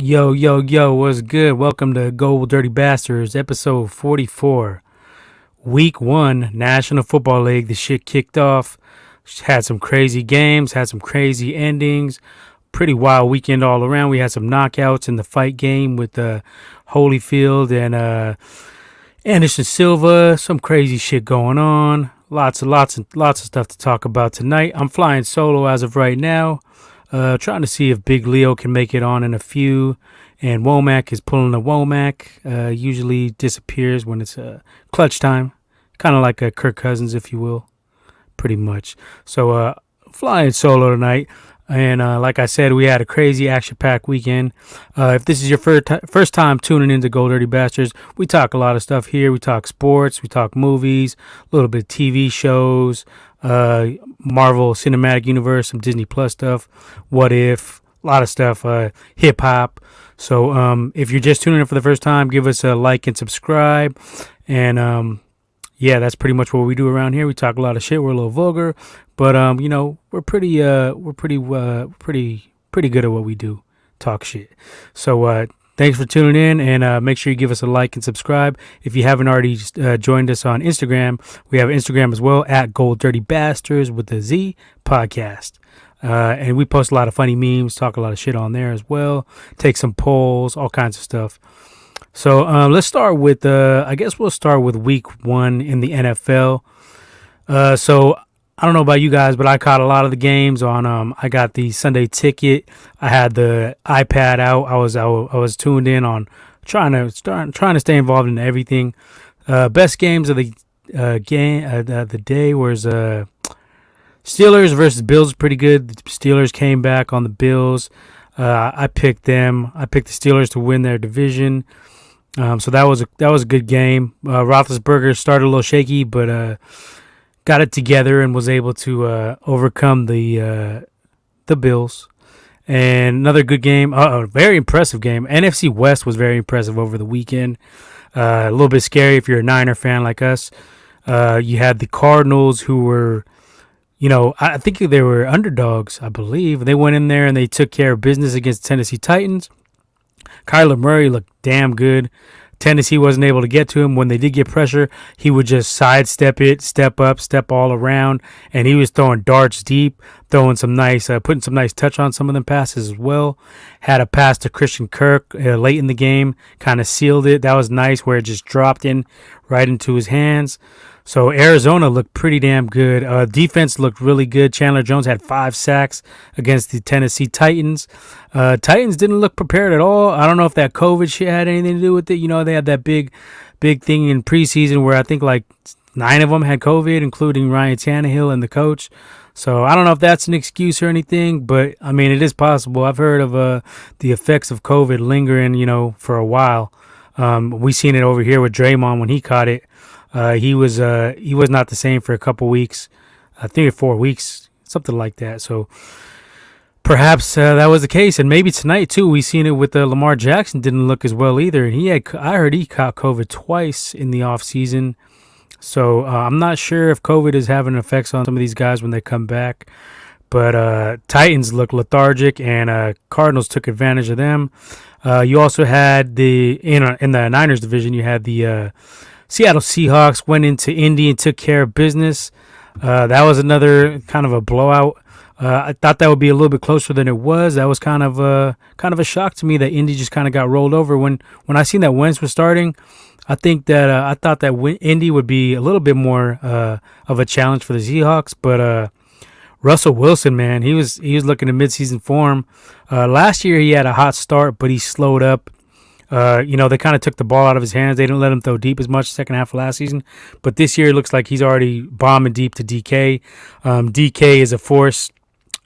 Yo, yo, yo, what's good? Welcome to Gold Dirty Bastards, episode 44. Week 1, National Football League. The shit kicked off. Had some crazy games, had some crazy endings. Pretty wild weekend all around. We had some knockouts in the fight game with Holyfield and Anderson Silva. Some crazy shit going on. Lots of stuff to talk about tonight. I'm flying solo as of right now. Trying to see if Big Leo can make it on in a few. And Womack is pulling the Womack. Usually disappears when it's clutch time. Kind of like a Kirk Cousins, if you will. Pretty much. So flying solo tonight. And like I said, we had a crazy action-packed weekend. If this is your first time tuning into Gold Dirty Bastards, we talk a lot of stuff here. We talk sports, we talk movies, a little bit of TV shows, Marvel Cinematic Universe, some Disney Plus stuff, What If, a lot of stuff, hip-hop. So if you're just tuning in for the first time, give us a like and subscribe. And yeah, that's pretty much what we do around here. We talk a lot of shit. We're a little vulgar, but we're pretty good at what we do. Talk shit. So thanks for tuning in, and make sure you give us a like and subscribe. If you haven't already joined us on Instagram, we have Instagram as well at Gold Dirty Bastards with the Z podcast. And we post a lot of funny memes, talk a lot of shit on there as well. Take some polls, all kinds of stuff. So let's start with, I guess we'll start with week 1 in the NFL. So I don't know about you guys, but I caught a lot of the games on, I got the Sunday ticket. I had the iPad out. I was tuned in on trying to stay involved in everything. Best games of the the day was Steelers versus Bills. Pretty good. The Steelers came back on the Bills. I picked them. I picked the Steelers to win their division. So that was a good game. Roethlisberger started a little shaky, but got it together and was able to overcome the Bills. And another good game, a very impressive game. NFC West was very impressive over the weekend. A little bit scary if you're a Niner fan like us. You had the Cardinals, who were, I think they were underdogs, I believe. They went in there and they took care of business against Tennessee Titans. Kyler Murray looked damn good. Tennessee wasn't able to get to him. When they did get pressure, he would just sidestep it, step up, step all around, and he was throwing darts deep, throwing some nice, putting some nice touch on some of them passes as well. Had a pass to Christian Kirk late in the game, kind of sealed it. That was nice, where it just dropped in right into his hands. So Arizona looked pretty damn good. Defense looked really good. Chandler Jones had 5 sacks against the Tennessee Titans. Titans didn't look prepared at all. I don't know if that COVID shit had anything to do with it. They had that big thing in preseason where I think like 9 of them had COVID, including Ryan Tannehill and the coach. So I don't know if that's an excuse or anything, but I mean, it is possible. I've heard of the effects of COVID lingering, for a while. We seen it over here with Draymond when he caught it. He was not the same for a couple weeks, I think 4 weeks, something like that. So perhaps that was the case, and maybe tonight too. We seen it with Lamar Jackson. Didn't look as well either, and I heard he caught COVID twice in the off season. So I'm not sure if COVID is having effects on some of these guys when they come back. But Titans look lethargic, and Cardinals took advantage of them. You also had in the Niners division, you had the Seattle Seahawks went into Indy and took care of business. That was another kind of a blowout. I thought that would be a little bit closer than it was. That was kind of a shock to me that Indy just kind of got rolled over. When I seen that Wentz was starting, I thought that Indy would be a little bit more of a challenge for the Seahawks. But Russell Wilson, man, he was looking at midseason form. Last year he had a hot start, but he slowed up. They kind of took the ball out of his hands. They didn't let him throw deep as much second half of last season. But this year it looks like he's already bombing deep to DK. DK is a force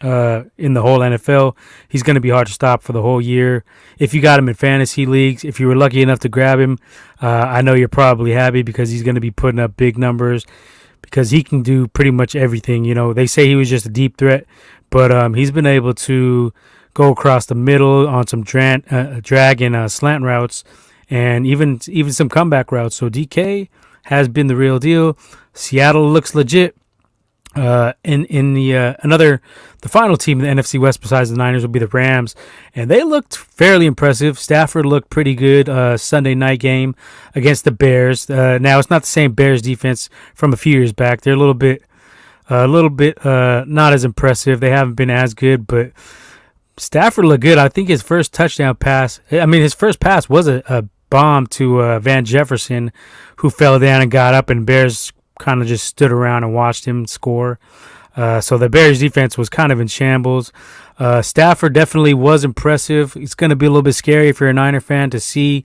in the whole NFL. He's going to be hard to stop for the whole year. If you got him in fantasy leagues, if you were lucky enough to grab him, I know you're probably happy because he's going to be putting up big numbers because he can do pretty much everything. They say he was just a deep threat, but he's been able to go across the middle on some drag and slant routes, and even some comeback routes. So DK has been the real deal. Seattle looks legit. In the final team in the NFC West besides the Niners will be the Rams, and they looked fairly impressive. Stafford looked pretty good Sunday night game against the Bears. Now it's not the same Bears defense from a few years back. They're a little bit not as impressive. They haven't been as good, but Stafford looked good. I think his first touchdown pass. I mean, his first pass was a bomb to Van Jefferson, who fell down and got up, and Bears kind of just stood around and watched him score. So the Bears defense was kind of in shambles. Stafford definitely was impressive. It's going to be a little bit scary if you're a Niner fan to see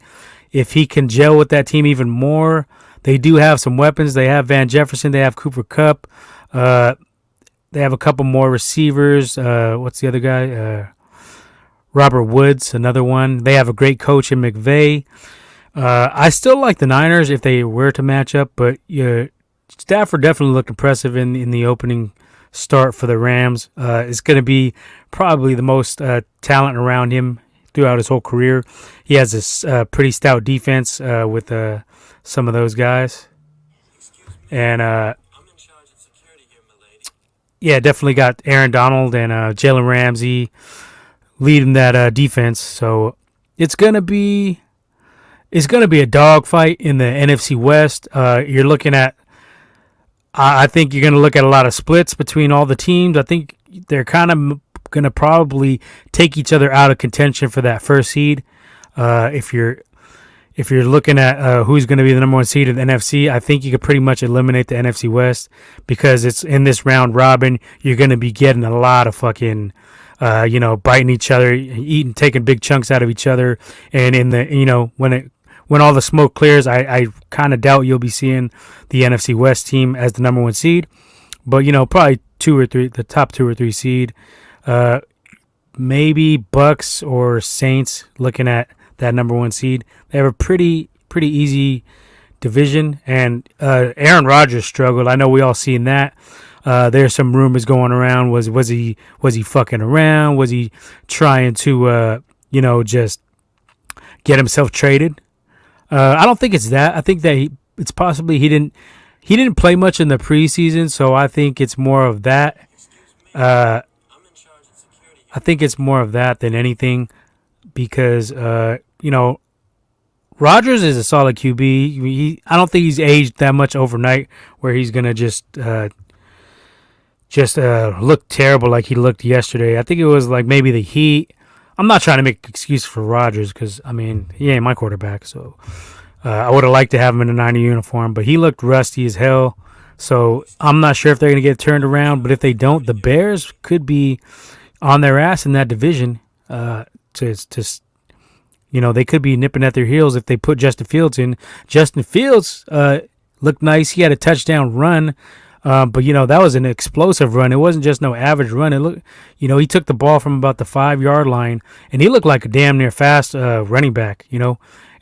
if he can gel with that team even more. They do have some weapons. They have Van Jefferson. They have Cooper Kupp. They have a couple more receivers. What's the other guy? Robert Woods, another one. They have a great coach in McVay. I still like the Niners if they were to match up, but Stafford definitely looked impressive in the opening start for the Rams. It's going to be probably the most talent around him throughout his whole career. He has this pretty stout defense with some of those guys. And, yeah, definitely got Aaron Donald and Jalen Ramsey leading that defense. So it's going to be a dogfight in the NFC West. You're looking at I think you're going to look at a lot of splits between all the teams. I think they're kind of going to probably take each other out of contention for that first seed. If you're looking at who's going to be the number one seed in the NFC, I think you could pretty much eliminate the NFC West because it's in this round robin. You're going to be getting a lot of fucking, biting each other, taking big chunks out of each other, and in the when all the smoke clears, I kind of doubt you'll be seeing the NFC West team as the number one seed. But, probably the top 2 or 3 seed. Maybe Bucks or Saints looking at that number one seed. They have a pretty easy division. And Aaron Rodgers struggled. I know we all seen that. There's some rumors going around. Was he fucking around? Was he trying to, just get himself traded? I don't think it's that. I think that it's possibly he didn't play much in the preseason, so I think it's more of that. I think it's more of that than anything because Rodgers is a solid QB. I don't think he's aged that much overnight where he's gonna just look terrible like he looked yesterday. I think it was like maybe the heat. I'm not trying to make an excuse for Rodgers because, he ain't my quarterback. So I would have liked to have him in a Niner uniform, but he looked rusty as hell. So I'm not sure if they're going to get turned around. But if they don't, the Bears could be on their ass in that division. They could be nipping at their heels if they put Justin Fields in. Justin Fields looked nice. He had a touchdown run. But that was an explosive run. It wasn't just no average run. It looked, he took the ball from about the 5-yard line, and he looked like a damn near fast running back.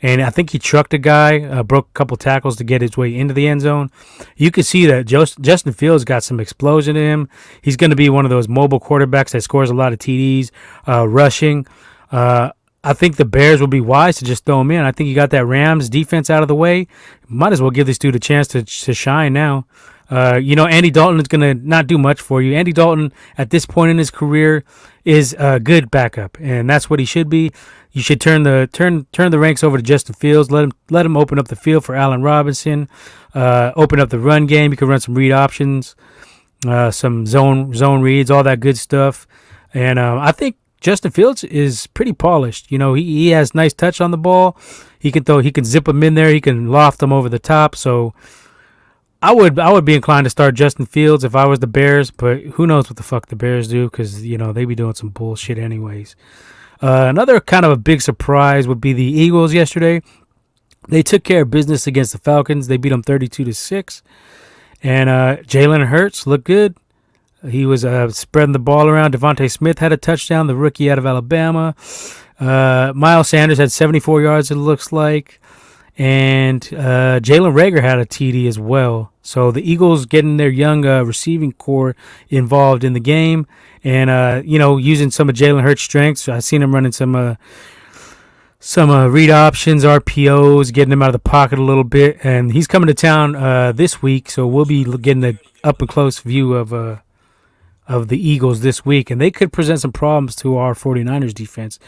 And I think he trucked a guy, broke a couple tackles to get his way into the end zone. You could see that Justin Fields got some explosion in him. He's going to be one of those mobile quarterbacks that scores a lot of TDs, rushing. I think the Bears will be wise to just throw him in. I think you got that Rams defense out of the way. Might as well give this dude a chance to shine now. Andy Dalton is going to not do much for you. Andy Dalton, at this point in his career, is a good backup, and that's what he should be. You should turn the ranks over to Justin Fields. Let him open up the field for Allen Robinson. Open up the run game. You can run some read options, some zone reads, all that good stuff. And I think Justin Fields is pretty polished. He has nice touch on the ball. He can zip them in there. He can loft them over the top. So I would be inclined to start Justin Fields if I was the Bears, but who knows what the fuck the Bears do because, they be doing some bullshit anyways. Another kind of a big surprise would be the Eagles yesterday. They took care of business against the Falcons. They beat them 32-6. And Jalen Hurts looked good. He was spreading the ball around. Devontae Smith had a touchdown, the rookie out of Alabama. Miles Sanders had 74 yards, it looks like. And Jalen Reagor had a TD as well. So the Eagles getting their young receiving core involved in the game and, using some of Jalen Hurts' strengths. I've seen him running some some read options, RPOs, getting him out of the pocket a little bit. And he's coming to town this week, so we'll be getting an up and close view of the Eagles this week. And they could present some problems to our 49ers defense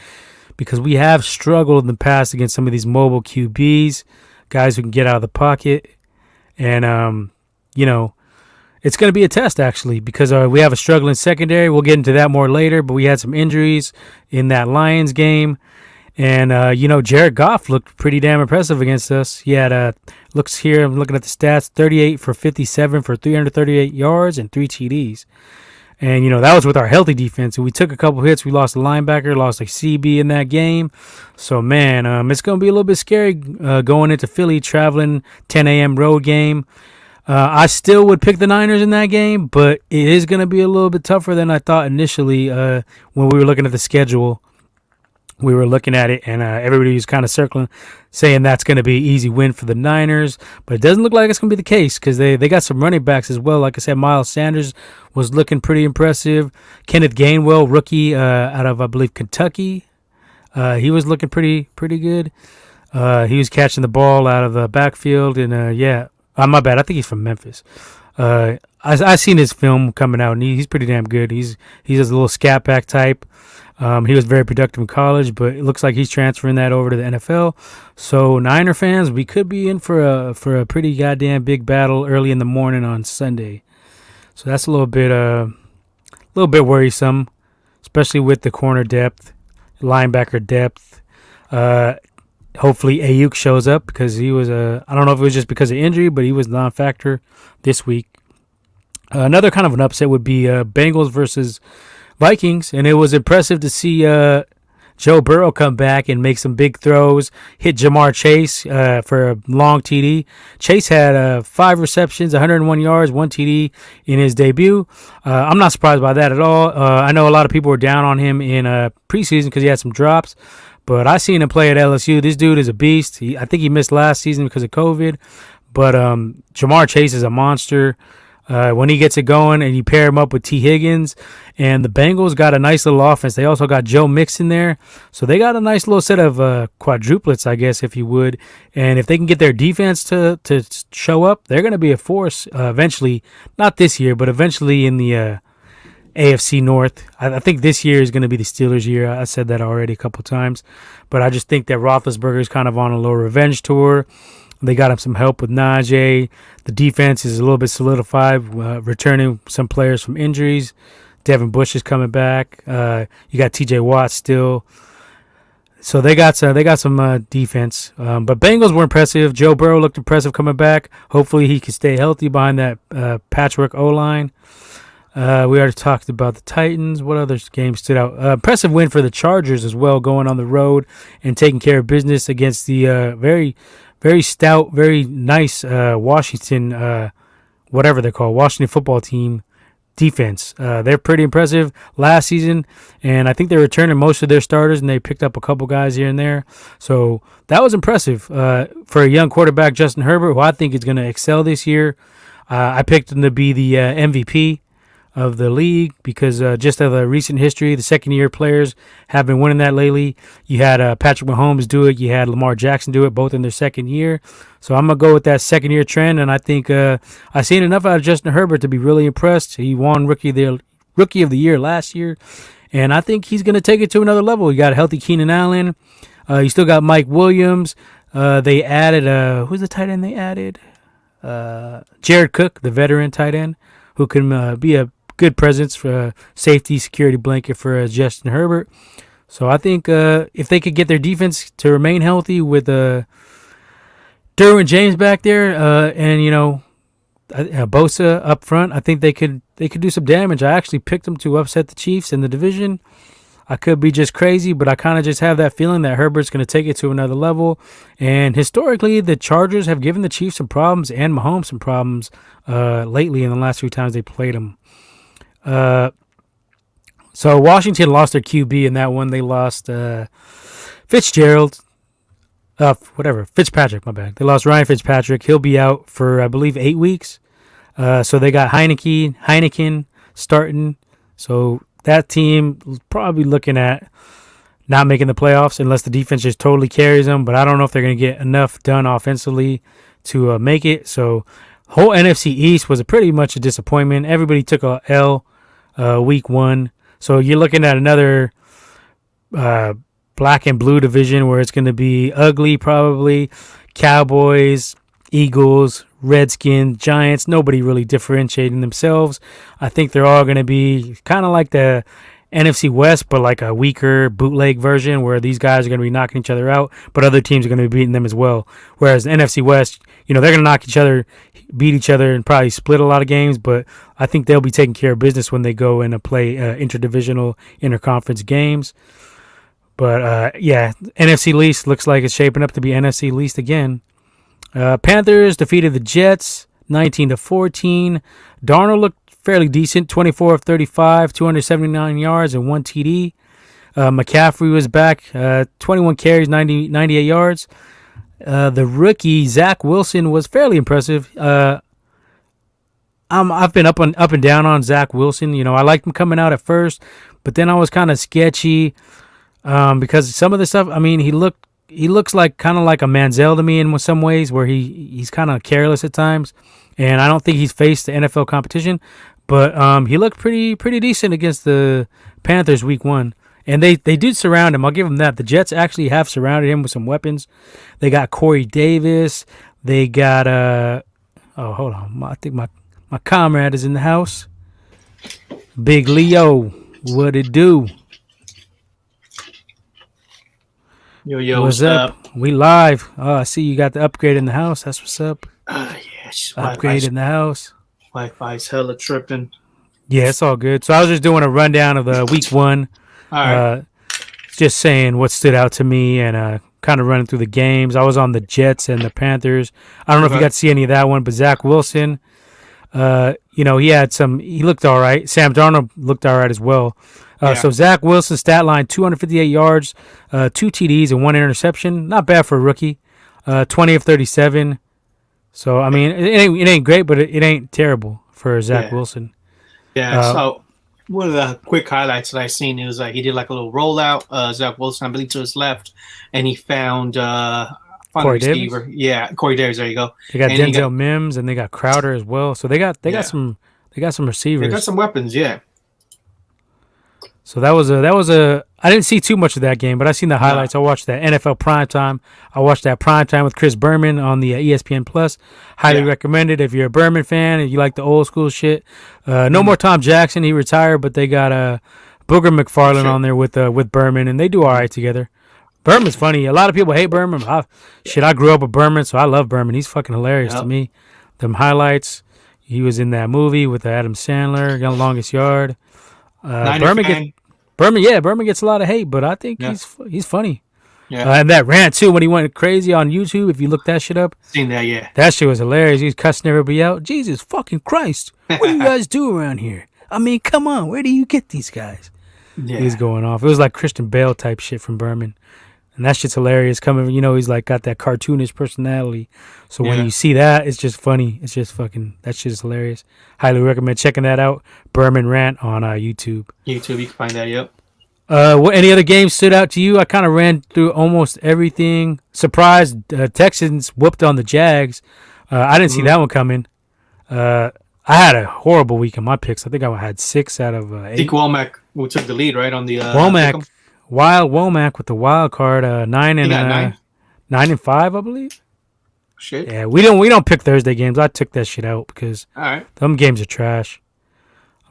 because we have struggled in the past against some of these mobile QBs, guys who can get out of the pocket. And, it's going to be a test, actually, because we have a struggling secondary. We'll get into that more later, but we had some injuries in that Lions game. And, Jared Goff looked pretty damn impressive against us. He had, looks here, I'm looking at the stats, 38 for 57 for 338 yards and 3 TDs. And, that was with our healthy defense. We took a couple hits. We lost a linebacker, lost a CB in that game. So, man, it's going to be a little bit scary going into Philly, traveling 10 a.m. road game. I still would pick the Niners in that game, but it is going to be a little bit tougher than I thought initially when we were looking at the schedule. We were looking at it, and everybody was kind of circling, saying that's going to be an easy win for the Niners. But it doesn't look like it's going to be the case because they got some running backs as well. Like I said, Miles Sanders was looking pretty impressive. Kenneth Gainwell, rookie out of, I believe, Kentucky. He was looking pretty good. He was catching the ball out of the backfield. And, my bad. I think he's from Memphis. I seen his film coming out, and he's pretty damn good. He's a little scat back type. He was very productive in college, but it looks like he's transferring that over to the NFL. So Niner fans, we could be in for a pretty goddamn big battle early in the morning on Sunday. So that's a little bit worrisome, especially with the corner depth, linebacker depth. Hopefully Ayuk shows up because he was I don't know if it was just because of injury, but he was non-factor this week. Another kind of an upset would be Bengals versus Vikings, and it was impressive to see Joe Burrow come back and make some big throws, hit Jamar Chase for a long TD. Chase had 5 receptions, 101 yards, 1 TD in his debut. I'm not surprised by that at all. I know a lot of people were down on him in preseason because he had some drops, but I seen him play at LSU. This dude is a beast. I think he missed last season because of COVID, but Jamar Chase is a monster. When he gets it going and you pair him up with T. Higgins, and the Bengals got a nice little offense. They also got Joe Mixon there. So they got a nice little set of quadruplets, I guess, if you would. And if they can get their defense to show up, they're going to be a force eventually. Not this year, but eventually in the AFC North. I think this year is going to be the Steelers' year. I said that already a couple times. But I just think that Roethlisberger is kind of on a little revenge tour. They got him some help with Najee. The defense is a little bit solidified, returning some players from injuries. Devin Bush is coming back. You got T.J. Watt still. So they got some defense. But Bengals were impressive. Joe Burrow looked impressive coming back. Hopefully he can stay healthy behind that patchwork O-line. We already talked about the Titans. What other games stood out? Impressive win for the Chargers as well, going on the road and taking care of business against the very stout, very nice Washington, whatever they're called, Washington football team defense. They're pretty impressive last season, and I think they're returning most of their starters, and they picked up a couple guys here and there. So that was impressive for a young quarterback, Justin Herbert, who I think is going to excel this year. I picked him to be the MVP of the league because just of the recent history, the second-year players have been winning that lately. You had Patrick Mahomes do it. You had Lamar Jackson do it, both in their second year. So I'm going to go with that second-year trend, and I think I've seen enough out of Justin Herbert to be really impressed. He won Rookie of the Year last year, and I think he's going to take it to another level. You got a healthy Keenan Allen. You still got Mike Williams. They added, who's the tight end they added? Jared Cook, the veteran tight end, who can be a good presence for safety, security blanket for Justin Herbert. So I think if they could get their defense to remain healthy with Derwin James back there and Bosa up front, I think they could do some damage. I actually picked them to upset the Chiefs in the division. I could be just crazy, but I kind of just have that feeling that Herbert's going to take it to another level. And historically, the Chargers have given the Chiefs some problems and Mahomes some problems lately in the last few times they played them. So Washington lost their QB in that one. They lost Fitzpatrick, my bad. They lost Ryan Fitzpatrick. He'll be out for, I believe, 8 weeks. So they got Heineken starting. So that team probably looking at not making the playoffs unless the defense just totally carries them. But I don't know if they're going to get enough done offensively to make it. So whole NFC East was pretty much a disappointment. Everybody took a L week 1. So you're looking at another black and blue division where it's going to be ugly probably. Cowboys, Eagles, Redskins, Giants, nobody really differentiating themselves. I think they're all going to be kind of like the NFC West, but like a weaker bootleg version where these guys are going to be knocking each other out, but other teams are going to be beating them as well. Whereas the NFC West, they're going to knock each other, beat each other, and probably split a lot of games, but I think they'll be taking care of business when they go and play interdivisional, interconference games. But, NFC least looks like it's shaping up to be NFC least again. Panthers defeated the Jets 19-14. Darnold looked fairly decent, 24 of 35, 279 yards and 1 TD. McCaffrey was back, 21 carries, 98 yards. The rookie Zach Wilson was fairly impressive. I've been up and down on Zach Wilson. I liked him coming out at first, but then I was kind of sketchy because some of the stuff. I mean, he looks like kind of like a Manziel to me in some ways, where he's kind of careless at times, and I don't think he's faced the NFL competition. But he looked pretty decent against the Panthers week 1. And they did surround him. I'll give him that. The Jets actually have surrounded him with some weapons. They got Corey Davis. They got hold on. I think my comrade is in the house. Big Leo. What it do? Yo, what's up? We live. Oh, I see you got the upgrade in the house. That's what's up. Yes. Upgrade in the house. Wi-Fi's hella tripping. Yeah, it's all good. So I was just doing a rundown of the week 1. All right. Just saying what stood out to me and kind of running through the games. I was on the Jets and the Panthers. I don't know if you got to see any of that one, but Zach Wilson, he looked all right. Sam Darnold looked all right as well. So Zach Wilson's stat line, 258 yards, 2 TDs and 1 interception. Not bad for a rookie. 20 of 37. So, I mean, it ain't great, but it ain't terrible for Zach Wilson. Yeah, so one of the quick highlights that I seen is he did like a little rollout, Zach Wilson, I believe, to his left, and he found Corey receiver. Davis? Yeah, Corey Davis, there you go. They got Denzel Mims, and they got Crowder as well. So they got some receivers. They got some weapons, yeah. So that was I didn't see too much of that game, but I seen the highlights. No. I watched that NFL Primetime. I watched that Primetime with Chris Berman on the ESPN Plus. Highly recommended if you're a Berman fan and you like the old school shit. No more Tom Jackson. He retired, but they got Booger McFarland on there with Berman, and they do all right together. Berman's funny. A lot of people hate Berman. I grew up with Berman, so I love Berman. He's fucking hilarious to me. Them highlights. He was in that movie with Adam Sandler, Longest Yard. Berman gets a lot of hate, but I think he's funny. Yeah. And that rant too when he went crazy on YouTube. If you look that shit up, seen that, yeah. That shit was hilarious. He was cussing everybody out. Jesus fucking Christ! What do you guys do around here? I mean, come on, where do you get these guys? Yeah. He was going off. It was like Christian Bale type shit from Berman, and that shit's hilarious. Coming, he's like got that cartoonish personality. So when you see that, it's just funny. It's just fucking that shit is hilarious. Highly recommend checking that out. Berman rant on YouTube. You can find that. Yep. What any other games stood out to you? I kind of ran through almost everything. Surprised Texans whooped on the Jags. I didn't see that one coming. I had a horrible week in my picks. I think I had 6 out of 8. I think Womack took the lead, right, on the Womack. Wild Womack with the wild card. 9 and 5, I believe. Shit. Yeah, we don't pick Thursday games. I took that shit out because them games are trash.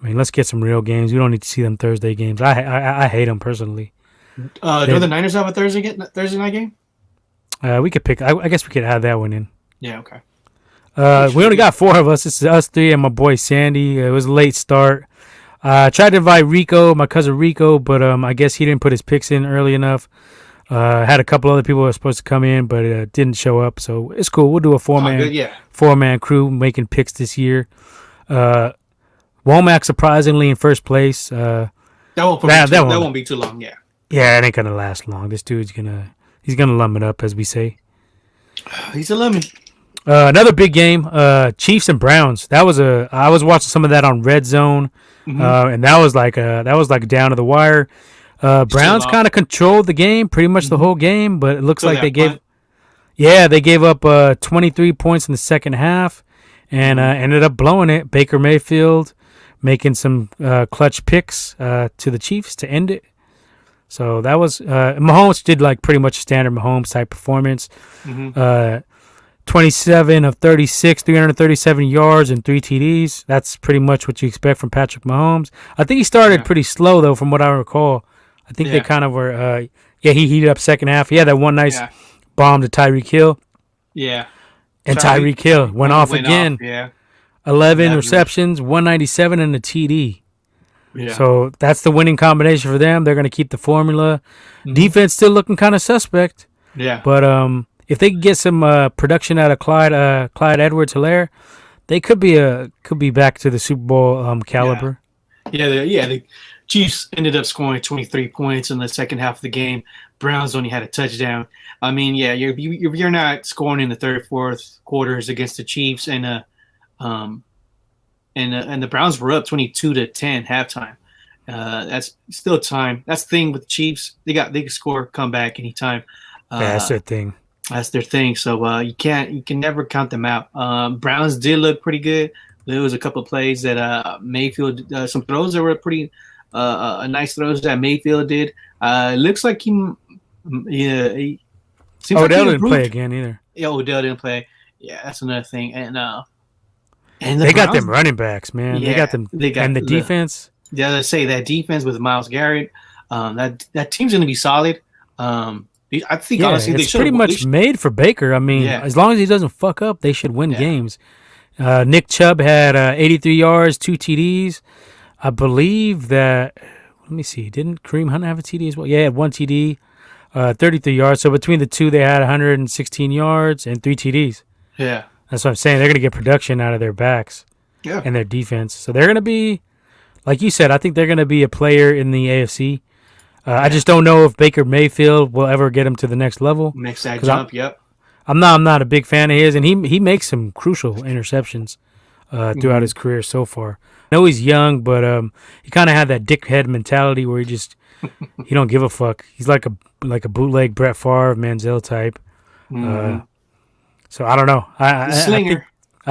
I mean, let's get some real games. We don't need to see them Thursday games. I hate them personally. Do the Niners have a Thursday night game? We could pick. I guess we could add that one in. Yeah. Okay. We only got 4 of us. It's us 3 and my boy Sandy. It was a late start. I tried to invite Rico, my cousin Rico, but I guess he didn't put his picks in early enough. Had a couple other people that were supposed to come in, but didn't show up. So it's cool. We'll do a 4-man crew making picks this year. Womack surprisingly in first place. That won't be too long. Yeah. Yeah, it ain't gonna last long. This dude's he's gonna lump it up, as we say. He's a lemon. Another big game, Chiefs and Browns. I was watching some of that on Red Zone, and that was like down to the wire. Browns kind of controlled the game pretty much the whole game, but it looks like they gave. punt. Yeah, they gave up 23 points in the second half, and ended up blowing it. Baker Mayfield making some clutch picks to the Chiefs to end it. So that was Mahomes did like pretty much a standard Mahomes type performance. 27 of 36, 337 yards and 3 TDs. That's pretty much what you expect from Patrick Mahomes. I think he started pretty slow though, from what I recall. I think they kind of were. He heated up second half. He had that one nice bomb to Tyreek Hill. Yeah. And Tyreek Hill went off again. 11 receptions, 197 and a TD. Yeah. So that's the winning combination for them. They're going to keep the formula. Defense still looking kind of suspect. Yeah. But if they could get some production out of Clyde Edwards-Helaire, they could be back to the Super Bowl caliber. The Chiefs ended up scoring 23 points in the second half of the game. Browns only had a touchdown. I mean, you're not scoring in the third, fourth quarters against the Chiefs, and the Browns were up 22-10 halftime. That's still time. That's the thing with the Chiefs. They can score, come back anytime. That's their thing. That's their thing. So you can never count them out. Browns did look pretty good. There was a couple of plays that Mayfield, some throws that were pretty nice throws that Mayfield did. Looks like he seems Odell didn't play again either. Yeah, Odell didn't play. Yeah, that's another thing. And they got them running backs, man. Yeah, they got them. And the defense. Yeah, let's say that defense with Myles Garrett. That team's going to be solid. I think honestly it's pretty much made for Baker. I mean, as long as he doesn't fuck up, they should win games. Nick Chubb had 83 yards, 2 TDs. I believe that. Let me see. Didn't Kareem Hunt have a TD as well? Yeah, he had 1 TD, 33 yards. So between the two, they had 116 yards and 3 TDs. Yeah. That's what I'm saying. They're going to get production out of their backs and their defense. So they're going to be, like you said, I think they're going to be a player in the AFC. I just don't know if Baker Mayfield will ever get him to the next level. Makes that jump, I'm not a big fan of his, and he makes some crucial interceptions throughout his career so far. I know he's young, but he kind of had that dickhead mentality where he don't give a fuck. He's like a bootleg Brett Favre, Manziel type. So I don't know. I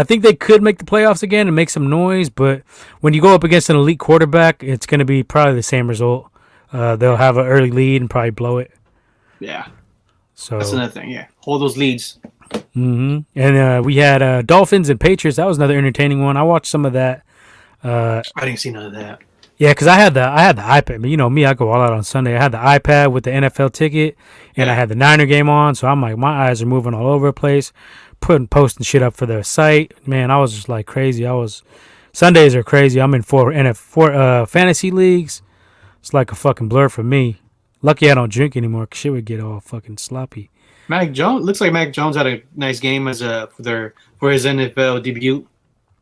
think they could make the playoffs again and make some noise, but when you go up against an elite quarterback, it's going to be probably the same result. They'll have an early lead and probably blow it. Yeah. So that's another thing. Yeah, hold those leads. And we had Dolphins and Patriots. That was another entertaining one. I watched some of that. I didn't see none of that. Yeah, because I had the iPad. But you know me, I go all out on Sunday. I had the iPad with the NFL ticket, and I had the Niner game on. So I'm like, my eyes are moving all over the place, posting shit up for the site. Man, I was just like crazy. Sundays are crazy. I'm in four fantasy leagues. It's like a fucking blur for me. Lucky I don't drink anymore, because shit would get all fucking sloppy. Mac Jones looks like Mac Jones had a nice game for his NFL debut.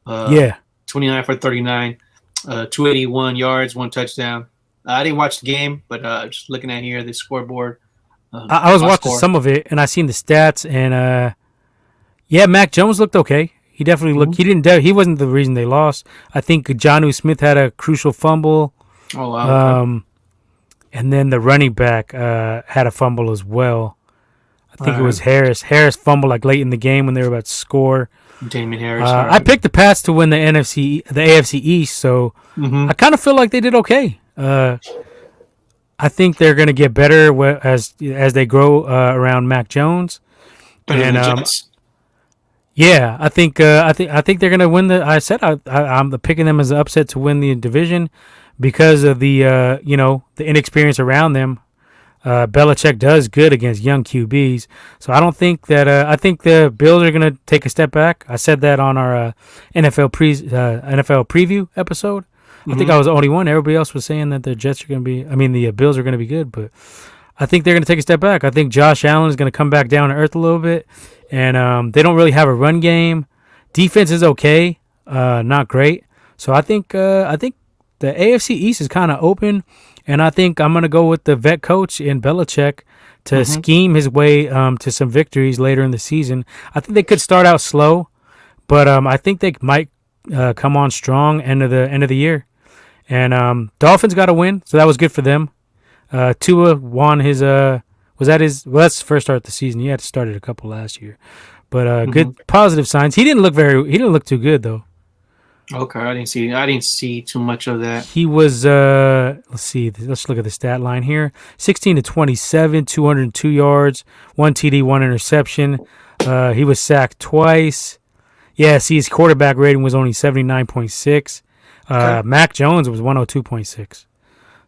29 for 39, 281 yards, 1 touchdown. I didn't watch the game, but just looking at here the scoreboard. I was watching some of it, and I seen the stats, and Mac Jones looked okay. He definitely looked. He wasn't the reason they lost. I think Jonnu Smith had a crucial fumble. Oh wow. Okay. And then the running back had a fumble as well. I think it was Harris. Harris fumbled like late in the game when they were about to score. Damon Harris. I picked the Pats to win the AFC East, so I kind of feel like they did okay. I think they're going to get better as they grow around Mac Jones. Better than the Jets. Yeah, I think they're going to win I said I'm picking them as an upset to win the division because of the the inexperience around them. Belichick does good against young QBs, so I don't think that. I think the Bills are going to take a step back. I said that on our NFL preview episode. I think I was the only one. Everybody else was saying that the Bills are going to be good, but I think they're going to take a step back. I think Josh Allen is going to come back down to earth a little bit, and they don't really have a run game. Defense is okay, not great. So I think the AFC East is kind of open. And I think I'm going to go with the vet coach in Belichick to scheme his way to some victories later in the season. I think they could start out slow, but I think they might come on strong end of the year. And Dolphins got a win, so that was good for them. Tua won his was that his? Well, that's the first start of the season. He had started a couple last year, but good positive signs. He didn't look too good though. Okay, I didn't see too much of that. He was let's see. Let's look at the stat line here. 16 to 27, 202 yards, 1 TD, 1 interception. He was sacked twice. Yeah, see, his quarterback rating was only 79.6. Mac Jones was 102.6.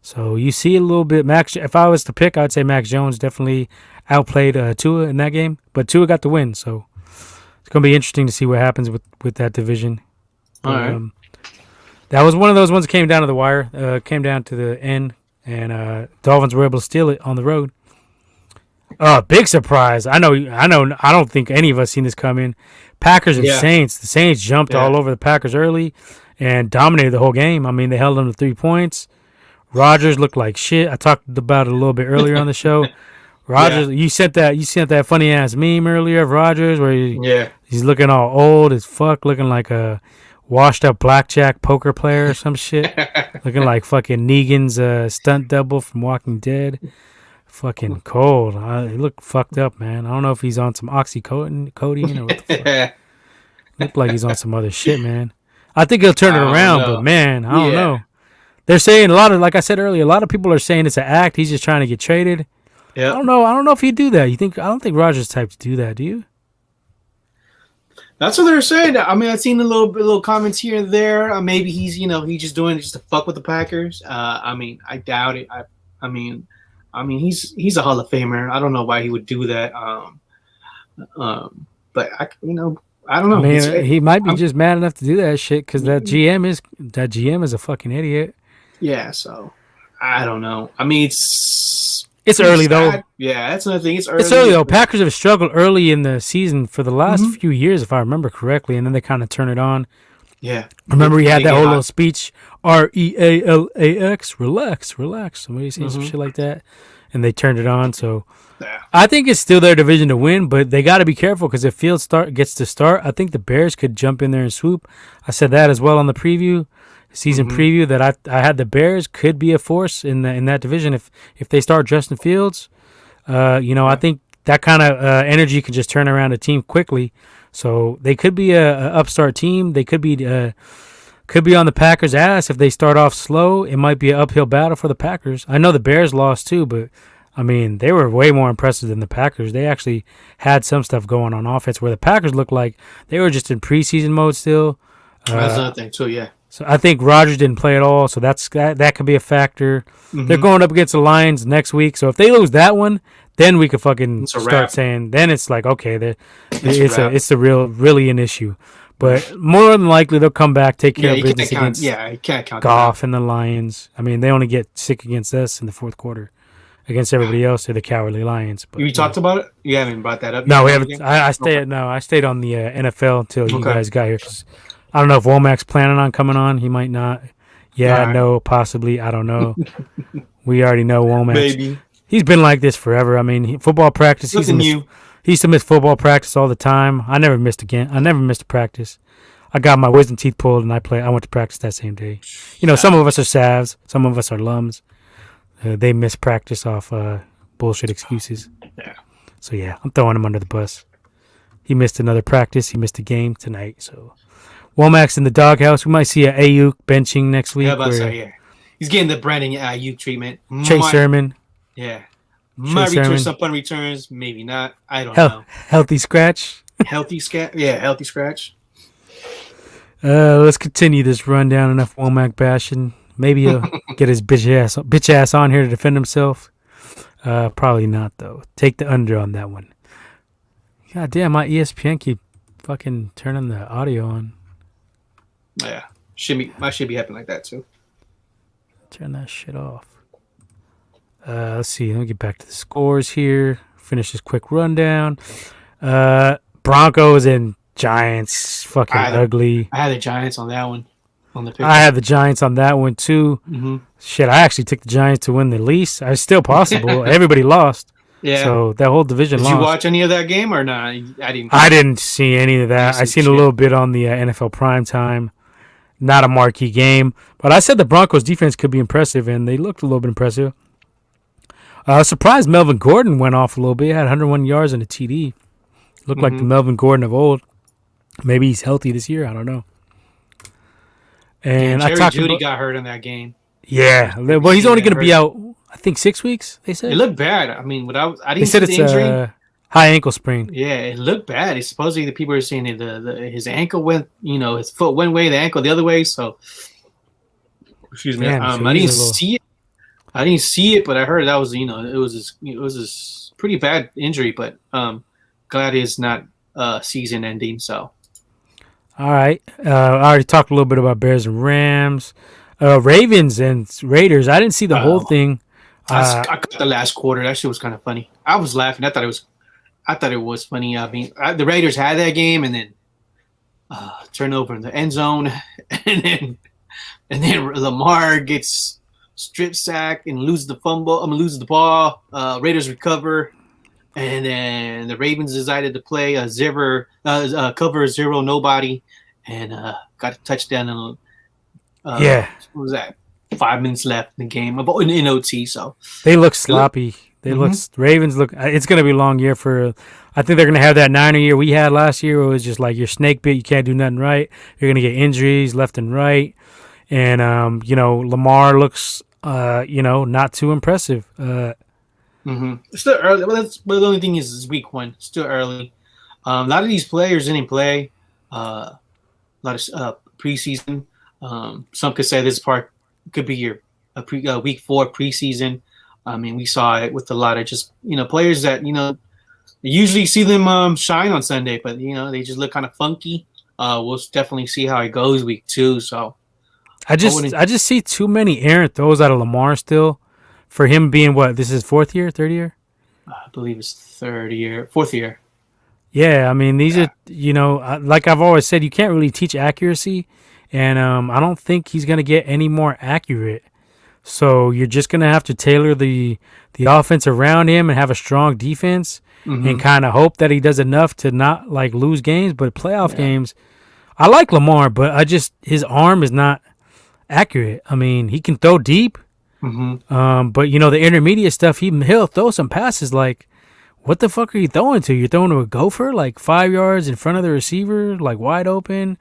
So you see a little bit. If I was to pick, I'd say Mac Jones definitely outplayed Tua in that game. But Tua got the win, so it's going to be interesting to see what happens with that division. All right. That was one of those ones that came down to the wire, came down to the end, and Dolphins were able to steal it on the road. Big surprise. I don't think any of us seen this coming. Packers and Saints. The Saints jumped all over the Packers early and dominated the whole game. I mean, they held them to 3 points. Rodgers looked like shit. I talked about it a little bit earlier on the show. Rodgers, you sent that funny ass meme earlier of Rodgers where he's looking all old as fuck, looking like a washed up blackjack poker player or some shit, looking like fucking Negan's stunt double from Walking Dead. Fucking cold. He looked fucked up, man. I don't know if he's on some oxycodone or what the fuck. Looked like he's on some other shit, man. I think he'll turn it around, but man, I don't know. They're saying like I said earlier, a lot of people are saying it's an act. He's just trying to get traded. Yeah. I don't know if he'd do that. I don't think Rodgers type to do that, do you? That's what they're saying. I mean, I've seen the little comments here and there. Maybe he's just doing it just to fuck with the Packers. I mean, I doubt it. I mean, he's a Hall of Famer. I don't know why he would do that. But I don't know. I mean, he might be just mad enough to do that shit because that GM is a fucking idiot. Yeah, so I don't know. I mean, it's early though. Yeah, that's another thing. It's early. It's early though. Packers have struggled early in the season for the last few years, if I remember correctly, and then they kind of turn it on. Yeah. Remember, he had that whole little speech, REALAX, relax. Somebody saying some shit like that, and they turned it on. So I think it's still their division to win, but they got to be careful because if Fields gets to start, I think the Bears could jump in there and swoop. I said that as well on the season preview, that I had the Bears could be a force in that division if they start Justin Fields. I think that kind of energy can just turn around a team quickly. So they could be a upstart team. They could be on the Packers' ass if they start off slow. It might be an uphill battle for the Packers. I know the Bears lost too, but I mean they were way more impressive than the Packers. They actually had some stuff going on offense where the Packers looked like they were just in preseason mode still. That's another thing too, yeah. So I think Rodgers didn't play at all, so that could be a factor. They're going up against the Lions next week, so if they lose that one, then we could fucking start saying. Then it's like okay, it's really an issue. But more than likely they'll come back, take care of business against you can't count Goff and the Lions. I mean, they only get sick against us in the fourth quarter. Against everybody else, they're the cowardly Lions. But, you talked about it? You haven't brought that up? No, we haven't. I stayed on the NFL until you guys got here because I don't know if Womack's planning on coming on. He might not. Yeah, no, possibly. I don't know. We already know Womack. Maybe. He's been like this forever. I mean, football practice. He used to miss football practice all the time. I never missed a practice. I got my wisdom teeth pulled and I went to practice that same day. Some of us are salves. Some of us are lums. They miss practice off bullshit excuses. Yeah. So, yeah, I'm throwing him under the bus. He missed another practice. He missed a game tonight. So, Womack's in the doghouse. We might see a Ayuk benching next week. Yeah, he's getting the Brandon Ayuk treatment. Chase Sherman. Yeah. Might return some punt returns. Maybe not. I don't know. Healthy scratch. Healthy scratch. Let's continue this rundown. Enough Womack bashing. Maybe he'll get his bitch ass on here to defend himself. Probably not, though. Take the under on that one. God damn, my ESPN keep fucking turning the audio on. Yeah. Mine should be happening like that, too. Turn that shit off. Let's see. Let me get back to the scores here. Finish this quick rundown. Broncos and Giants. Fucking ugly. I had the Giants on that one. I had the Giants on that one too. Shit, I actually took the Giants to win the least. It's still possible. Everybody lost. Yeah. So that whole division lost. Did you watch any of that game or not? I didn't see any of that. I seen a little bit on the NFL primetime. Not a marquee game. But I said the Broncos defense could be impressive, and they looked a little bit impressive. Surprised Melvin Gordon went off a little bit. Had 101 yards and a TD. Looked like the Melvin Gordon of old. Maybe he's healthy this year. I don't know. And Jerry Jeudy got hurt in that game. Yeah. Well, he's only going to be out, I think, 6 weeks, they said. It looked bad. I mean, I didn't they said see the injury. It's high ankle sprain. Yeah, it looked bad. It's supposedly the people are saying his ankle went, his foot one way, the ankle the other way. So, excuse me. Damn, I didn't see it. I didn't see it, but I heard that was, it was a pretty bad injury. But glad it's not season ending. So, all right. I already talked a little bit about Bears and Rams, Ravens and Raiders. I didn't see the whole thing. I got the last quarter. That shit was kind of funny. I was laughing. I thought it was funny. I mean, the Raiders had that game, and then turnover in the end zone, and then Lamar gets strip sacked and loses the ball. Raiders recover, and then the Ravens decided to play cover zero nobody, and got a touchdown. What was that? 5 minutes left in the game, in OT. So they look sloppy. Ravens look. It's going to be a long year for. I think they're going to have that Niner year we had last year, where it was just like you're snake bit. You can't do nothing right. You're going to get injuries left and right, and Lamar looks not too impressive. It's still early. Well, the only thing is week one. It's still early. A lot of these players didn't play. A lot of preseason. Some could say this part could be your week 4 preseason. I mean, we saw it with a lot of just players that usually see them shine on Sunday, but they just look kind of funky. We'll definitely see how it goes week 2. So I just see too many errant throws out of Lamar still, for him being this is 4th year, 3rd year. I believe it's 4th year. Yeah, I mean these are like I've always said, you can't really teach accuracy. And I don't think he's going to get any more accurate. So you're just going to have to tailor the offense around him and have a strong defense and kind of hope that he does enough to not lose games. But playoff games, I like Lamar, but his arm is not accurate. I mean, he can throw deep, but the intermediate stuff, he'll throw some passes like, what the fuck are you throwing to? You're throwing to a gopher 5 yards in front of the receiver, wide open.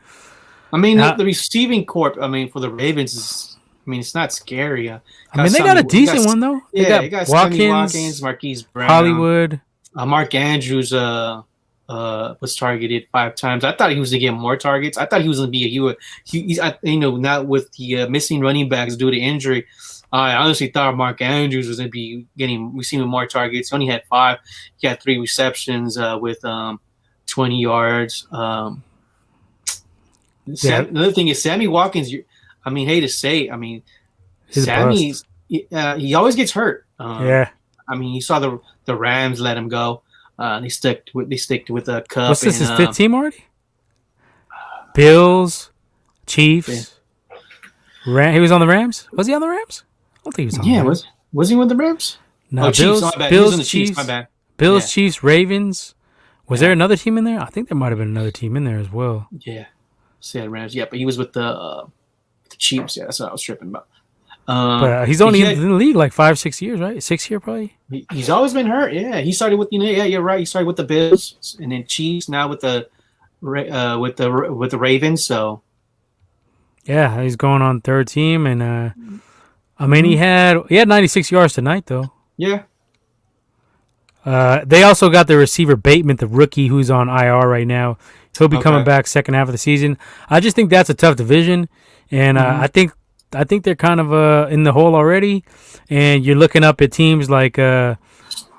I mean, the receiving corp, for the Ravens is, it's not scary. They got a decent one, though. They got Watkins, Marquise Brown. Hollywood. Mark Andrews was targeted 5 times. I thought he was going to get more targets. I thought he was going to be not with the missing running backs due to injury. I honestly thought Mark Andrews was going to be receiving more targets. He only had 5. He had 3 receptions with 20 yards. Another thing is Sammy Watkins. Hate to say it. Sammy's he always gets hurt. You saw the Rams let him go. They stick with the Cup. What's this? His 5th team already? Bills, Chiefs. He was on the Rams. Was he on the Rams? I don't think he was on the Rams. Was he with the Rams? No, Chiefs. Bills, Chiefs. My bad. Bills, Chiefs, Ravens. Was there another team in there? I think there might have been another team in there as well. Yeah. Said Rams, but he was with the Chiefs. Yeah, that's what I was tripping about. But he's only in the league 5-6 years, right? 6 year probably. He's always been hurt. Yeah, he started with you're right. He started with the Bills and then Chiefs. Now with the Ravens. So yeah, he's going on 3rd team, and he had 96 yards tonight though. Yeah. They also got the receiver Bateman, the rookie, who's on IR right now. He'll be coming back second half of the season. I just think that's a tough division, and I think they're kind of in the hole already. And you're looking up at teams like the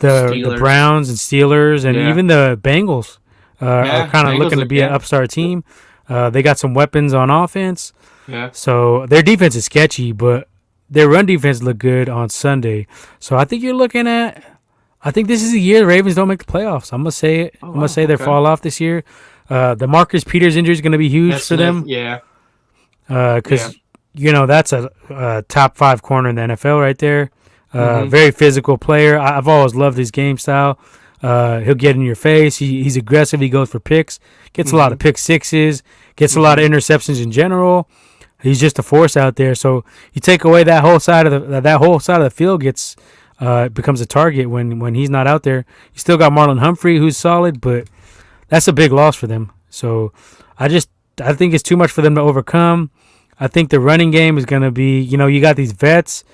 Browns and Steelers, and even the Bengals are kind of looking to be an upstart team. They got some weapons on offense. Yeah. So their defense is sketchy, but their run defense looked good on Sunday. So I think you're looking at. I think this is the year the Ravens don't make the playoffs. I'm gonna say it. I'm gonna say they fall off this year. The Marcus Peters injury is going to be huge for them. Yeah. Because, that's a top 5 corner in the NFL right there. Very physical player. I've always loved his game style. He'll get in your face. He's aggressive. He goes for picks. Gets a lot of pick sixes. Gets a lot of interceptions in general. He's just a force out there. So you take away that whole side of the field gets becomes a target when he's not out there. You still got Marlon Humphrey, who's solid, but that's a big loss for them. So I think it's too much for them to overcome. I think the running game is going to be, you got these vets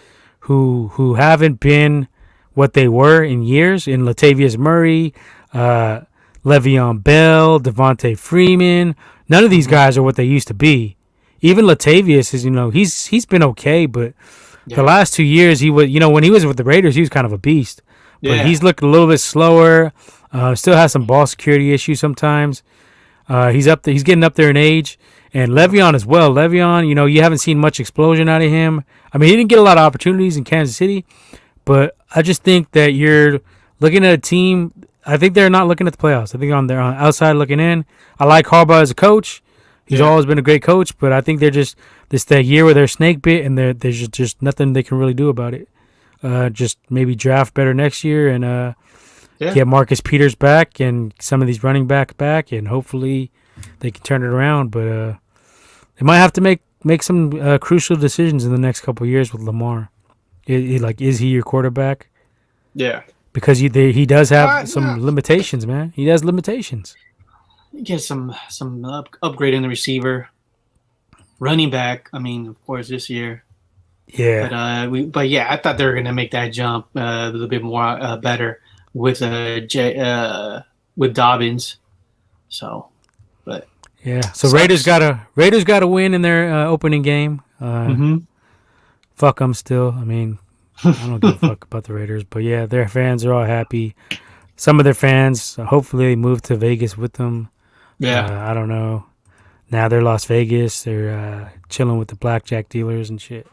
who haven't been what they were in years, in Latavius Murray, Le'Veon Bell, Devontae Freeman. None of these guys are what they used to be. Even Latavius is, he's been okay, but the last 2 years he was, when he was with the Raiders, he was kind of a beast. But he's looked a little bit slower. Still has some ball security issues sometimes. He's getting up there in age. And Le'Veon as well. Le'Veon, you haven't seen much explosion out of him. I mean, he didn't get a lot of opportunities in Kansas City, but I just think that you're looking at a team. I think they're not looking at the playoffs. I think they're on outside looking in. I like Harbaugh as a coach. He's always been a great coach, but I think they're just that year where they're snake bit and there's just nothing they can really do about it. Just maybe draft better next year and get Marcus Peters back and some of these running backs back, and hopefully they can turn it around. But they might have to make some crucial decisions in the next couple of years with Lamar. Is he your quarterback? Yeah. Because he does have some limitations, man. He has limitations. Get some upgrade in the receiver, running back. I mean, of course, this year. Yeah. But I thought they were gonna make that jump a little bit more better with Dobbins. So, but yeah. So Raiders got to win in their opening game. Fuck them still. I mean, I don't give a fuck about the Raiders, but yeah, their fans are all happy. Some of their fans, hopefully, they move to Vegas with them. Yeah, I don't know. Now they're Las Vegas. They're chilling with the blackjack dealers and shit.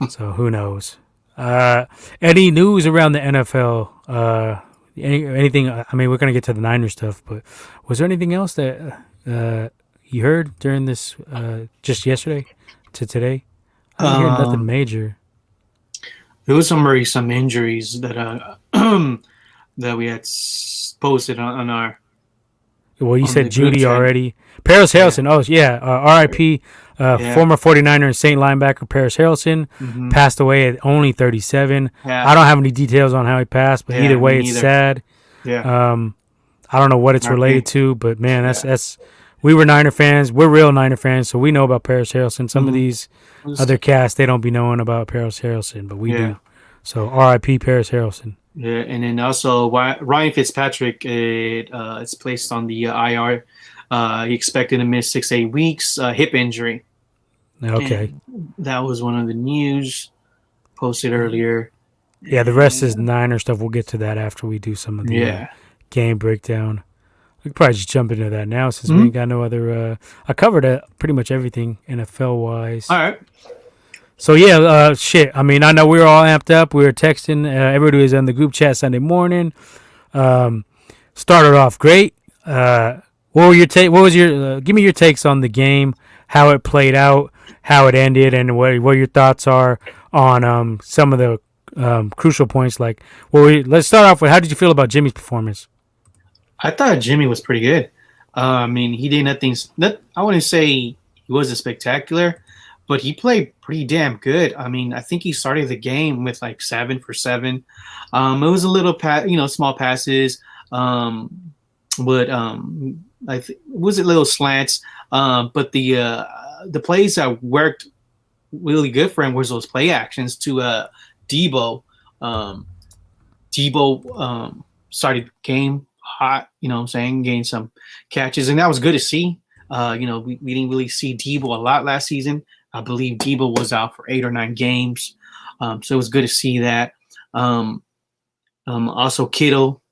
So who knows? Any news around the NFL? Anything? I mean, we're gonna get to the Niners stuff, but was there anything else that you heard during this just yesterday to today? I didn't hear nothing major. There was some injuries that that we had posted on our. Well, you said Judy already. Paris Harrelson. Oh, yeah. R.I.P. Former 49er and Saint linebacker Paris Harrelson passed away at only 37. Yeah. I don't have any details on how he passed, but either way, it's sad. Yeah. I don't know what it's related to, but man, that's. We were Niner fans. We're real Niner fans, so we know about Paris Harrelson. Some of these other casts, they don't be knowing about Paris Harrelson, but we do. So R.I.P. Paris Harrelson. Yeah, and then also Ryan Fitzpatrick is placed on the IR. He expected to miss 6 to 8 weeks, hip injury. Okay. And that was one of the news posted earlier. Yeah, the rest is Niner stuff. We'll get to that after we do some of the game breakdown. We could probably just jump into that now since we ain't got no other. I covered pretty much everything NFL-wise. All right. So, yeah, shit. I mean, I know we were all amped up. We were texting. Everybody was on the group chat Sunday morning. Started off great. What were your give me your takes on the game, how it played out, how it ended, and what your thoughts are on some of the crucial points. Like, let's start off with, how did you feel about Jimmy's performance? I thought Jimmy was pretty good. I mean, he did nothing. I wouldn't say he wasn't spectacular, but he played pretty damn good. I mean, I think he started the game with like 7 for 7. It was a little small passes, but it was a little slants. But the plays that worked really good for him was those play actions to Debo. Debo started game hot, gained some catches, and that was good to see. We didn't really see Debo a lot last season. I believe Debo was out for 8 or 9 games. So it was good to see that. Also Kittle.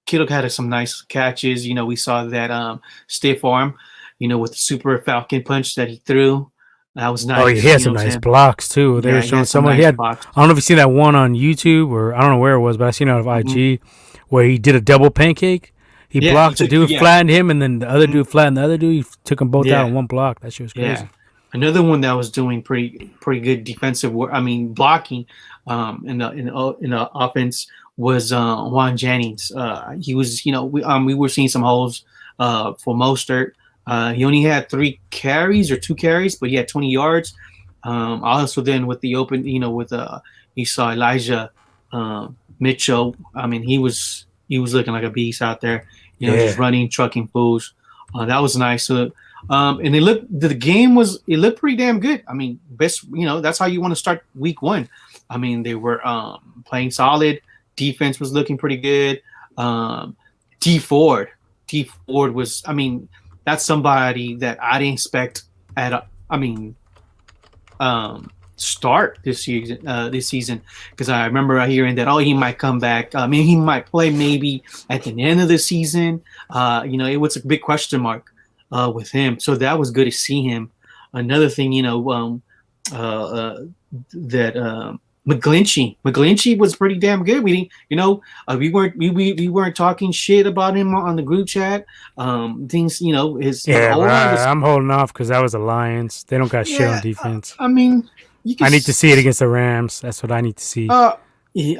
Kittle had some nice catches. We saw that stiff arm, with the super falcon punch that he threw. That was nice. Oh, he had some nice blocks too. They were showing someone. He had. Blocks. I don't know if you seen that one on YouTube or I don't know where it was, but I seen it on IG where he did a double pancake. He blocked the dude, flattened him, and then the other dude flattened the other dude. He took them both out in one block. That shit was crazy. Yeah. Another one that was doing pretty good defensive work. I mean, blocking in the offense was Juan Jennings. He was, we were seeing some holes for Mostert. He only had 3 carries or 2 carries, but he had 20 yards. Also, then with the open, with you saw Elijah Mitchell. I mean, he was looking like a beast out there. Just Yeah. running, trucking fools. That was nice. So, and it looked pretty damn good. I mean, best, that's how you want to start week one. I mean, they were playing solid. Defense was looking pretty good. Um, D Ford, D Ford was. I mean, that's somebody that I didn't expect I mean, start this season. Because I remember hearing that he might come back. I mean, he might play maybe at the end of the season. It was a big question mark with him. So that was good to see him. Another thing, that McGlinchey was pretty damn good. We weren't talking shit about him on the group chat. Things, his I'm holding off because that was the Lions. They don't got shit on defense. I mean, I need to see it against the Rams. That's what I need to see. Yeah,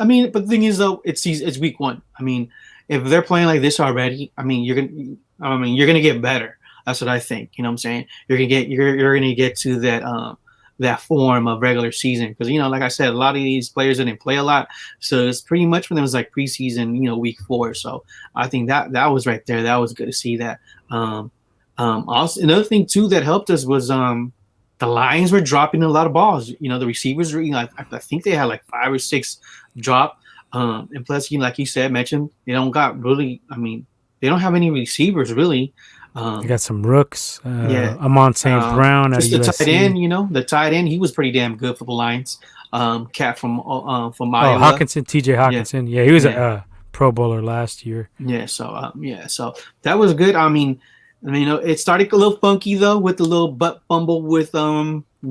I mean, but the thing is, though, it's week one. I mean, if they're playing like this already, I mean, you're gonna get better. That's what I think. You know what I'm saying? You're gonna get to that form of regular season because like I said, a lot of these players didn't play a lot, so it's pretty much for them was like preseason, week 4. So I think that was right there. That was good to see that. Also, another thing too that helped us was the Lions were dropping a lot of balls. The receivers were, I think they had like 5 or 6 drop. And plus, like you said, mentioned, they don't have any receivers really. They got some rooks. Amon St. Brown at just the USC. tight end, the tight end, he was pretty damn good for the Lions. Cat from Iowa. Hawkinson, TJ Hawkinson. Yeah, he was a Pro Bowler last year. Yeah, so so that was good. I mean, it started a little funky though with the little butt fumble with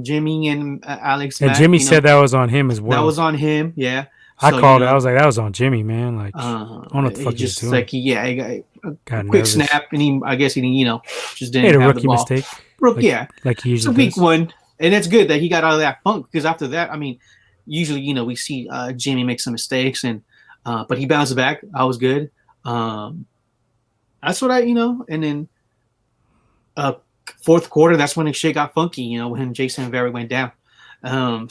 Jimmy and Alex. And Mack, Jimmy said that was on him as well. That was on him. Yeah. I called it. I was like, that was on Jimmy, man. Like, I don't know what the fuck he's doing. Like, he got a quick nervous. snap, and I guess he just didn't made a have rookie the ball. mistake. Like he usually so week does. one, and it's good that he got out of that funk because after that, I mean, usually we see Jimmy make some mistakes, and but he bounced back. I was good. That's what and then fourth quarter, that's when the shit got funky. When Jason Vera went down. It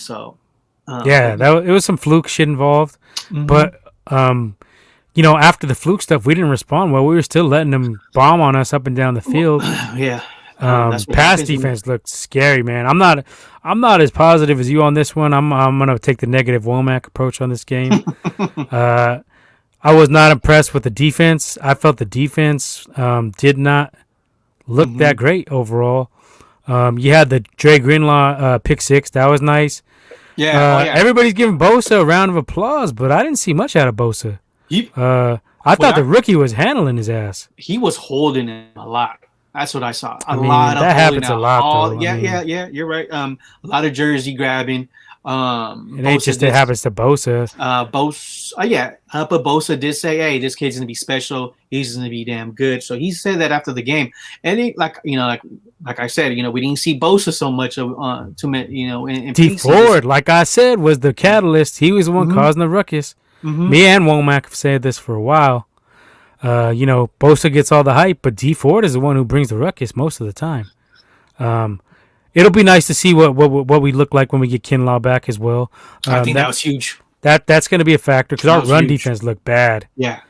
was some fluke shit involved, but after the fluke stuff, we didn't respond well. We were still letting them bomb on us up and down the field. Pass defense looked scary, man. I'm not as positive as you on this one. I'm gonna take the negative Womack approach on this game. I was not impressed with the defense. I felt the defense did not look that great overall. You had the Dre Greenlaw pick 6. That was nice. Everybody's giving Bosa a round of applause, but I didn't see much out of Bosa. I thought the rookie was handling his ass. He was holding him a lot. That's what I saw. That happens a lot, though. Yeah. You're right. A lot of jersey grabbing. It ain't just it happens to Bosa. But Bosa did say, "Hey, this kid's gonna be special. He's gonna be damn good." So he said that after the game, and like I said, we didn't see Bosa so much in D Ford, like I said, was the catalyst. He was the one causing the ruckus. Me and Womack have said this for a while. Bosa gets all the hype, but D Ford is the one who brings the ruckus most of the time. It'll be nice to see what we look like when we get Kinlaw back as well. I think that was huge. That's going to be a factor because our run defense looked bad. Yeah.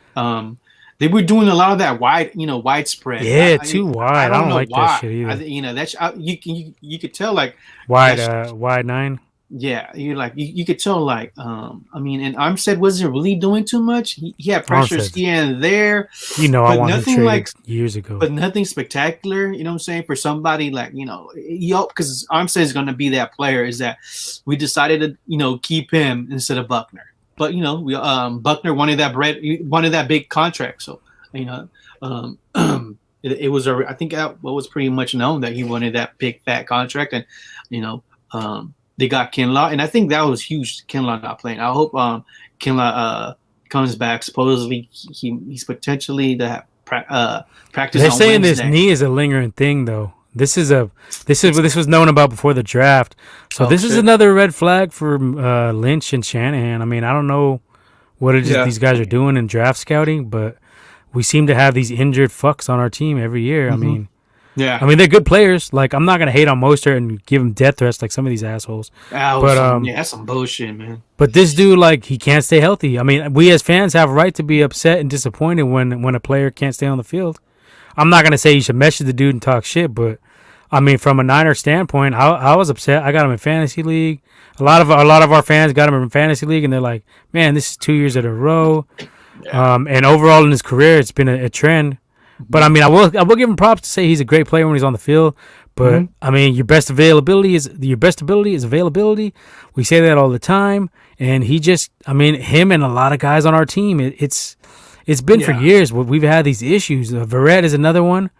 They were doing a lot of that widespread. Yeah, too wide. I don't like that shit either. That's you could tell like wide 9. Yeah, you could tell and Armstead wasn't really doing too much. He had pressures here and there. I wanted to trade years ago, but nothing spectacular. You know what I'm saying? For somebody because Armstead is going to be that player. Is that we decided to keep him instead of Buckner, but Buckner wanted that big contract, so it was I think what was pretty much known that he wanted that big fat contract, and they got Kinlaw, and I think that was huge. Kinlaw not playing. I hope Kinlaw comes back. Supposedly he's potentially to practice. They're saying Wednesday. This knee is a lingering thing, though. This was known about before the draft. So this is another red flag for Lynch and Shanahan. I mean, I don't know what these guys are doing in draft scouting, but we seem to have these injured fucks on our team every year. I mean, Yeah. I mean, they're good players. Like, I'm not gonna hate on Mostert and give him death threats like some of these assholes. That's some bullshit, man. But this dude, like, he can't stay healthy. I mean, we as fans have a right to be upset and disappointed when a player can't stay on the field. I'm not gonna say you should message the dude and talk shit, but I mean, from a Niner standpoint, I was upset. I got him in fantasy league. A lot of our fans got him in fantasy league, and they're like, "Man, this is 2 years in a row." Yeah. And overall in his career, it's been a trend. But I mean, I will give him props to say he's a great player when he's on the field. But I mean, your best ability is availability. We say that all the time, and he just, I mean, him and a lot of guys on our team, it's been for years. We've had these issues. Verrett is another one.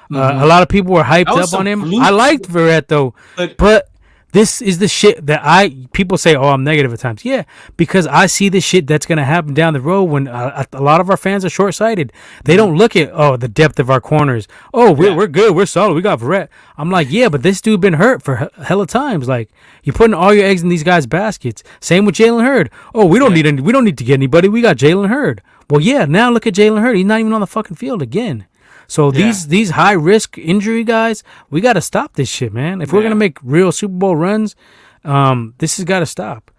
A lot of people were hyped up on him. I liked Verrett though, but this is the shit that people say, oh, I'm negative at times. Yeah, because I see the shit that's going to happen down the road when a lot of our fans are short-sighted. They don't look at, the depth of our corners. Oh, we're good. We're solid. We got Verrett. I'm like, yeah, but this dude been hurt for hella times. Like, you're putting all your eggs in these guys' baskets. Same with Jalen Hurd. Oh, we don't need to get anybody. We got Jalen Hurd. Well, yeah, now look at Jalen Hurd. He's not even on the fucking field again. So these high risk injury guys, we got to stop this shit, man. If we're gonna make real Super Bowl runs, this has got to stop.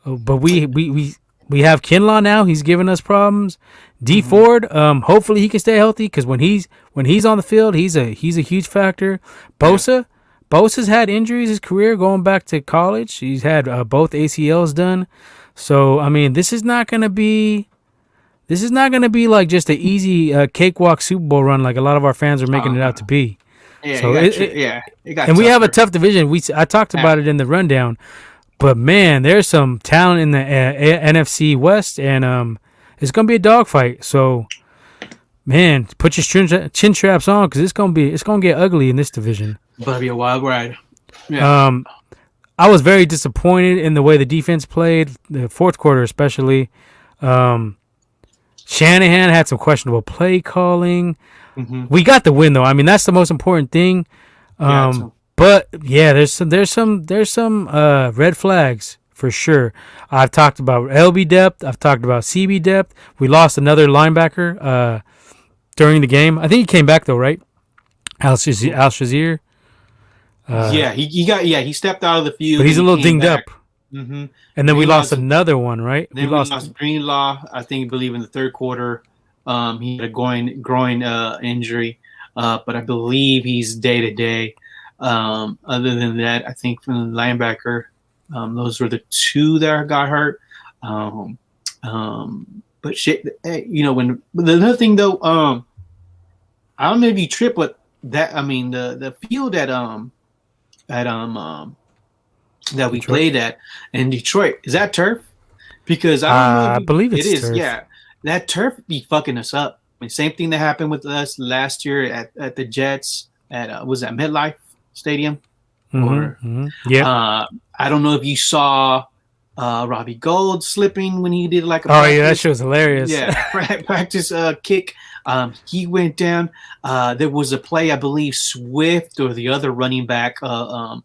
But we have Kinlaw now. He's giving us problems. D Ford, hopefully he can stay healthy because when he's on the field, he's a huge factor. Bosa's had injuries his career going back to college. He's had both ACLs done. So I mean, this is not gonna be like just an easy cakewalk Super Bowl run like a lot of our fans are making it out to be. Yeah, so and we have a tough division. I talked about it in the rundown, but man, there's some talent in the NFC West, and it's gonna be a dogfight. So, man, put your chin straps on because it's gonna get ugly in this division. But be a wild ride. Yeah. I was very disappointed in the way the defense played, the fourth quarter especially. Shanahan had some questionable play calling. We got the win though. I mean, that's the most important thing. But yeah, there's some red flags for sure. I've talked about LB depth. I've talked about CB depth. We lost another linebacker during the game. I think he came back though, right? Al Shazier. He stepped out of the field. But he's a little dinged up. Mm-hmm. And then we lost another one, right? Then we lost Greenlaw, I believe in the third quarter. He had a groin injury, but I believe he's day to day. Other than that, I think from the linebacker, those were the two that got hurt. But shit, when the other thing though, I don't know if you trip, but the field that we played at in Detroit, is that turf? Because I believe it is turf. Yeah, that turf be fucking us up. I mean, same thing that happened with us last year at the Jets at was that MetLife Stadium? Yeah. I don't know if you saw Robbie Gold slipping when he did like a practice. Yeah, that shit was hilarious. Yeah, practice kick. He went down. There was a play, I believe Swift or the other running back of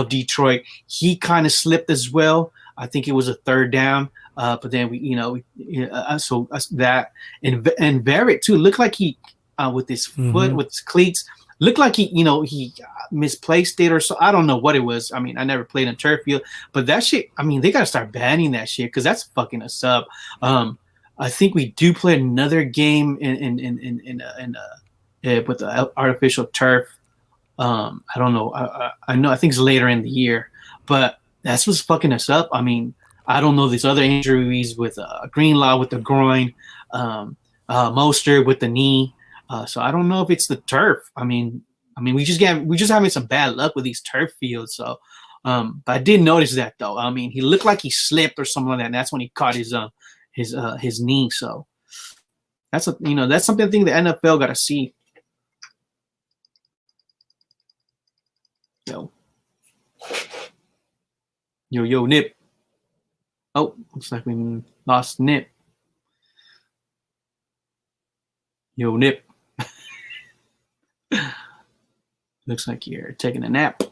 Detroit. He kind of slipped as well. I think it was a third down. But then that and Barrett too looked like he with his foot with his cleats looked like he misplaced it or so. I don't know what it was. I mean, I never played in turf field, but that shit. I mean, they gotta start banning that shit because that's fucking us up. I think we do play another game with the artificial turf. I don't know. I know. I think it's later in the year, but that's what's fucking us up. I mean, I don't know these other injuries with Greenlaw with the groin, Mostert with the knee. So I don't know if it's the turf. I mean, we just having some bad luck with these turf fields. So, but I did notice that though. I mean, he looked like he slipped or something like that. And that's when he caught his knee. So that's something I think the NFL got to see. Yo, Nip. Oh, looks like we lost Nip. Yo, Nip. Looks like you're taking a nap.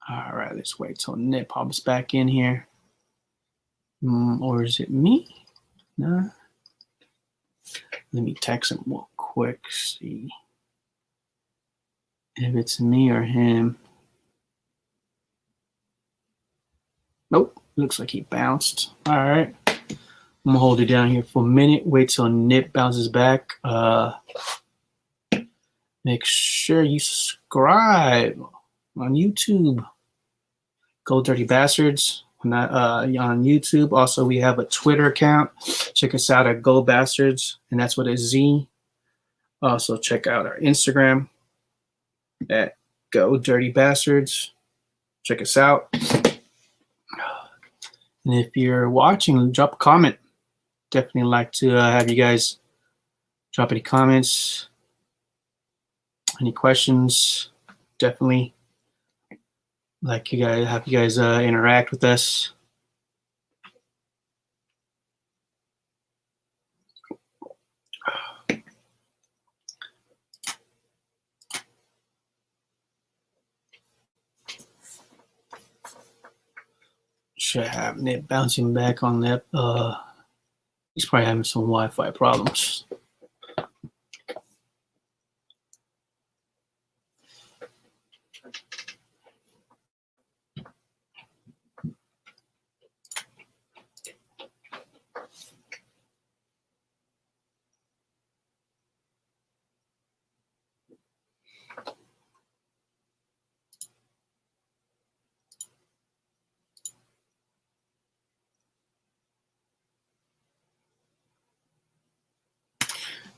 All right, let's wait till Nip pops back in here. Or is it me? No. Let me text him real quick. quick see if it's me or him. Nope. Looks like he bounced. All right. I'm going to hold it down here for a minute. Wait till Nip bounces back. Make sure you subscribe on YouTube. Go Dirty Bastards on YouTube. Also, we have a Twitter account. Check us out at Go Bastards, and that's with a Z. Also, check out our Instagram at Go Dirty Bastards. Check us out. And if you're watching, drop a comment. Definitely like to have you guys drop any comments, any questions. Definitely like you guys have you guys interact with us. Should have Nip bouncing back on that. He's probably having some Wi-Fi problems.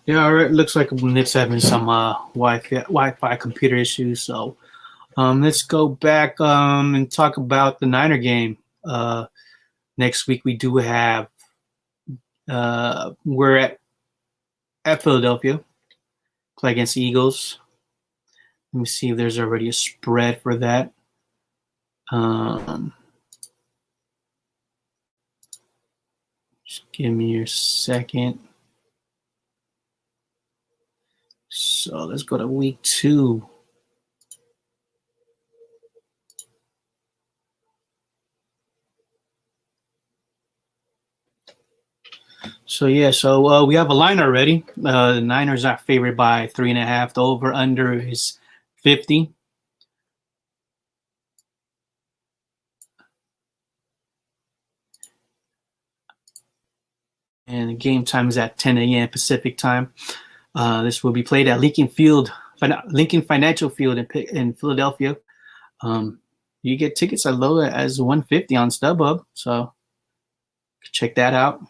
Yeah, all right. Looks like Nip's having some Wi-Fi computer issues. So let's go back and talk about the Niner game. Next week we do have we're at Philadelphia, play against the Eagles. Let me see if there's already a spread for that. Just give me a second. So let's go to week 2. So we have a line already. The Niners are favored by 3.5. The over under is 50. And the game time is at 10 a.m. Pacific time. This will be played at Lincoln Financial Field in Philadelphia. You get tickets as low as $150 on StubHub, so check that out.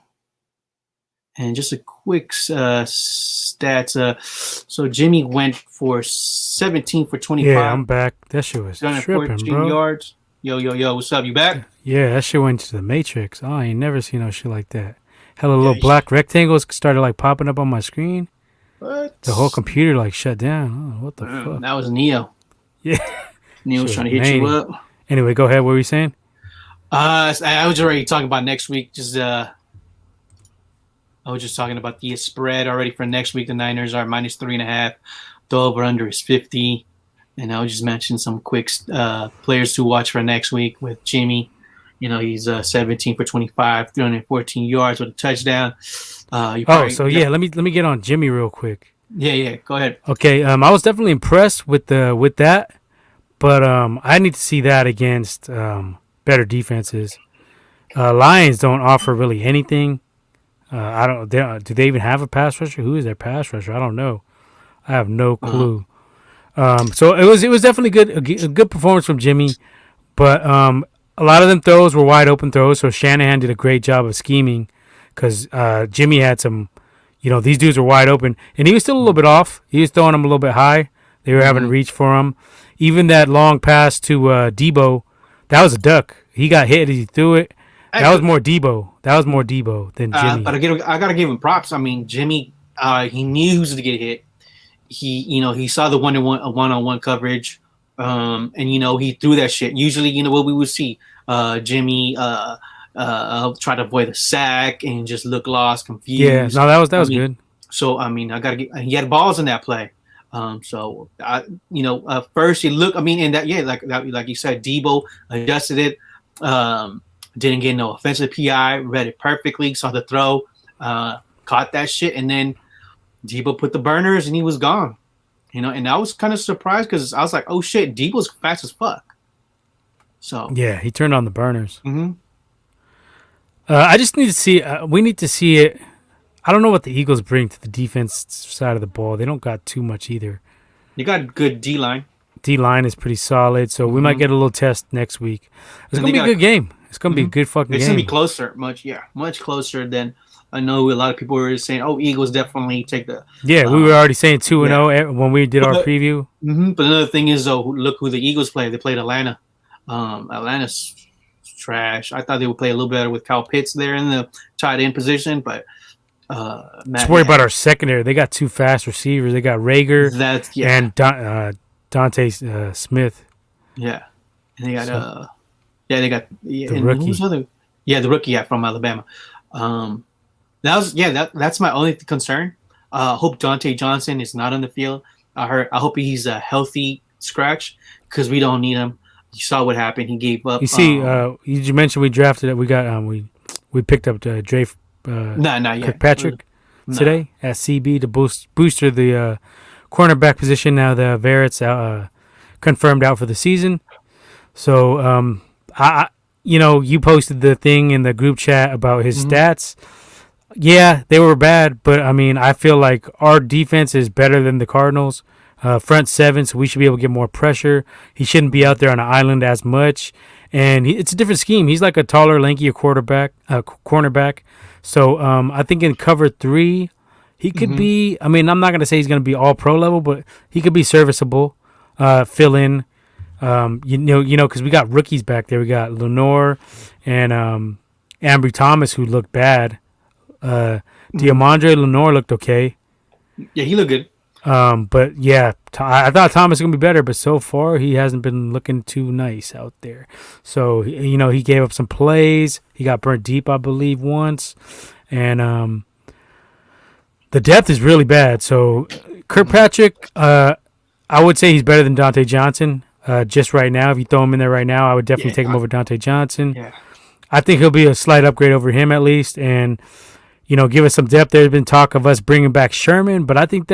And just a quick stats. So Jimmy went for 17 for 25. Yeah, I'm back. That shit was tripping, bro. Yards. Yo, what's up? You back? Yeah, that shit went to the Matrix. I ain't never seen no shit like that. Hella little black rectangles started like popping up on my screen. What? The whole computer like shut down. Oh, what the fuck? That was Neo. Yeah. Neo was trying to hit you up. Anyway, go ahead. What were you saying? I was already talking about next week. I was just talking about the spread already for next week. The Niners are minus 3.5. The over under is 50. And I was just mentioning some quick players to watch for next week with Jimmy. You know, he's 17 for 25, 314 yards with a touchdown. Let me get on Jimmy real quick. Yeah, go ahead. Okay, I was definitely impressed with that, but I need to see that against better defenses. Lions don't offer really anything. Do they even have a pass rusher? Who is their pass rusher? I don't know. I have no clue. So it was definitely a good performance from Jimmy, but a lot of them throws were wide open throws. So Shanahan did a great job of scheming because Jimmy had some, these dudes were wide open, and he was still a little bit off. He was throwing them a little bit high. They were having to reach for him. Even that long pass to Debo, that was a duck. He got hit as he threw it. That was more Debo. Than Jimmy. But I gotta give him props. I mean, Jimmy, he knew he was going to get hit. He saw the one-on-one coverage, and he threw that shit. Usually, what we would see, Jimmy try to avoid a sack and just look lost, confused. Yeah, no, that was good. So he had balls in that play. First he looked. Like you said, Debo adjusted it. Didn't get no offensive PI. Read it perfectly. Saw the throw. Caught that shit, and then Debo put the burners and he was gone. And I was kind of surprised because I was like, oh shit, Debo's fast as fuck. So Yeah, he turned on the burners. mm-hmm. I just need to see. We need to see it. I don't know what the Eagles bring to the defense side of the ball. They don't got too much either. You got good D line. D line is pretty solid, so we might get a little test next week. It's gonna be a good game. It's gonna be a good fucking game. It's gonna be closer, much closer than I know. A lot of people were saying, "Oh, Eagles definitely take the." Yeah, we were already saying 2-0 when we did our preview. Mm-hmm. But another thing is, though, look who the Eagles play. They played Atlanta. Atlanta's trash. I thought they would play a little better with Kyle Pitts there in the tight end position, but just worry about our secondary. They got two fast receivers. They got Rager and Dante Smith. Yeah, and they got they got the rookie. Who's other? Yeah, the rookie from Alabama. That's my only concern. Hope Dante Johnson is not on the field. I hope he's a healthy scratch because we don't need him. You saw what happened. He gave up. You see, you mentioned we drafted it. We got we picked up Dre Kirkpatrick today at CB to booster the cornerback position. Now the Verrett's confirmed out for the season. So you posted the thing in the group chat about his stats. Yeah, they were bad, but I mean, I feel like our defense is better than the Cardinals. Front seven, so we should be able to get more pressure. He shouldn't be out there on an island as much, and it's a different scheme. He's like a taller, lankier cornerback. So I think in cover 3, he could be. I mean, I'm not gonna say he's gonna be all pro level, but he could be serviceable. Fill in, because we got rookies back there. We got Lenore and Ambry Thomas, who looked bad. Diamondre Lenore looked okay. Yeah, he looked good. But yeah, I thought Thomas was gonna be better, but so far he hasn't been looking too nice out there. So he gave up some plays. He got burnt deep, I believe, once, and the depth is really bad. So Kirkpatrick, I would say he's better than Dante Johnson. Just right now, if you throw him in there right now, I would definitely take him over Dante Johnson. Yeah. I think he'll be a slight upgrade over him at least, and give us some depth. There's been talk of us bringing back Sherman, but I think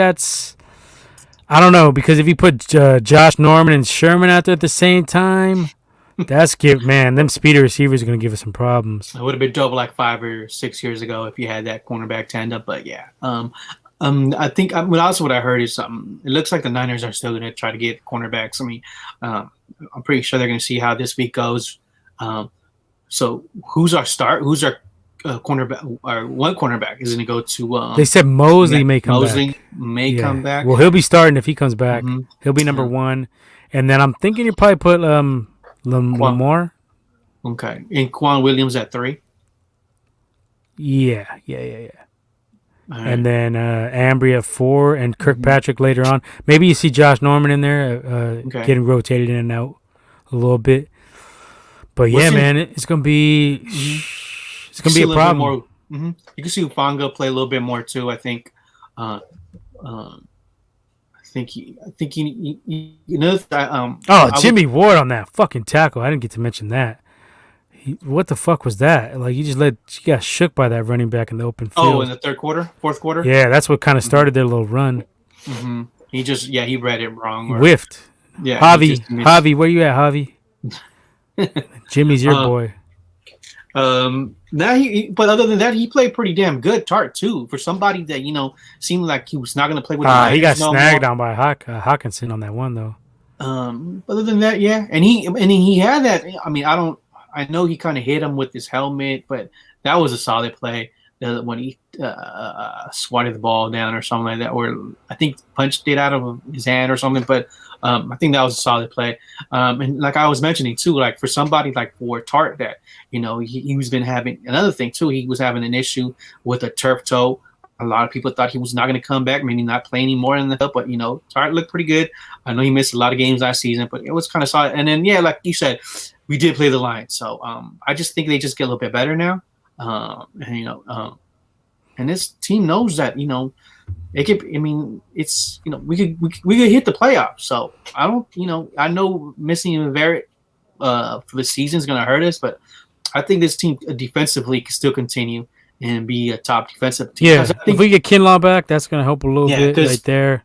I don't know, because if you put Josh Norman and Sherman out there at the same time, them speedy receivers are going to give us some problems. It would have been dope like 5 or 6 years ago if you had that cornerback tandem, but yeah. I think also what I heard is it looks like the Niners are still going to try to get cornerbacks. I mean, I'm pretty sure they're going to see how this week goes. So who's our start? Who's our cornerback? Or one cornerback is going to go to. They said Mosley may come back. Mosley may come back. Well, he'll be starting if he comes back. He'll be number 1, and then I'm thinking you probably put Lamar. Okay, and Quan Williams at 3. Yeah. Right. And then Ambry at 4 and Kirkpatrick later on. Maybe you see Josh Norman in there getting rotated in and out a little bit. But man, it's gonna be a problem. You can see Ufanga play a little bit more too. I think. I think Jimmy Ward on that fucking tackle. I didn't get to mention that. What the fuck was that? Like, you got shook by that running back in the open field. Oh, in the fourth quarter? Yeah, that's what kind of started their little run. Mm-hmm. He read it wrong. Whiffed. Yeah. Javi, where you at, Javi? Jimmy's your boy. But other than that, he played pretty damn good. Tart too, for somebody that seemed like he was not going to play with. He got snagged on by Hawkinson on that one though. Other than that, yeah, and he had that. I mean, I know he kind of hit him with his helmet, but that was a solid play. When he swatted the ball down or something like that, or I think punched it out of his hand or something. But I think that was a solid play. And like I was mentioning too, like for somebody like for Tart that he was been having another thing too. He was having an issue with a turf toe. A lot of people thought he was not going to come back, maybe not play anymore in the but Tart looked pretty good. I know he missed a lot of games last season, but it was kind of solid. And then like you said, we did play the Lions, so I just think they just get a little bit better now. And this team knows that it could. I mean, it's we could hit the playoffs. So I don't. I know missing Verrett for the season is going to hurt us, but I think this team defensively can still continue. and be a top defensive team. Yeah, if we get Kinlaw back, that's going to help a little bit right there.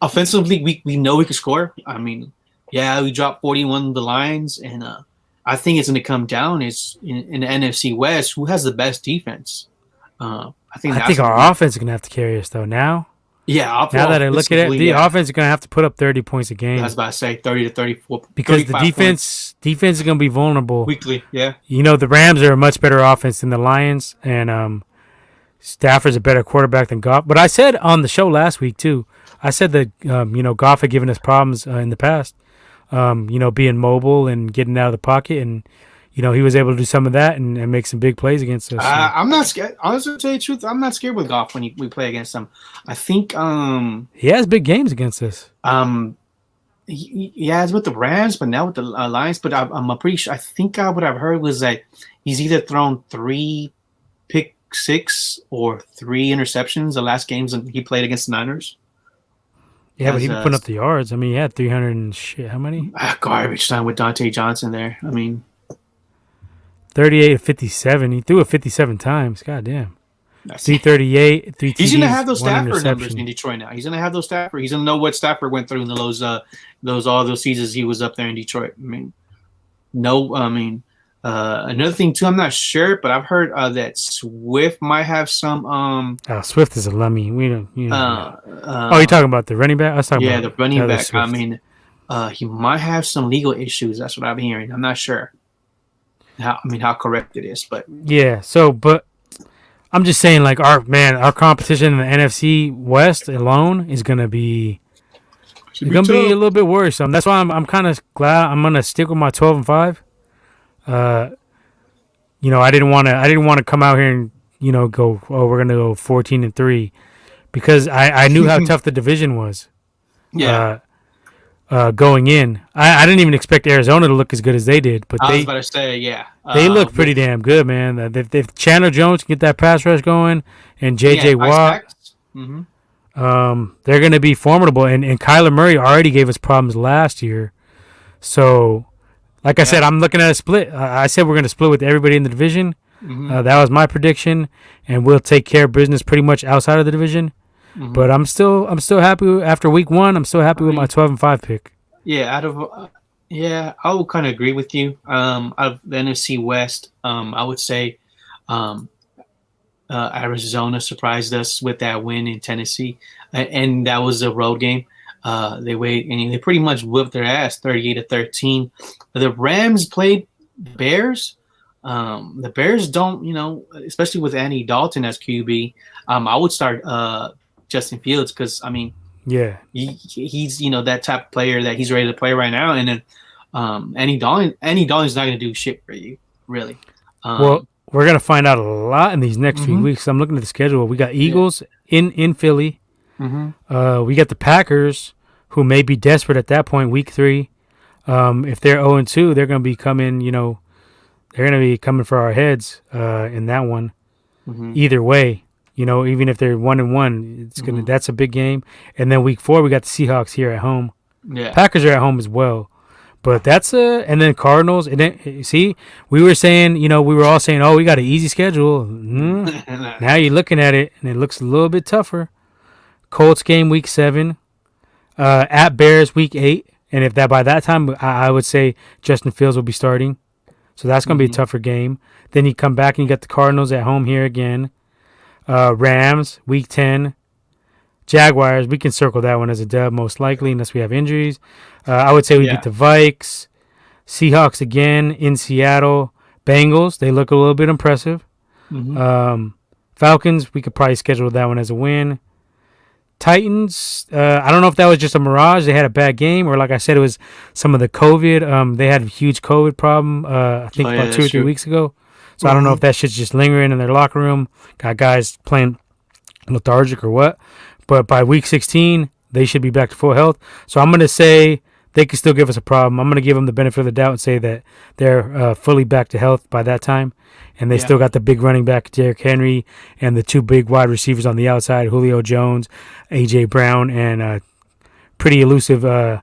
Offensively, we know we can score. I mean, we dropped 41 the Lions, and I think it's going to come down is in the NFC West, who has the best defense. I think our offense is going to have to carry us, though, now. Yeah, now that I look at it, the offense is going to have to put up 30 points a game. I was about to say 30 to 34. Because the defense is going to be vulnerable. Weekly, yeah. The Rams are a much better offense than the Lions, and Stafford's a better quarterback than Goff. But I said on the show last week, too, I said that, Goff had given us problems in the past, being mobile and getting out of the pocket, and he was able to do some of that and make some big plays against us. I'm not scared. Honestly, to tell you the truth, I'm not scared with Goff when we play against him. I think he has big games against us. It's with the Rams, but now with the Lions. But I'm pretty sure. I think what I've heard was that he's either thrown 3 pick six or 3 interceptions the last games he played against the Niners. Yeah, but he been putting up the yards. I mean, he had 300 and shit. How many? Garbage time with Dante Johnson there. I mean. 38 to 57. He threw it 57 times. God damn. 338, 3 TDs, he's going to have those Stafford numbers in Detroit now. He's going to have those Stafford. He's going to know what Stafford went through in all those seasons he was up there in Detroit. Another thing too, I'm not sure, but I've heard that Swift might have some. Swift is a lummy. We don't. You're talking about the running back? I was talking about the running back. Swift. I mean, he might have some legal issues. That's what I'm hearing. I'm not sure. How correct it is, but yeah. So, but I'm just saying, like our competition in the NFC West alone is gonna be a little bit worrisome. That's why I'm kind of glad I'm gonna stick with my 12-5. I didn't want to come out here and go, oh, we're gonna go 14-3 because I knew how tough the division was. Yeah. Going in, I didn't even expect Arizona to look as good as they did, but I was about to say, they look pretty damn good, man. If Chandler Jones can get that pass rush going and J.J. Watt, they're going to be formidable. And Kyler Murray already gave us problems last year, so like I said, I'm looking at a split. I said we're going to split with everybody in the division. That was my prediction, and we'll take care of business pretty much outside of the division. But I'm still happy after week 1. I'm still happy with my 12-5 pick. Yeah, I would kind of agree with you. Out of the NFC West, I would say Arizona surprised us with that win in Tennessee, and that was a road game. They pretty much whipped their ass, 38-13. The Rams played the Bears. The Bears don't, especially with Andy Dalton as QB. I would start Justin Fields because he's that type of player that he's ready to play right now, and then Andy Dalton's not going to do shit for you, really. Well, we're going to find out a lot in these next few weeks. I'm looking at the schedule. We got Eagles in Philly. We got the Packers, who may be desperate at that point, week 3. If they're 0-2, they're going to be coming. They're going to be coming for our heads in that one. Either way. Even if they're 1-1, it's gonna. That's a big game. And then week 4, we got the Seahawks here at home. Yeah, Packers are at home as well. But and then Cardinals. And then see, we were saying, we were all saying, oh, we got an easy schedule. Now you're looking at it, and it looks a little bit tougher. Colts game week 7, at Bears week 8, and if that by that time, I would say Justin Fields will be starting. So that's gonna be a tougher game. Then you come back and you got the Cardinals at home here again. Rams, week 10. Jaguars, we can circle that one as a dub most likely unless we have injuries. I would say we beat the Vikes. Seahawks again in Seattle. Bengals, they look a little bit impressive. Falcons, we could probably schedule that one as a win. Titans, I don't know if that was just a mirage. They had a bad game, or like I said, it was some of the COVID. They had a huge COVID problem, I think about 2 or 3 weeks ago. So I don't know if that shit's just lingering in their locker room. Got guys playing lethargic or what. But by week 16, they should be back to full health. So I'm going to say they can still give us a problem. I'm going to give them the benefit of the doubt and say that they're fully back to health by that time. And they still got the big running back, Derrick Henry, and the 2 big wide receivers on the outside, Julio Jones, A.J. Brown, and pretty elusive little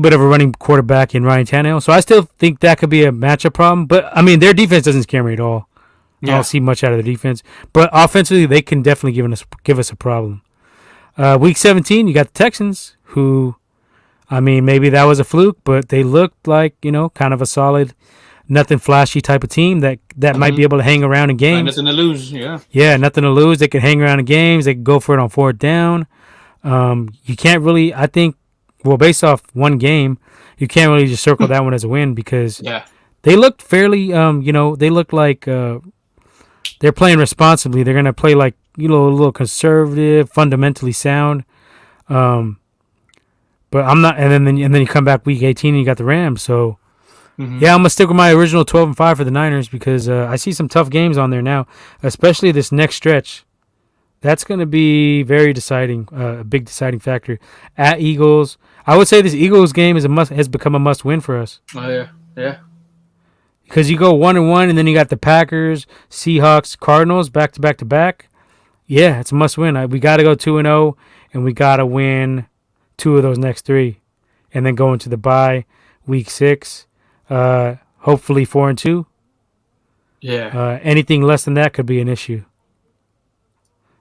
bit of a running quarterback in Ryan Tannehill. So I still think that could be a matchup problem. But, I mean, their defense doesn't scare me at all. I don't see much out of the defense, but offensively they can definitely give us a problem. Week 17, you got the Texans, who, I mean, maybe that was a fluke, but they looked like, kind of a solid, nothing flashy type of team that might be able to hang around in games. Nothing to lose, yeah. Yeah, nothing to lose. They can hang around in games. They can go for it on fourth down. You can't really, I think, based off one game, you can't really just circle that one as a win because they looked fairly, they looked like they're playing responsibly. They're going to play like, a little conservative, fundamentally sound. But I'm not, and then you come back week 18 and you got the Rams. So, I'm going to stick with my original 12-5 for the Niners because I see some tough games on there now, especially this next stretch. That's going to be very deciding, a big deciding factor. At Eagles, I would say this Eagles game has become a must win for us. Oh yeah. Because you go 1-1, and then you got the Packers, Seahawks, Cardinals back to back to back. Yeah, it's a must win. We got to go 2-0, and we got to win 2 of those next 3, and then go into the bye week 6. Hopefully 4-2. Yeah. Anything less than that could be an issue.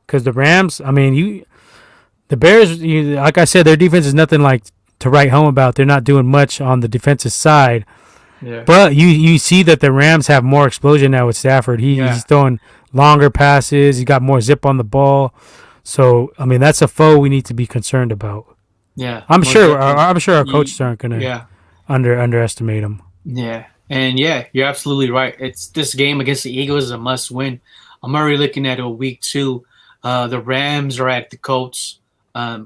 Because the Rams, I mean, the Bears, like I said, their defense is nothing like to write home about. They're not doing much on the defensive side. Yeah. But you see that the Rams have more explosion now with Stafford. He's throwing longer passes. He's got more zip on the ball. So, I mean, that's a foe we need to be concerned about. Yeah. I'm sure our coaches aren't going to underestimate him. Yeah. And, you're absolutely right. It's this game against the Eagles is a must win. I'm already looking at a week 2. The Rams are at the Colts. I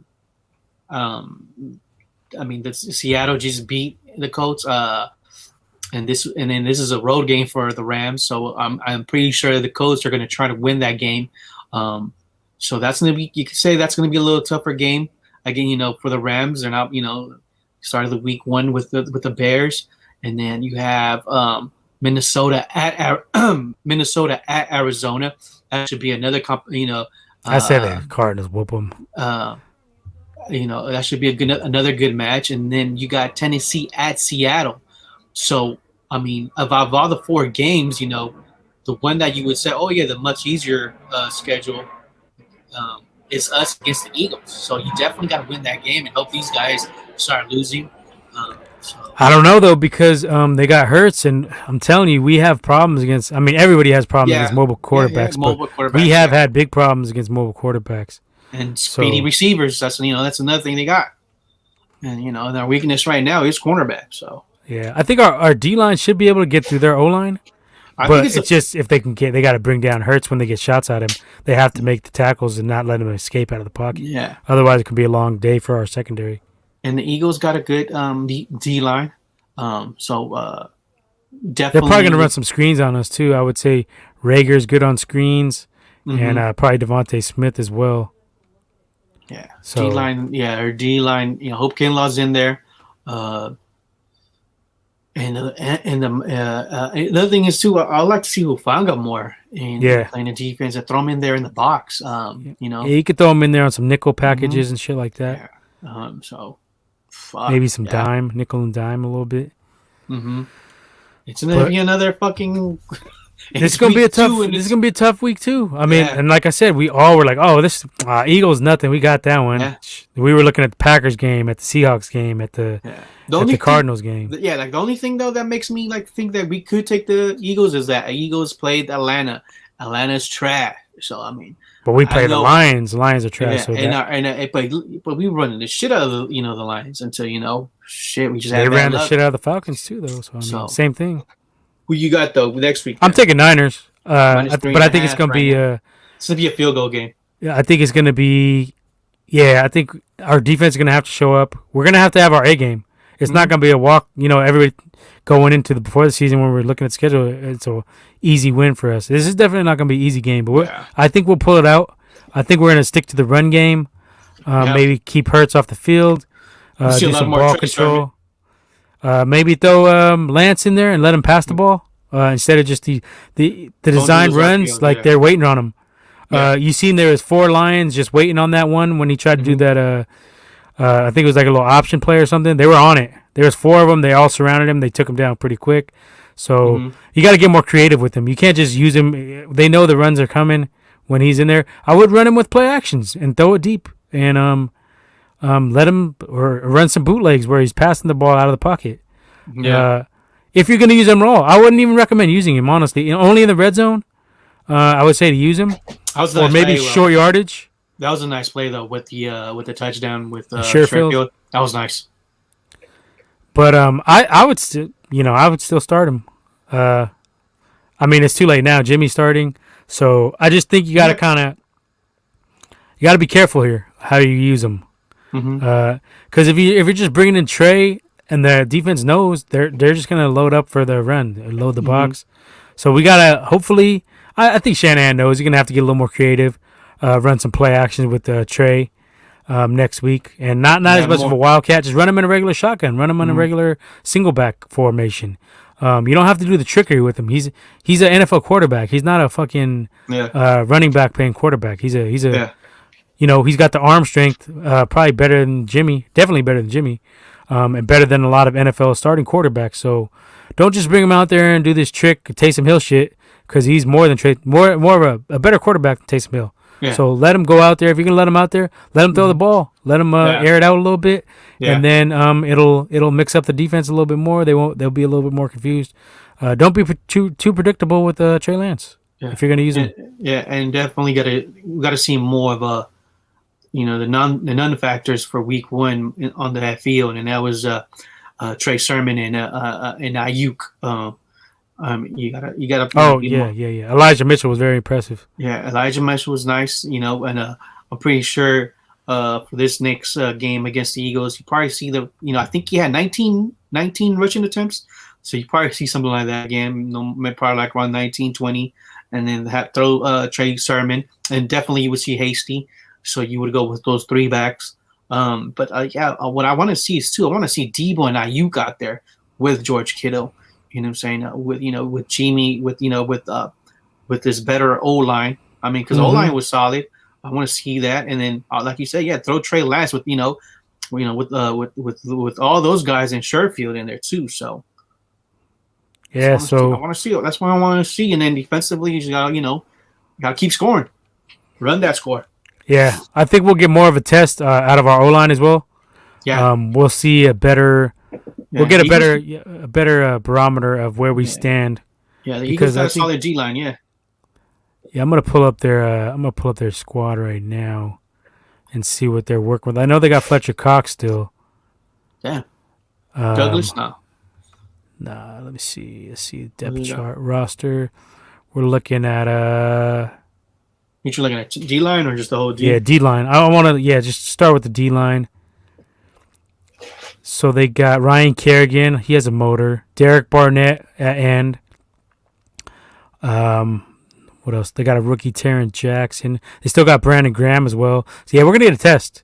mean, Seattle just beat the Colts. And then this is a road game for the Rams. So I'm pretty sure the Colts are going to try to win that game. So that's going to be, you could say that's going to be a little tougher game. Again, for the Rams, they're not, started the week 1 with the Bears, and then you have Minnesota at Arizona. That should be another I said the Cardinals whoop them. That should be another good match, and then you got Tennessee at Seattle. So I mean, of all the 4 games, the one that you would say, oh yeah, the much easier schedule is us against the Eagles. So you definitely got to win that game and hope these guys start losing. I don't know though, because they got Hurts, and I'm telling you, we have problems against. I mean, everybody has problems against mobile quarterbacks, but we have had big problems against mobile quarterbacks and speedy receivers. That's another thing they got. And their weakness right now is cornerback. So yeah, I think our D line should be able to get through their O line. But it's just if they can they got to bring down Hurts when they get shots at him. They have to make the tackles and not let him escape out of the pocket. Yeah. Otherwise, it could be a long day for our secondary. And the Eagles got a good D line. So definitely. They're probably going to run some screens on us, too. I would say Rager's good on screens, and probably Devontae Smith as well. Yeah. So, our D line, Hope Kinlaw's in there. And another thing is too, I'd like to see Hufanga more and playing the defense and throw him in there in the box. Yeah, you could throw him in there on some nickel packages and shit like that. Yeah. Maybe some dime, nickel and dime a little bit. It's gonna be another fucking. This is gonna be a tough. This is gonna be a tough week too. I mean, and like I said, we all were like, "Oh, this Eagles nothing. We got that one." Yeah. We were looking at the Packers game, at the Seahawks game, at the Cardinals game. Yeah, like the only thing though that makes me think that we could take the Eagles is that Eagles played Atlanta. Atlanta's trash. So I mean, but we play the Lions. The Lions are trash. Yeah, but we were running the shit out of the Lions until we just they ran the shit out of the Falcons too though. So I mean, same thing. Who you got though next week? I'm taking Niners, but I think it's gonna be it's gonna be a field goal game. Yeah, I think it's gonna be. Yeah, I think our defense is gonna have to show up. We're gonna have to have our A game. It's not gonna be a walk. Everybody going into before the season when we're looking at schedule, it's a easy win for us. This is definitely not gonna be an easy game, but I think we'll pull it out. I think we're gonna stick to the run game. Maybe keep Hurts off the field. Do some ball control. Maybe throw Lance in there and let him pass the ball instead of just the design runs they're waiting on him. You seen there was 4 Lions just waiting on that one when he tried to do that. I think it was like a little option play or something. They were on it. There was 4 of them. They all surrounded him. They took him down pretty quick. So you got to get more creative with him. You can't just use him. They know the runs are coming when he's in there. I would run him with play actions and throw it deep and let him or run some bootlegs where he's passing the ball out of the pocket. Yeah. If you're going to use him raw, I wouldn't even recommend using him, honestly. Only in the red zone, I would say to use him. Or maybe short yardage. That was a nice play, though, with the touchdown with Sherfield. That was nice. But I would still, I would still start him. I mean, it's too late now. Jimmy's starting. So I just think you got to you got to be careful here how you use them. Because if you're just bringing in Trey and the defense knows, they're just gonna load up for the run, load the box. So we gotta hopefully. I think Shanahan knows he's gonna have to get a little more creative, run some play actions with Trey next week, and not as much of a wildcat. Just run him in a regular shotgun, run him in a regular single back formation. You don't have to do the trickery with him. He's an NFL quarterback. He's not a fucking running back playing quarterback. He's a he's got the arm strength, probably better than Jimmy, definitely better than Jimmy, and better than a lot of NFL starting quarterbacks. So don't just bring him out there and do this trick, Taysom Hill shit, because he's more of a better quarterback than Taysom Hill. Yeah. So let him go out there. If you're gonna let him out there, let him throw the ball. Let him air it out a little bit, and then it'll mix up the defense a little bit more. They'll be a little bit more confused. Don't be too predictable with Trey Lance if you're gonna use him. Yeah, and definitely gotta see more of a. The non-factors for week one on that field, and that was Trey Sermon and Ayuk. You gotta. Oh yeah. Elijah Mitchell was very impressive. Yeah, Elijah Mitchell was nice. And I'm pretty sure for this next game against the Eagles, you probably see I think he had 19 rushing attempts, so you probably see something like that again. Probably like around 19, 20, and then throw Trey Sermon, and definitely you would see Hasty. So you would go with those three backs. But what I want to see is I want to see Debo and Ayuk out there with George Kittle. You know what I'm saying? With Jimmy, with this better O-line. I mean, because O-line was solid. I want to see that. And then, like you said, throw Trey Lance with all those guys in Sherfield in there too. So yeah, I want to see it. That's what I want to see. And then defensively, you just gotta keep scoring, run that score. Yeah, I think we'll get more of a test out of our O-line as well. Yeah, we'll see a better. We'll get a better barometer of where we stand. Yeah, the Eagles got a solid D-line. Yeah. Yeah, I'm gonna pull up their squad right now, and see what they're working with. I know they got Fletcher Cox still. Yeah. Douglas, no. Nah, let me see. Let's see depth chart roster. We're looking at You looking at D-line or just the whole D? Yeah, D-line. I want to just start with the D-line. So they got Ryan Kerrigan. He has a motor. Derek Barnett at end. What else? They got a rookie, Terrence Jackson. They still got Brandon Graham as well. So, yeah, we're going to get a test.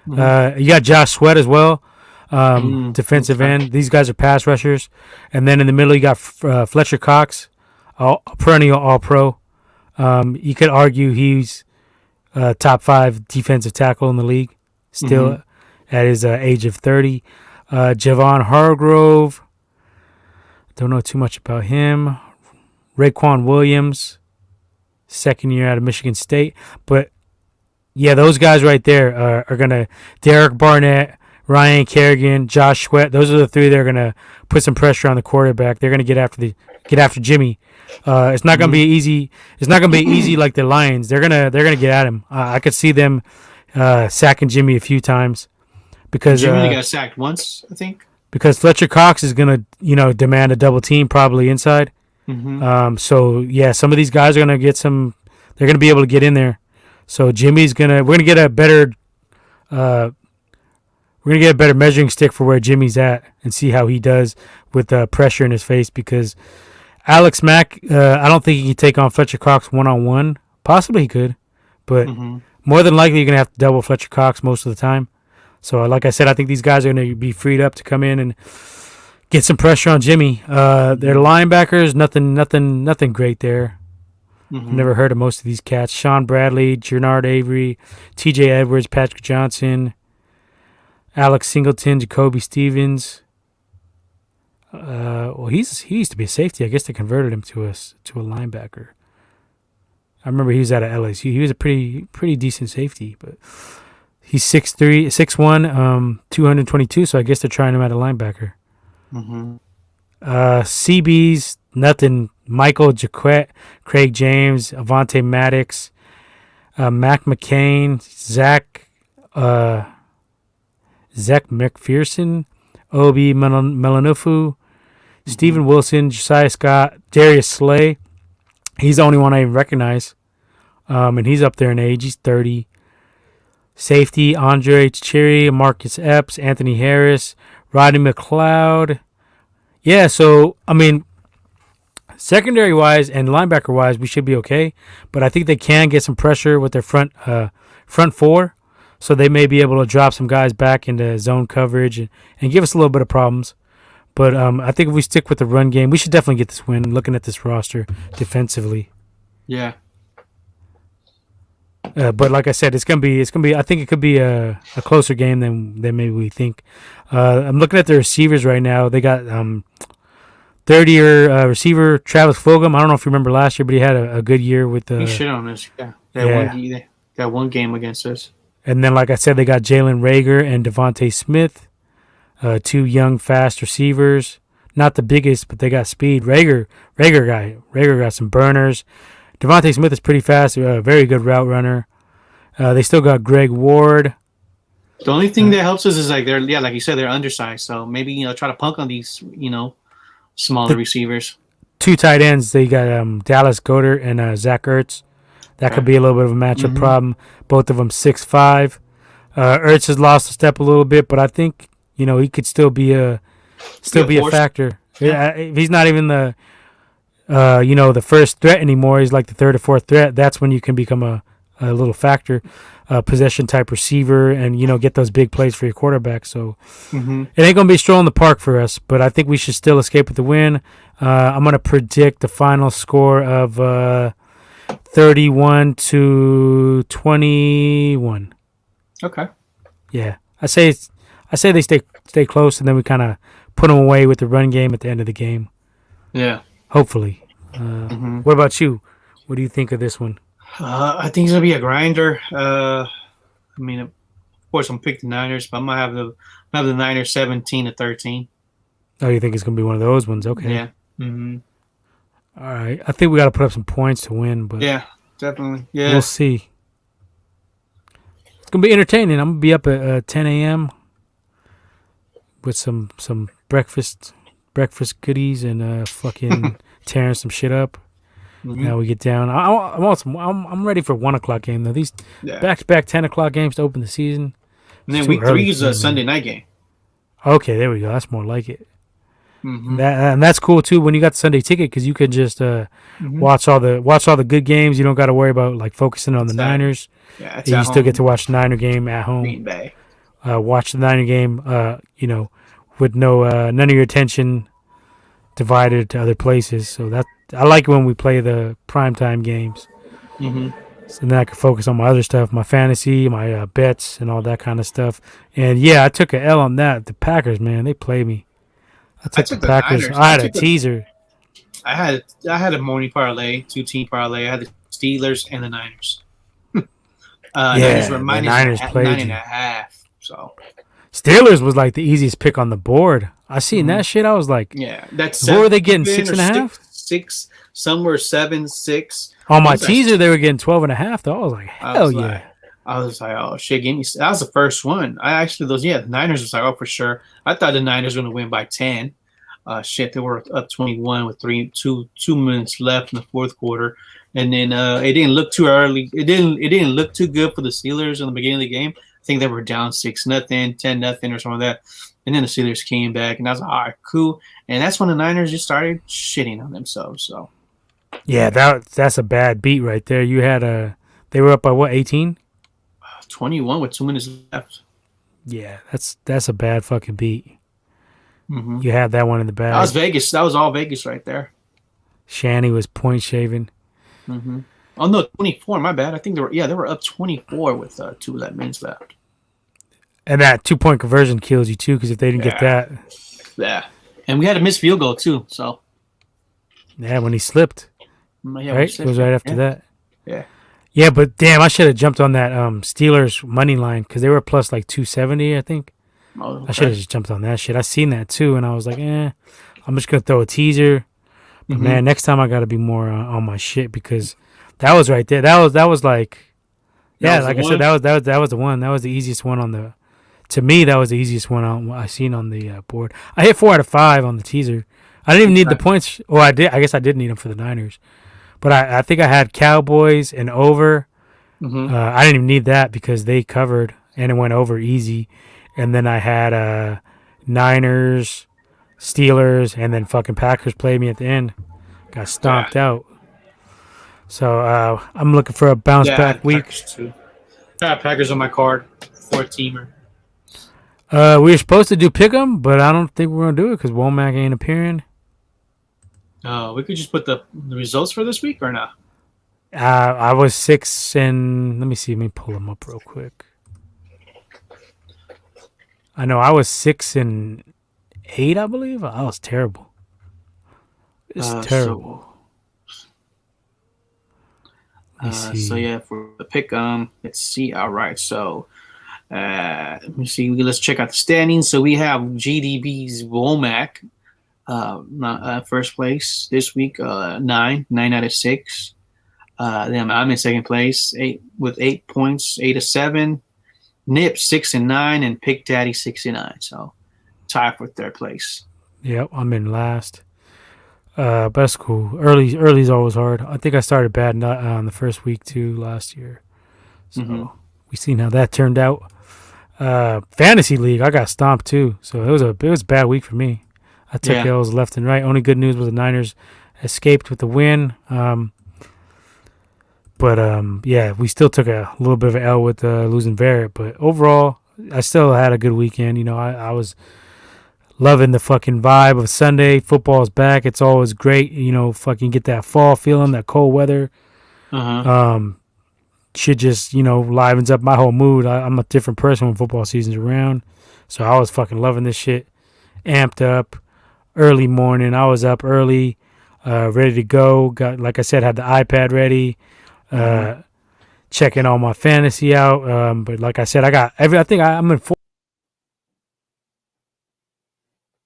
You got Josh Sweat as well, defensive end. These guys are pass rushers. And then in the middle, you got Fletcher Cox, perennial All-Pro. You could argue he's top 5 defensive tackle in the league still at his age of 30. Javon Hargrove, don't know too much about him. Raekwon Williams, second year out of Michigan State. But, yeah, those guys right there are going to – Derek Barnett, Ryan Kerrigan, Josh Sweat. Those are the three that are going to put some pressure on the quarterback. They're going to get after Jimmy. It's not gonna be easy. It's not gonna be easy like the Lions. They're gonna get at him. I could see them sacking Jimmy a few times because Jimmy got sacked once, I think. Because Fletcher Cox is gonna demand a double team probably inside. So yeah, some of these guys are gonna get some. They're gonna be able to get in there. So Jimmy's we're gonna get a better measuring stick for where Jimmy's at and see how he does with pressure in his face because. Alex Mack, I don't think he can take on Fletcher Cox one-on-one. Possibly he could, but more than likely you're going to have to double Fletcher Cox most of the time. So, like I said, I think these guys are going to be freed up to come in and get some pressure on Jimmy. Their linebackers, nothing great there. Never heard of most of these cats. Sean Bradley, Jernard Avery, T.J. Edwards, Patrick Johnson, Alex Singleton, Jacoby Stevens. Well, he used to be a safety. I guess they converted him to a linebacker. I remember he was at LSU. He was a pretty decent safety, but he's 6'3", 6'1", 222. So I guess they're trying him at a linebacker. Mm-hmm. CBs, nothing. Michael Jaquette, Craig James, Avante Maddox, Mac McCain, Zach McPherson, Obi Melanofu, Steven Wilson, Josiah Scott, Darius Slay. He's the only one I even recognize. And he's up there in age. He's 30. Safety, Andre Cherry, Marcus Epps, Anthony Harris, Rodney McLeod. Yeah, so, I mean, secondary-wise and linebacker-wise, we should be okay. But I think they can get some pressure with their front four. So they may be able to drop some guys back into zone coverage and give us a little bit of problems. But I think if we stick with the run game, we should definitely get this win. Looking at this roster defensively, yeah. But like I said, it's gonna be. I think it could be a closer game than maybe we think. I'm looking at the receivers right now. They got third-year receiver Travis Fulgham. I don't know if you remember last year, but he had a good year with the. He shit on us. Yeah. That one game against us. And then, like I said, they got Jalen Rager and Devontae Smith, two young, fast receivers. Not the biggest, but they got speed. Rager got some burners. Devontae Smith is pretty fast, a very good route runner. They still got Greg Ward. The only thing that helps us is like like you said, they're undersized. So maybe try to punk on these smaller receivers. Two tight ends. They got Dallas Goedert and Zach Ertz. That could be a little bit of a matchup problem. Both of them 6'5". Ertz has lost a step a little bit, but I think he could still be a factor. Yeah. He's not even the the first threat anymore. He's like the third or fourth threat. That's when you can become a little factor, possession type receiver, and get those big plays for your quarterback. So it ain't gonna be a stroll in the park for us, but I think we should still escape with the win. I'm gonna predict the final score of 31-21. Okay. Yeah, I say they stay close, and then we kind of put them away with the run game at the end of the game. Yeah. Hopefully. What about you? What do you think of this one? I think it's gonna be a grinder. I mean, of course, I'm picking the Niners, but I'm gonna have the Niners 17-13. Oh, you think it's gonna be one of those ones? Okay. Yeah. Mm-hmm. All right. I think we got to put up some points to win, but yeah, definitely. Yeah. We'll see. It's gonna be entertaining. I'm gonna be up at 10 a.m. with some breakfast goodies and fucking tearing some shit up. Now we get down. I'm ready for 1 o'clock game though. These back-to-back 10 o'clock games to open the season. And then week 3 is a Sunday night game. Okay, there we go. That's more like it. And that's cool too when you got the Sunday ticket because you could just watch all the good games. You don't got to worry about like focusing on the Niners. Yeah, you still get to watch the Niner game at home. Green Bay. Watch the Niner game. With none of your attention divided to other places. So that I like when we play the primetime games. So then I can focus on my other stuff, my fantasy, my bets, and all that kind of stuff. And yeah, I took an L on that. The Packers, man, they play me. I took the Packers. Niners. I had a teaser. I had a morning parlay, 2-team parlay. I had the Steelers and the Niners. Niners were minus 9.5. So Steelers was like the easiest pick on the board. I seen that shit. I was like, that's what were they getting? 6.5? 6. Some were 7, 6. On my teaser, they were getting 12.5. Though I was like, hell yeah. I was like, oh shit, give me. That was the first one. The Niners was like, oh for sure. I thought the Niners were gonna win by 10. They were up 21 with 2 minutes left in the fourth quarter, and then it didn't look too early. It didn't look too good for the Steelers in the beginning of the game. I think they were down 6-0, 10-0, or something like that. And then the Steelers came back, and I was like, all right, cool. And that's when the Niners just started shitting on themselves. So yeah, that's a bad beat right there. You had they were up by what, 18? 21 with 2 minutes left. Yeah, that's a bad fucking beat. You had that one in the bag. That was Vegas. That was all Vegas right there. Shanny was point shaving. Oh no, 24. My bad. I think they were up 24 with 2 minutes left. And that 2-point conversion kills you too, because if they didn't get that, And we had a missed field goal too. So Yeah, when he slipped. yeah, Right? It was right after that. Yeah. Yeah, but damn, I should have jumped on that Steelers money line because they were plus like 270, I think. Oh, okay. I should have just jumped on that shit. I seen that too, and I was like, I'm just gonna throw a teaser. But man, next time I gotta be more on my shit because that was right there. That was like, yeah, like I said, that was the one. That was the easiest one on the. To me, that was the easiest one I seen on the board. I hit 4 out of 5 on the teaser. I didn't even need the points. Well, I did. I guess I did need them for the Niners. But I think I had Cowboys and over. I didn't even need that because they covered and it went over easy. And then I had Niners, Steelers, and then fucking Packers played me at the end. Got stomped out. So I'm looking for a bounce back week. Packers too. Packers on my card, 4-teamer. We were supposed to do Pickem, but I don't think we're gonna do it because Womack ain't appearing. We could just put the results for this week or not? I was 6 and let me see. Let me pull them up real quick. I know I was 6 and 8, I believe. I was terrible. It's terrible. So yeah, for the pick, let's see. All right, so let me see. Let's check out the standings. So we have GDB's Womack, first place this week, 9 out of 6. Then I'm in second place, 8 points, 8 of 7. Nip 6 and 9, and Pick Daddy 6 and 9. So tie for third place. Yep, I'm in last. But that's cool. Early's always hard. I think I started bad on the first week too last year. So we seen how that turned out. Fantasy league, I got stomped too. So it was a bad week for me. I took L's left and right. Only good news was the Niners escaped with the win. But we still took a little bit of an L with losing Barrett. But overall, I still had a good weekend. You know, I was loving the fucking vibe of Sunday. Football's back. It's always great. You know, fucking get that fall feeling, that cold weather. Shit just, you know, livens up my whole mood. I'm a different person when football season's around. So I was fucking loving this shit. Amped up. Early morning. I was up early, ready to go. Got, like I said, had the iPad ready. Checking all my fantasy out. But like I said, I think I'm in 4.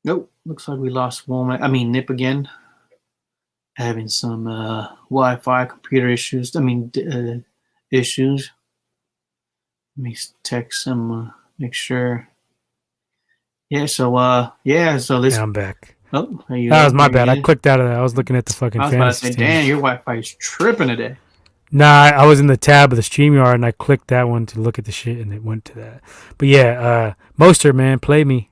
Nope. Looks like we lost Nip again. Having some Wi-Fi computer issues. Issues. Let me text some, make sure. Yeah, so let's. I'm back. Oh, that was my bad. I clicked out of that. I was looking at the fucking fantasy. I was about to say, damn, your Wi-Fi is tripping today. Nah, I was in the tab of the StreamYard and I clicked that one to look at the shit and it went to that. But yeah, Mostert, man, play me.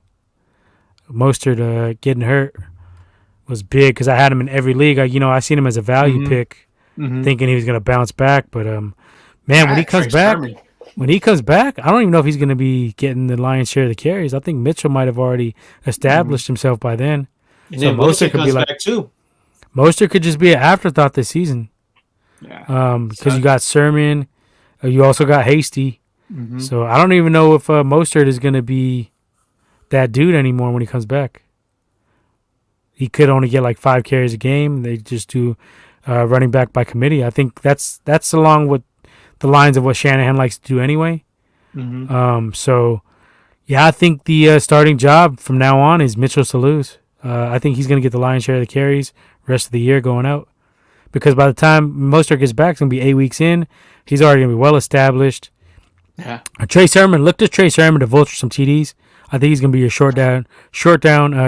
Mostert getting hurt was big because I had him in every league. I seen him as a value pick, thinking he was gonna bounce back. But man, when he comes back, I don't even know if he's gonna be getting the lion's share of the carries. I think Mitchell might have already established himself by then. And so Mostert could be like back too. Mostert could just be an afterthought this season. Yeah. Because you got Sermon, you also got Hasty. So I don't even know if Mostert is gonna be that dude anymore when he comes back. He could only get like 5 carries a game. They just do running back by committee. I think that's along with the lines of what Shanahan likes to do anyway. So yeah, I think the starting job from now on is Mitchell to lose. I think he's going to get the lion's share of the carries rest of the year going out. Because by the time Mostert gets back, it's going to be 8 weeks in. He's already going to be well established. Yeah. Trey Sermon, look to Trey Sermon to vulture some TDs. I think he's going to be your short down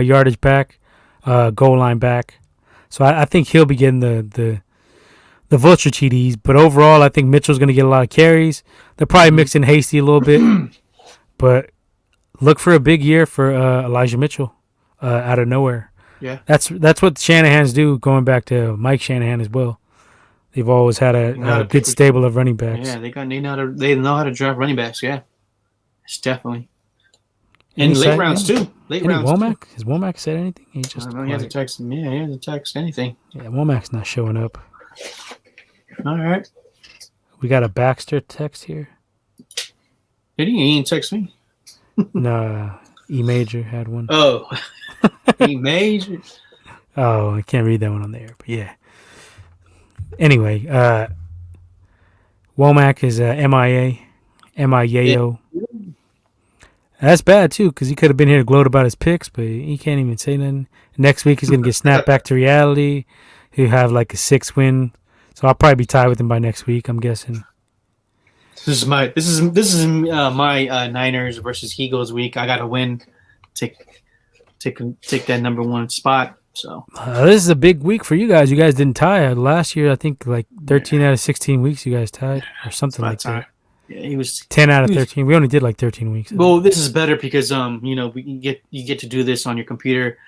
yardage back, goal line back. So I think he'll be getting the vulture TDs. But overall, I think Mitchell's going to get a lot of carries. They'll probably mix in Hasty a little bit. But look for a big year for Elijah Mitchell out of nowhere. Yeah, that's what Shanahans do. Going back to Mike Shanahan as well, they've always had a good stable of running backs. Yeah, they know how to draft running backs. Yeah, it's definitely. And late rounds too. Late rounds. Womack? Has Womack said anything? He just. I don't know. He hasn't texted me. Yeah, he hasn't texted anything. Yeah, Womack's not showing up. All right. We got a Baxter text here. Did he? He didn't text me. Nah. E Major had one. Oh, E Major. Oh, I can't read that one on there, but yeah. Anyway, Womack is MIA, MIAO. That's bad too, because he could have been here to gloat about his picks, but he can't even say nothing. Next week he's gonna get snapped back to reality. He'll have like a 6-win, so I'll probably be tied with him by next week. I'm guessing. This is my Niners versus Eagles week. I got to win, take that number one spot. So this is a big week for you guys. You guys didn't tie last year. I think like 13 out of 16 weeks you guys tied or something like that. Yeah, he was 10 out of 13. We only did like 13 weeks. Well, this is better because you get to do this on your computer.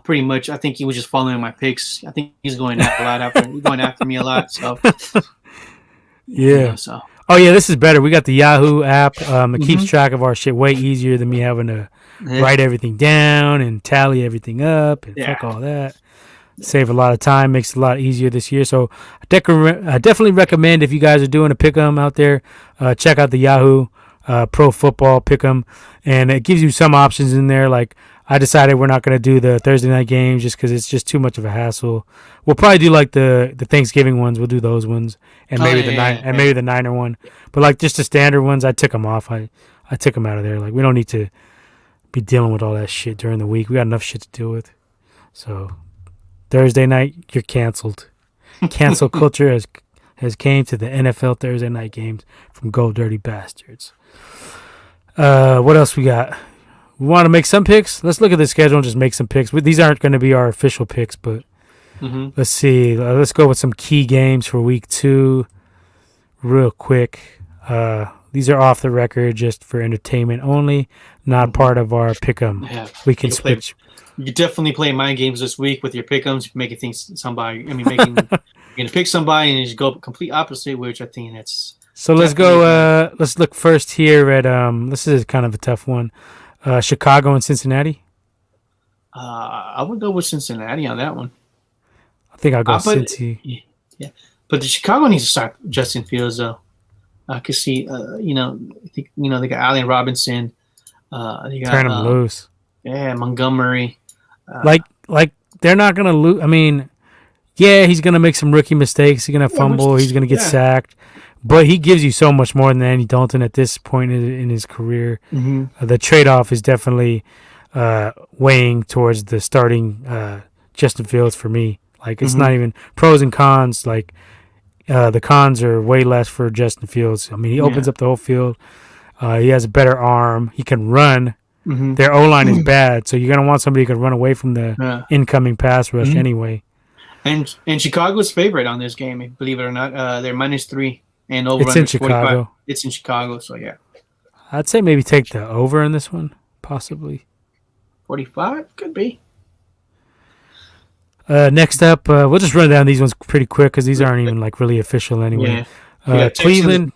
Pretty much, I think he was just following my picks. I think he's going after me a lot. So yeah. So. Oh yeah, this is better. We got the Yahoo app. It keeps track of our shit way easier than me having to write everything down and tally everything up and fuck all that. Save a lot of time, makes it a lot easier this year. So I definitely recommend if you guys are doing a Pickem out there, check out the Yahoo Pro Football Pickem, and it gives you some options in there. Like I decided we're not going to do the Thursday night games just because it's just too much of a hassle. We'll probably do like the Thanksgiving ones. We'll do those ones, and maybe maybe the Niner one. But like just the standard ones, I took them off. I took them out of there. Like we don't need to be dealing with all that shit during the week. We got enough shit to deal with. So Thursday night, you're canceled. Cancel culture has came to the NFL Thursday night games from Gold Dirty Bastards. What else we got? We want to make some picks? Let's look at the schedule and just make some picks. These aren't going to be our official picks, but let's see. Let's go with some key games for week 2 real quick. These are off the record just for entertainment only, not part of our Pickem. Yeah. We can switch. You definitely play mind games this week with your Pickems, making things you're going to pick somebody and just go complete opposite, which I think that's... So let's go, let's look first here at, this is kind of a tough one. Chicago and Cincinnati. I would go with Cincinnati on that one. I think I'll go Cincy. Yeah, but the Chicago needs to start Justin Fields though. I could see, they got Allen Robinson. They got, turn him loose. Yeah, Montgomery. Like they're not gonna lose. I mean, yeah, he's gonna make some rookie mistakes. He's gonna fumble. He's gonna get sacked. But he gives you so much more than Andy Dalton at this point in his career. The trade-off is definitely weighing towards the starting Justin Fields for me. Like, it's not even pros and cons. Like, the cons are way less for Justin Fields. I mean, he opens up the whole field. He has a better arm. He can run. Their O-line is bad, so you're going to want somebody who can run away from the incoming pass rush anyway. And Chicago's favorite on this game, believe it or not. They're -3. And over it's in Chicago. 45. It's in Chicago, so yeah. I'd say maybe take the over in this one, possibly. 45 could be. Next up, we'll just run down these ones pretty quick because these aren't even like really official anyway. Yeah. Cleveland,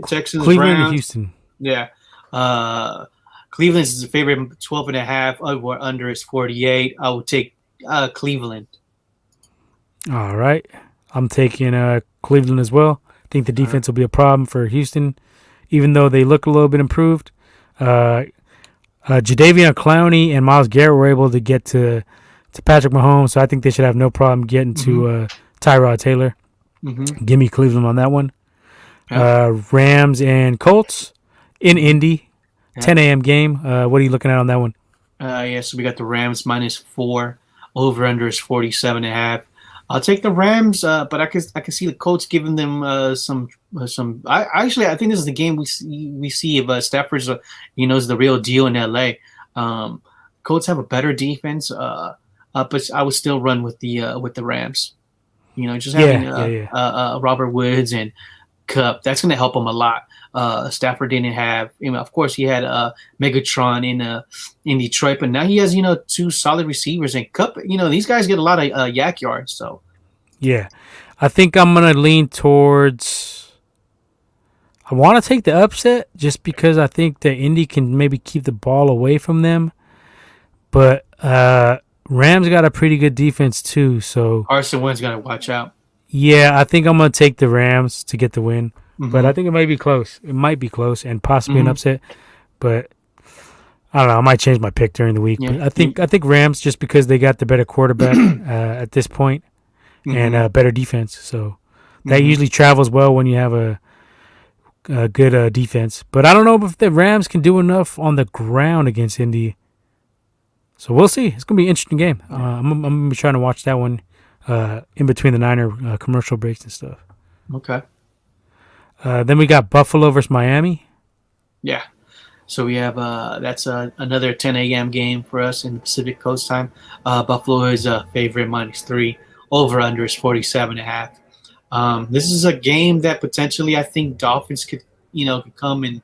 Texans, Cleveland, Browns. and Houston. Yeah, Cleveland is a favorite, 12.5. Over under is 48. I will take Cleveland. All right, I'm taking Cleveland as well. I think the defense will be a problem for Houston, even though they look a little bit improved. Jadeveon Clowney and Myles Garrett were able to get to Patrick Mahomes, so I think they should have no problem getting to Tyrod Taylor. Give me Cleveland on that one. Rams and Colts in Indy, 10 a.m. game. What are you looking at on that one? So we got the Rams -4. Over under is 47.5. I'll take the Rams, but I can see the Colts giving them some. I think this is the game we see if Stafford's is the real deal in LA. Colts have a better defense, but I would still run with the Rams. Just having Robert Woods and Kupp, that's going to help them a lot. Stafford didn't have, of course, he had Megatron in Detroit, but now he has, 2 solid receivers. And Kupp, these guys get a lot of yak yards. So, yeah, I think I'm going to lean towards. I want to take the upset just because I think that Indy can maybe keep the ball away from them, but Rams got a pretty good defense too. So Carson Wentz got to watch out. Yeah, I think I'm going to take the Rams to get the win. But I think it might be close. It might be close and possibly an upset. But I don't know. I might change my pick during the week, Yeah. but I think Rams just because they got the better quarterback at this point and better defense. So that usually travels well when you have a good defense. But I don't know if the Rams can do enough on the ground against Indy. So we'll see. It's gonna be an interesting game. I'm gonna be trying to watch that one in between the Niner commercial breaks and stuff. Okay. Then we got Buffalo versus Miami. Yeah. So we have that's another 10 a.m. game for us in Pacific Coast time. Buffalo is a favorite -3. Over under is 47.5. This is a game that potentially I think Dolphins could come and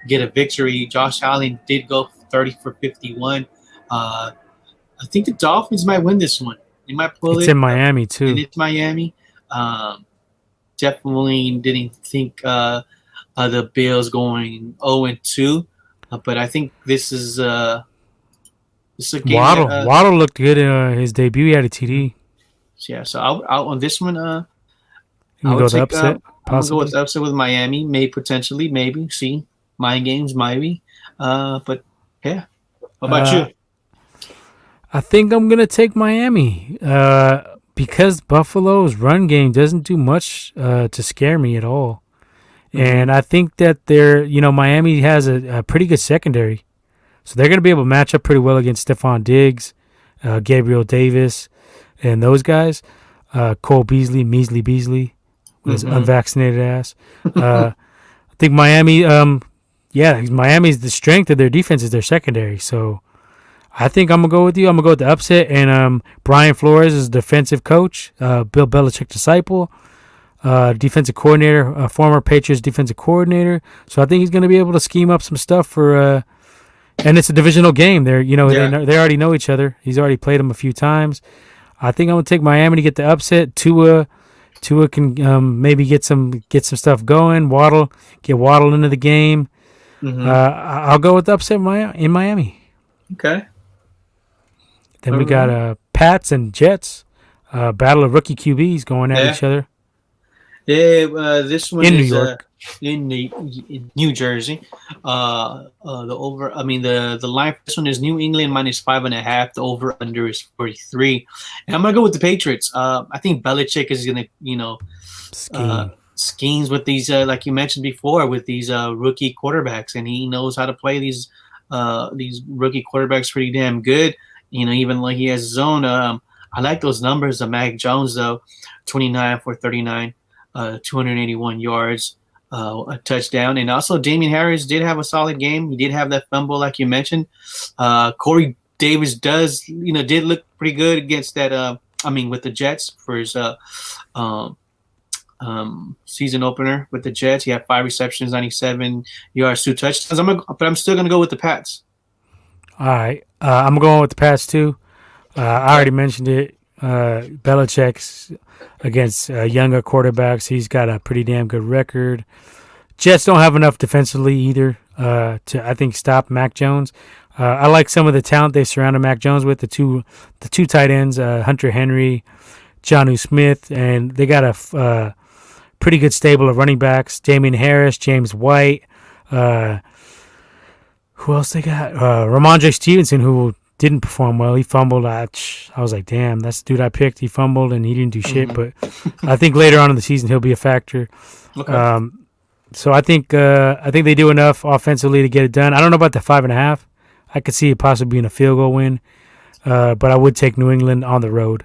get a victory. Josh Allen did go 30 for 51. I think the Dolphins might win this one. They might pull it. It's in Miami And too. it's Miami. Definitely didn't think the Bills going 0-2, but I think this is a game. Waddle looked good in his debut. He had a TD. Yeah, so I'll on this one. You I can would go the take. upset, I'm gonna go possibly. with the upset with Miami. Maybe. See, mind games, maybe. But yeah. What about you? I think I'm gonna take Miami because Buffalo's run game doesn't do much to scare me at all, and I think that Miami has a pretty good secondary, so they're gonna be able to match up pretty well against Stephon Diggs, Gabriel Davis, and those guys. Cole Beasley with his unvaccinated ass. I think Miami. Miami's the strength of their defense is their secondary, so. I think I'm gonna go with you. I'm gonna go with the upset, and Brian Flores is defensive coach, Bill Belichick disciple, defensive coordinator, former Patriots defensive coordinator. So I think he's gonna be able to scheme up some stuff for. And it's a divisional game. They already know each other. He's already played them a few times. I think I'm gonna take Miami to get the upset. Tua can maybe get some stuff going. Get Waddle into the game. I'll go with the upset in Miami. Okay. Then we got Pats and Jets, battle of rookie QBs going at each other. Yeah, this one in is New York, in New Jersey. The line for this one is New England -5.5. The over under is 43, and I'm gonna go with the Patriots. I think Belichick is gonna schemes with these like you mentioned before with these rookie quarterbacks, and he knows how to play these rookie quarterbacks pretty damn good. Even like he has his own. I like those numbers of Mac Jones though, 29 for 39, 281 yards, a touchdown, and also Damian Harris did have a solid game. He did have that fumble like you mentioned. Corey Davis did look pretty good against that. With the Jets for his season opener with the Jets. He had 5 receptions, 97 yards, 2 touchdowns. But I'm still gonna go with the Pats. All right, I'm going with the Pats too. I already mentioned it. Belichick's against younger quarterbacks. He's got a pretty damn good record. Jets don't have enough defensively either to I think stop Mac Jones. I like some of the talent they surrounded Mac Jones with. The two tight ends, Hunter Henry, Jonnu Smith, and they got a pretty good stable of running backs. Damian Harris, James White. Who else they got? Ramondre Stevenson, who didn't perform well. He fumbled. I was like, damn, that's the dude I picked. He fumbled and he didn't do shit. But I think later on in the season he'll be a factor. Okay. So I think they do enough offensively to get it done. I don't know about the 5.5. I could see it possibly being a field goal win. But I would take New England on the road.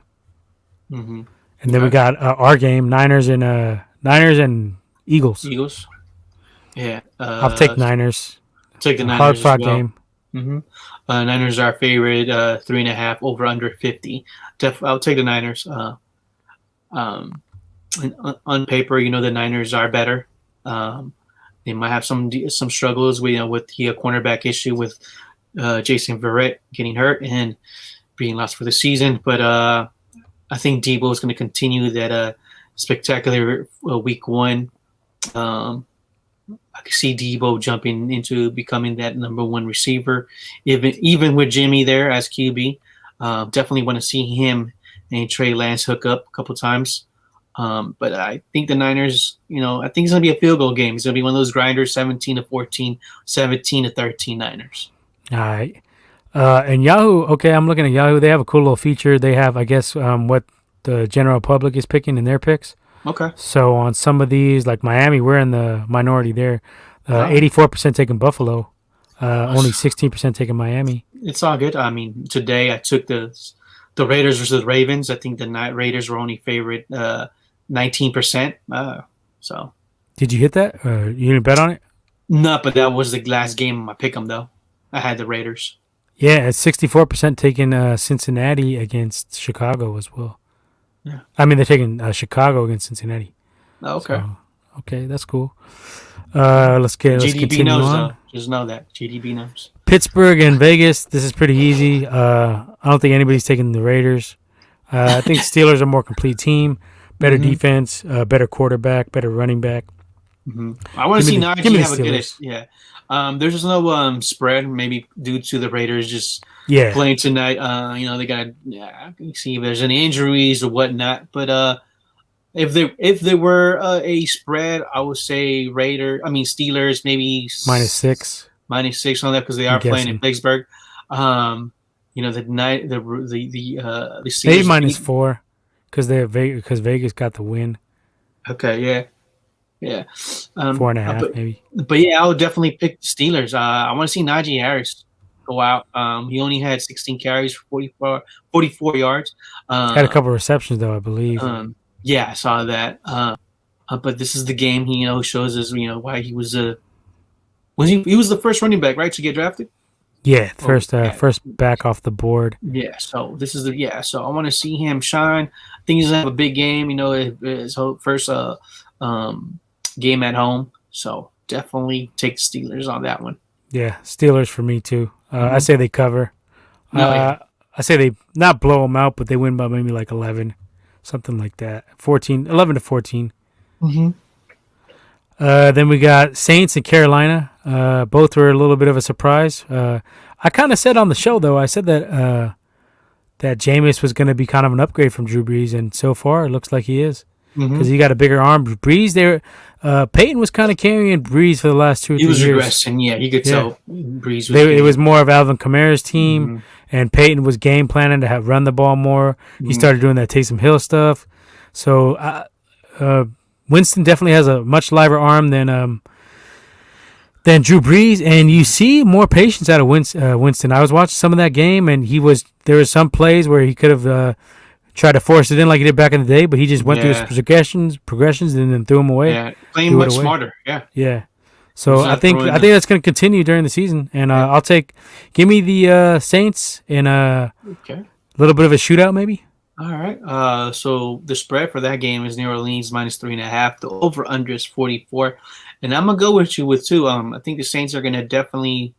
And then we got our game, Niners and Eagles. Yeah. I'll take Niners. Take the Niners. Hard fought as well. game. Niners are our favorite, 3.5 over under 50. I'll take the Niners. On paper, the Niners are better. They might have some struggles with the cornerback issue with Jason Verrett getting hurt and being lost for the season. But I think Debo is going to continue that spectacular week 1. I could see Debo jumping into becoming that number 1 receiver, even with Jimmy there as QB. Definitely want to see him and Trey Lance hook up a couple times. But I think the Niners, I think it's going to be a field goal game. It's going to be one of those grinders, 17-14, 17-13 Niners. All right. And Yahoo, okay, I'm looking at Yahoo. They have a cool little feature. They have, I guess, what the general public is picking in their picks. Okay. So on some of these, like Miami, we're in the minority there. Wow. 84% taking Buffalo. Only 16% taking Miami. It's all good. I mean, today I took the Raiders versus the Ravens. I think the Raiders were only favorite 19%. So. Did you hit that? You didn't bet on it? No, but that was the last game of my pick'em though. I had the Raiders. Yeah, it's 64% taking Cincinnati against Chicago as well. Yeah. I mean, they're taking Chicago against Cincinnati. Okay. So, okay, that's cool. Let's continue knows, on. Though. Just know that. GDB knows. Pittsburgh and Vegas. This is pretty easy. I don't think anybody's taking the Raiders. I think Steelers are a more complete team. Better defense, better quarterback, better running back. I want to see Najee have a good. Yeah. There's just no spread, maybe due to the Raiders just playing tonight. They got to see if there's any injuries or whatnot. But if there were a spread, I would say Steelers maybe -6 on that because they are playing in Pittsburgh. The Steelers maybe -4 because Vegas got the win. Okay, yeah. Yeah, 4.5 maybe. But yeah, I would definitely pick the Steelers. I want to see Najee Harris go out. He only had 16 carries for 44 yards. Had a couple of receptions though, I believe. Yeah, I saw that. But this is the game he shows us why he was he was the first running back, right, to get drafted. Yeah, first back off the board. Yeah, so this is so I want to see him shine. I think he's gonna have a big game. His first game at home, so definitely take the Steelers on that one. Yeah, Steelers for me too. I say they cover. I say they not blow them out, but they win by maybe like 11, something like that. 11 to 14. Then we got Saints and Carolina. Both were a little bit of a surprise. I kind of said on the show though, I said that Jameis was going to be kind of an upgrade from Drew Brees, and so far it looks like he is. Because he got a bigger arm. Breeze Peyton was kind of carrying Breeze for the last 2 or 3 years. He was regressing, yeah. You could tell Breeze was it was more of Alvin Kamara's team, and Peyton was game planning to run the ball more. He started doing that Taysom Hill stuff. So Winston definitely has a much lighter arm than Drew Brees, and you see more patience out of Winston. I was watching some of that game, and there were some plays where he could have tried to force it in like he did back in the day, but he just went through his progressions and then threw them away. Yeah, playing much smarter. Yeah. Yeah. So I think that's going to continue during the season, and give me the Saints in a little bit of a shootout maybe. All right. So the spread for that game is New Orleans -3.5. The over under is 44, and I'm gonna go with you with 2. I think the Saints are going to definitely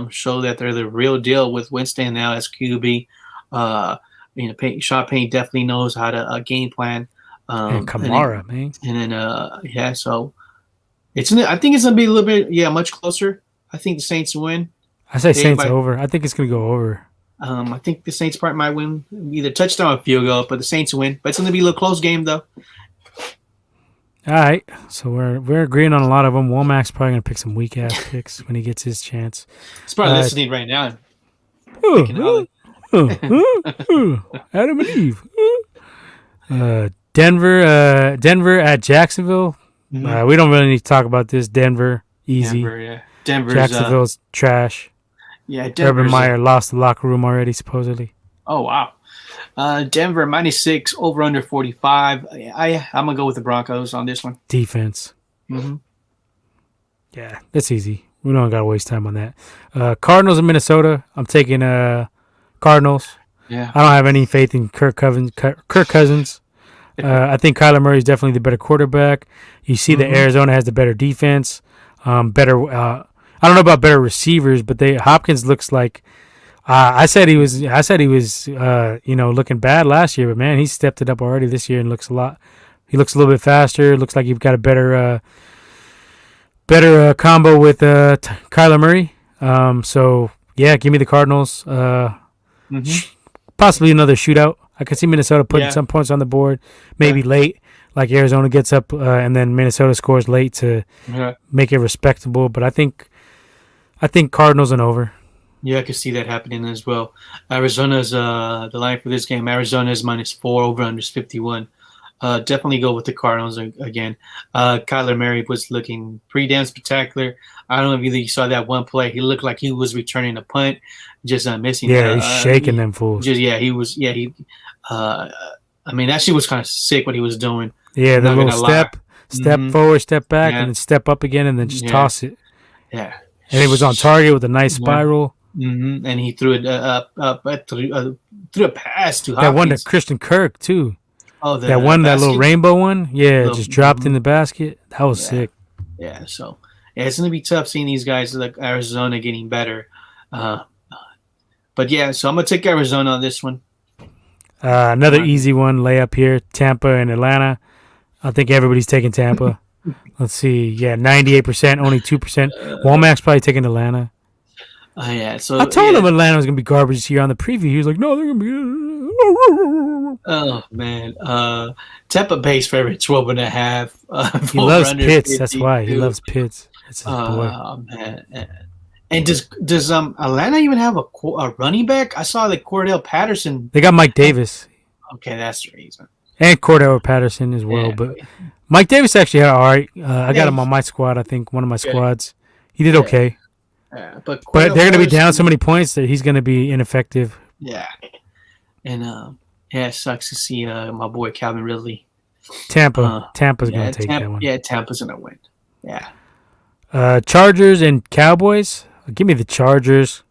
show that they're the real deal with Winston now as QB. Sean Payne definitely knows how to game plan. And Kamara, man. And then, so I think it's going to be a little bit, much closer. I think the Saints win. I say Saints over. I think it's going to go over. I think the Saints might win either touchdown or field goal, but the Saints win. But it's going to be a little close game, though. All right. So we're agreeing on a lot of them. Womack's probably going to pick some weak-ass picks when he gets his chance. He's probably listening right now. Adam and Eve. Denver at Jacksonville. We don't really need to talk about this. Denver, easy. Denver's Jacksonville's trash. Yeah, Urban Meyer lost the locker room already, supposedly. Oh wow. Denver -6, over under 45. I'm gonna go with the Broncos on this one. Defense. Yeah, that's easy. We don't gotta waste time on that. Cardinals in Minnesota. I'm taking Cardinals. Yeah. I don't have any faith in Kirk Cousins. I think Kyler Murray is definitely the better quarterback. You see that Arizona has the better defense. I don't know about better receivers, but Hopkins looks like. I said he was looking bad last year, but man, he stepped it up already this year and looks a lot. He looks a little bit faster. Looks like you've got a better combo with Kyler Murray. So yeah, give me the Cardinals. Possibly another shootout. I could see Minnesota putting some points on the board, maybe late, like Arizona gets up and then Minnesota scores late to make it respectable. But I think Cardinals and over. Yeah, I could see that happening as well. Arizona's the line for this game. Arizona is -4, over under 51. Definitely go with the Cardinals again. Kyler Murray was looking pretty damn spectacular. I don't know if you saw that one play. He looked like he was returning a punt, just missing. Yeah, he's shaking them fools. He was. Yeah, he. I mean, that shit was kind of sick what he was doing. Yeah, the little step forward, step back, and then step up again, and then just toss it. Yeah, and it was on target with a nice spiral. Mm-hmm. And he threw it threw a pass to Hopkins. That one to Christian Kirk too. Oh, that little rainbow one. Yeah, just dropped in the basket. That was sick. Yeah, so it's gonna be tough seeing these guys like Arizona getting better. But yeah, so I'm gonna take Arizona on this one. Another easy one, layup here. Tampa and Atlanta. I think everybody's taking Tampa. Let's see. Yeah, 98%, only 2%. Womack's probably taking Atlanta. Yeah, so I told him Atlanta was gonna be garbage this year on the preview. He was like, "No, they're gonna be." Oh man, Tampa Bay's favorite 12.5. He loves Pitts. That's why he loves Pitts. That's his boy. Oh man. And does Atlanta even have a running back? I saw like Cordell Patterson. They got Mike Davis. Okay, that's the reason. And Cordell Patterson as well, but Mike Davis actually had all right. I got him on my squad. I think one of my squads. He did okay. Yeah, but they're going to be down so many points that he's going to be ineffective. Yeah, and it sucks to see my boy Calvin Ridley. Tampa's going to take that one. Yeah, Tampa's going to win. Yeah. Chargers and Cowboys. Give me the Chargers.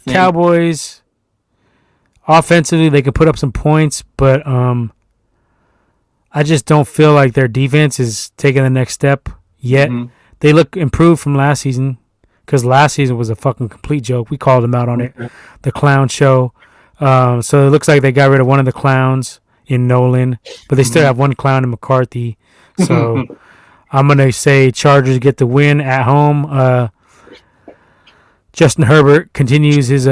Cowboys. Offensively, they could put up some points, but I just don't feel like their defense is taking the next step yet. Mm-hmm. They look improved from last season. Because last season was a fucking complete joke. We called them out on it. The clown show. So it looks like they got rid of one of the clowns in Nolan. But they still have one clown in McCarthy. So I'm going to say Chargers get the win at home. Justin Herbert continues his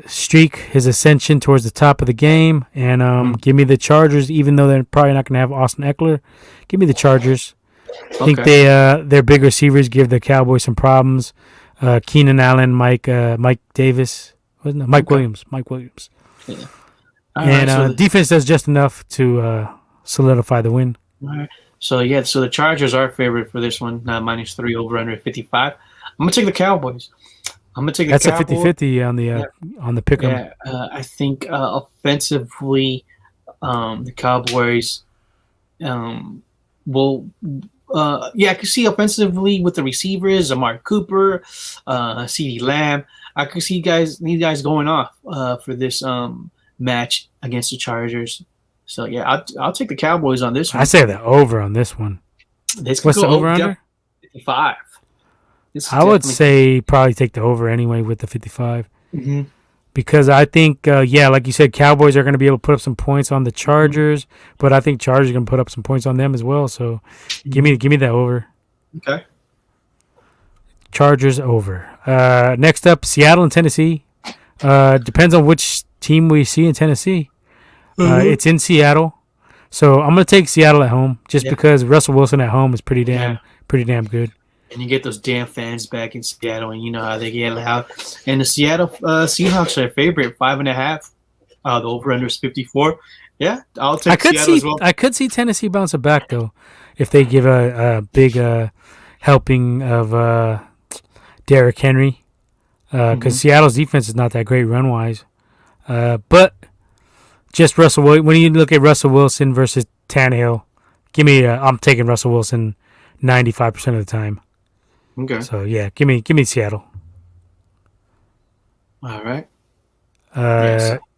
streak, his ascension towards the top of the game. And give me the Chargers, even though they're probably not going to have Austin Eckler. Give me the Chargers. I think their big receivers give the Cowboys some problems. Keenan Allen, Mike Davis, Mike Williams. Yeah. And defense does just enough to solidify the win. All right. So the Chargers are favored for this one, -3 over under 55. I'm gonna take the Cowboys. That's a 50-50 on the Pickem. Yeah, I think offensively, the Cowboys will. I can see offensively with the receivers, Amari Cooper, CeeDee Lamb. I could see these guys going off for this match against the Chargers. So yeah, I'll take the Cowboys on this one. I say the over on this one. What's the over under? 55. I would say probably take the over anyway with the 55. Mm-hmm. Because I think, like you said, Cowboys are going to be able to put up some points on the Chargers, but I think Chargers are going to put up some points on them as well. So, give me that over. Okay. Chargers over. Next up, Seattle and Tennessee. Depends on which team we see in Tennessee. It's in Seattle, so I'm going to take Seattle at home just because Russell Wilson at home is pretty damn good. And you get those damn fans back in Seattle, and you know how they get loud. And the Seattle Seahawks are a favorite, 5.5. The over/under is 54. Yeah, I'll take Seattle as well. I could see Tennessee bouncing back though, if they give a big helping of Derrick Henry, because Seattle's defense is not that great run wise. But just Russell. When you look at Russell Wilson versus Tannehill, I'm taking Russell Wilson 95% of the time. Okay. So yeah, give me Seattle. All right.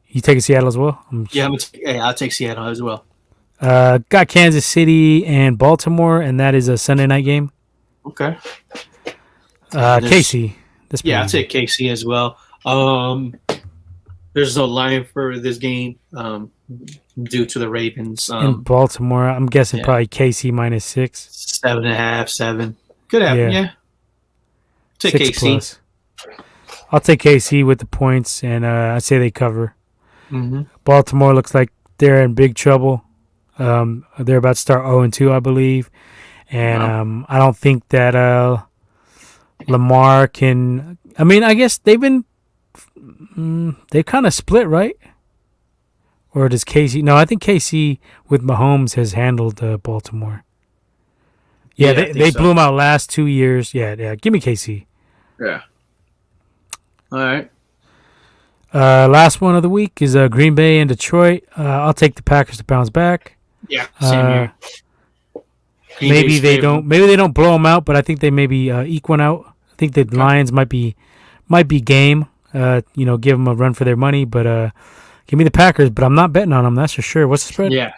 You taking Seattle as well? I'll take Seattle as well. Got Kansas City and Baltimore, and that is a Sunday night game. Okay. KC. I'll take KC as well. There's no line for this game due to the Ravens. In Baltimore, I'm guessing probably KC -6. 7.5, 7. Could happen, yeah. Take KC. Plus. I'll take KC with the points, and I say they cover. Mm-hmm. Baltimore looks like they're in big trouble. They're about to start 0-2, I believe. And I don't think that Lamar can... I mean, I guess they've been They kind of split, right? Or does KC? No, I think KC with Mahomes has handled Baltimore. Yeah, they blew them out last 2 years. Yeah. Give me KC. Yeah. All right. Last one of the week is Green Bay and Detroit. I'll take the Packers to bounce back. Yeah, same here. Maybe they don't. Maybe they don't blow them out, but I think they maybe eke one out. I think the Lions might be game. Give them a run for their money, but give me the Packers. But I'm not betting on them. That's for sure. What's the spread? Yeah,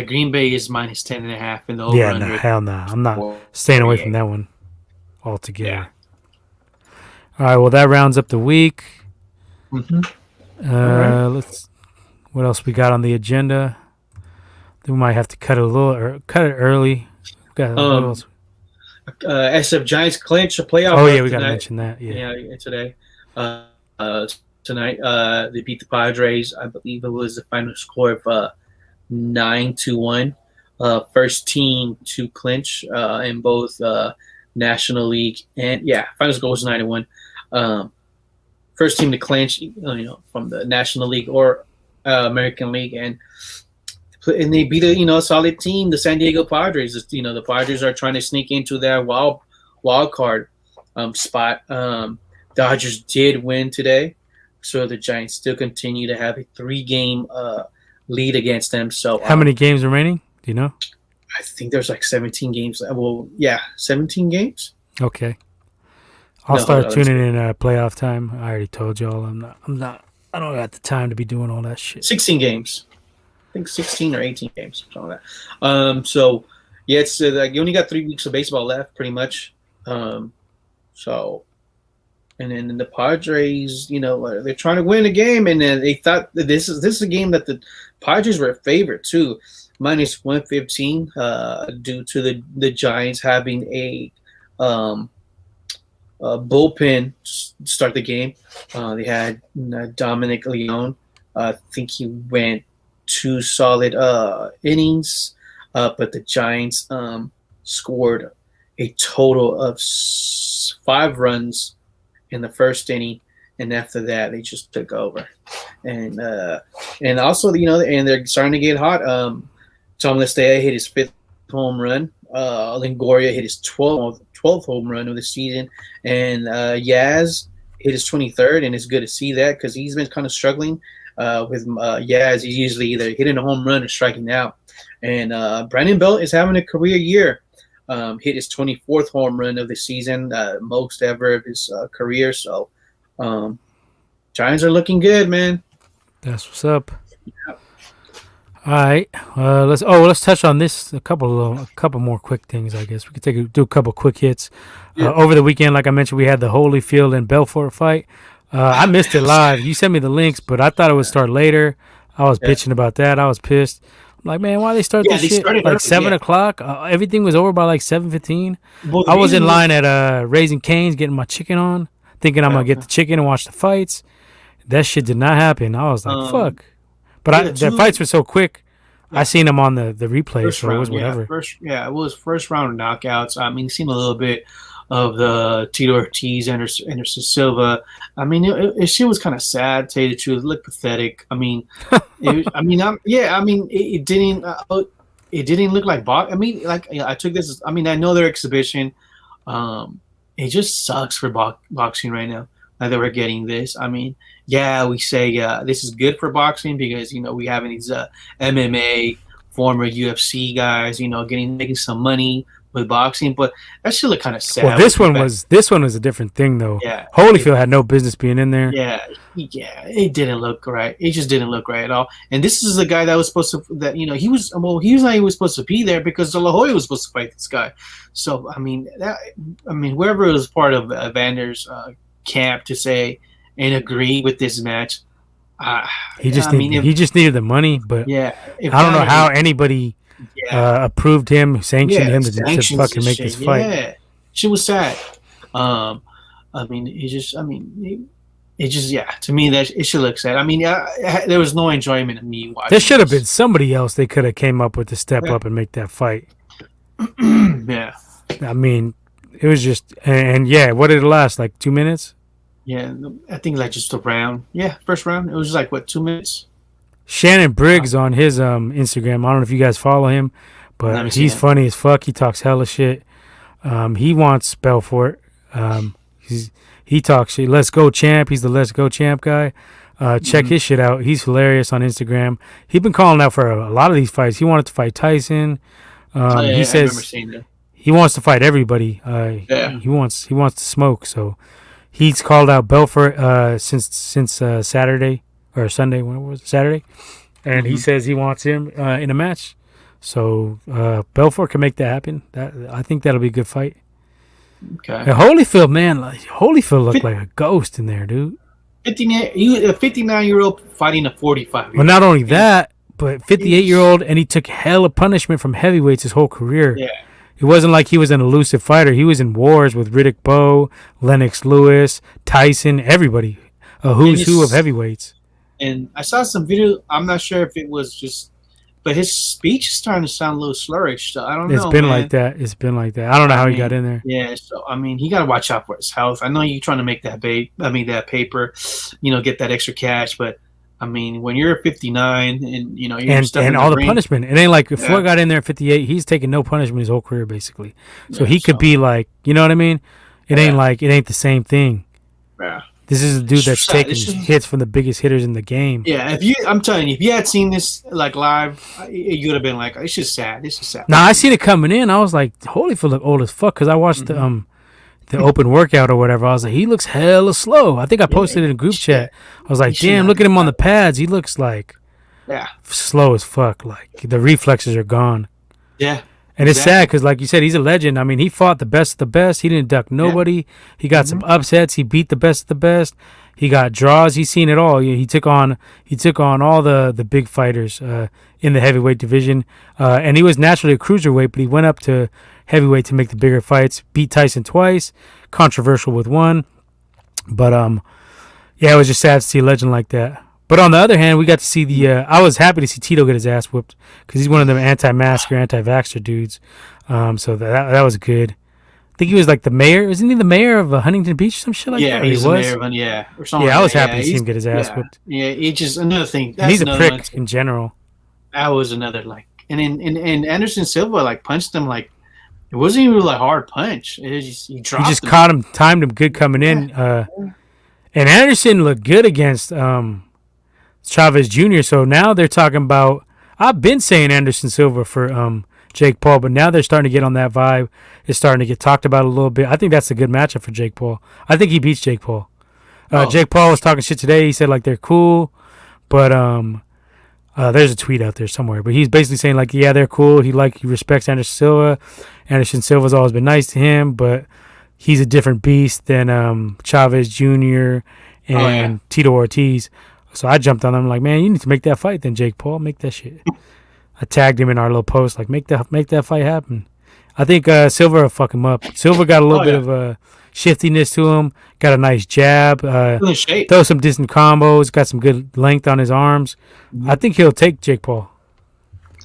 Green Bay is minus 10.5 in the over. Yeah, no, hell no. I'm not staying away from that one altogether. Yeah. All right. Well, that rounds up the week. Mm-hmm. Right. Let's. What else we got on the agenda? We might have to cut it early. Got SF Giants clinch a playoff. Oh yeah, we got to mention that. Yeah, today. Tonight, they beat the Padres. I believe it was the final score of 9-1. First team to clinch in both National League and final score was 9-1. First team to clinch, from the National League or American League, and they beat a solid team, the San Diego Padres. The Padres are trying to sneak into that wild card spot. Dodgers did win today, so the Giants still continue to have a 3-game lead against them. So how many games remaining? Do you know? I think there's like 17 games. Well, 17 games. Okay. I'll start tuning in playoff time. I already told y'all I'm not. I don't have the time to be doing all that shit. 16 games. I think 16 or 18 games, something like that. So it's you only got 3 weeks of baseball left, pretty much. And then the Padres, they're trying to win a game, and then they thought that this is a game that the Padres were a favorite too, minus 115, due to the Giants having a bullpen start the game. They had Dominic Leone. I think he went 2 solid innings, but the Giants scored a total of 5 runs in the first inning, and after that they just took over. And also and they're starting to get hot. Tom Lestea hit his 5th home run. Longoria hit his 12th home run of the season, and Yaz hit his 23rd, and it's good to see that because he's been kind of struggling with Yaz. He's usually either hitting a home run or striking out. And Brandon Belt is having a career year. Hit his 24th home run of the season, most ever of his career. So Giants are looking good, man. That's what's up. Yeah. All right, let's touch on this a couple more quick things. I guess we could do a couple quick hits. Over the weekend, like I mentioned, we had the Holyfield and Belfort fight. I missed it live. You sent me the links, but I thought it would start later. I was bitching about that. I was pissed. I'm like, man, why they start this shit like 7 o'clock? Everything was over by like 7:15. I was in line at Raising Cane's getting my chicken on, thinking I'm gonna get the chicken and watch the fights. That shit did not happen. I was like, fuck. But the fights were so quick. I seen them on the replay, so it was whatever. It was first round knockouts. I mean, seen a little bit of the Tito Ortiz, Anderson Silva. I mean, it was kind of sad. To tell you the truth, it looked pathetic. I mean, it didn't look like box. I mean, I took this. I mean, I know their exhibition. It just sucks for boxing right now that we're getting this. I mean, we say this is good for boxing because we having these MMA former UFC guys, making some money with boxing, but that shit look kind of sad. Well, this one was a different thing though. Yeah, Holyfield had no business being in there. Yeah, it didn't look right. It just didn't look right at all. And this is the guy that was supposed to he was not even supposed to be there because De La Hoya was supposed to fight this guy. So I mean, whoever was part of Vander's camp to say and agree with this match, he just needed the money. But I don't know how anybody approved him, sanctioned him to fucking make this fight. Yeah, she was sad. To me, that it should look sad. I mean, there was no enjoyment in me watching. There should have been somebody else they could have came up with to step up and make that fight. Yeah. I mean, it was just, what did it last? Like 2 minutes? Yeah, I think like just a round. Yeah, first round. It was like what 2 minutes. Shannon Briggs on his Instagram. I don't know if you guys follow him, Let me but see he's it. funny as fuck. He talks hella shit. He wants Belfort. He's he talks shit. Let's go champ. He's the let's go champ guy. Check his shit out. He's hilarious on Instagram. He's been calling out for a lot of these fights. He wanted to fight Tyson. Oh, He yeah, I remember says seeing that. he wants to fight everybody. Yeah. He wants to smoke. So he's called out Belfort since Saturday or Sunday. When was it? Saturday? And he says he wants him in a match. So Belfort can make that happen. I think that'll be a good fight. Okay. And Holyfield, man, Holyfield looked like a ghost in there, dude. 59-year-old fighting a 45-year-old. Well, not only that, but 58-year-old, and he took hella punishment from heavyweights his whole career. Yeah. It wasn't like he was an elusive fighter. He was in wars with Riddick Bowe, Lennox Lewis, Tyson, everybody. A who's who of heavyweights. And I saw some video. I'm not sure if it was just, but his speech is starting to sound a little slurrish. So I don't know. It's been man. like that. It's been like that. I don't know how he got in there. Yeah. So I mean, he got to watch out for his health. I know you're trying to make that that paper, get that extra cash. But I mean, when you're 59 and you're and all the punishment, it ain't like if Floyd got in there at 58, he's taking no punishment his whole career basically. So he could be like, you know what I mean? It ain't the same thing. Yeah. This is a dude that's taking hits from the biggest hitters in the game. Yeah, I'm telling you, if you had seen this like live, you would have been like, "It's just sad. This is sad." Now I seen it coming in. I was like, "Holyfield look old as fuck." Because I watched the open workout or whatever. I was like, "He looks hella slow." I think I posted it in a group chat. I was like, "Damn, look at him on the pads. He looks like slow as fuck. Like the reflexes are gone." Yeah. And it's sad because, like you said, he's a legend. I mean, he fought the best of the best. He didn't duck nobody. Yeah. He got some upsets. He beat the best of the best. He got draws. He's seen it all. He took on all the big fighters in the heavyweight division. And he was naturally a cruiserweight, but he went up to heavyweight to make the bigger fights. Beat Tyson twice. Controversial with one. But it was just sad to see a legend like that. But on the other hand, we got to see I was happy to see Tito get his ass whooped because he's one of them anti-masker, anti-vaxxer dudes. So that was good. I think he was like the mayor. Isn't he the mayor of Huntington Beach or some shit like that? Yeah, he's the mayor of or something. Yeah, I was happy to see him get his ass whooped. Yeah, he just another thing. He's a prick in general. That was another and Anderson Silva punched him it wasn't even a hard punch. He just caught him, timed him good coming in. And Anderson looked good against Chavez Jr. So now they're talking about. I've been saying Anderson Silva for Jake Paul, but now they're starting to get on that vibe. It's starting to get talked about a little bit. I think that's a good matchup for Jake Paul. I think he beats Jake Paul. Jake Paul was talking shit today. He said they're cool, but there's a tweet out there somewhere. But he's basically saying they're cool. He respects Anderson Silva. Anderson Silva's always been nice to him, but he's a different beast than Chavez Jr. and Tito Ortiz. So I jumped on them like, man, you need to make that fight then, Jake Paul. Make that shit. I tagged him in our little post, make that fight happen. I think Silva will fuck him up. Silva got a little bit of shiftiness to him. Got a nice jab. Throw some decent combos. Got some good length on his arms. I think he'll take Jake Paul.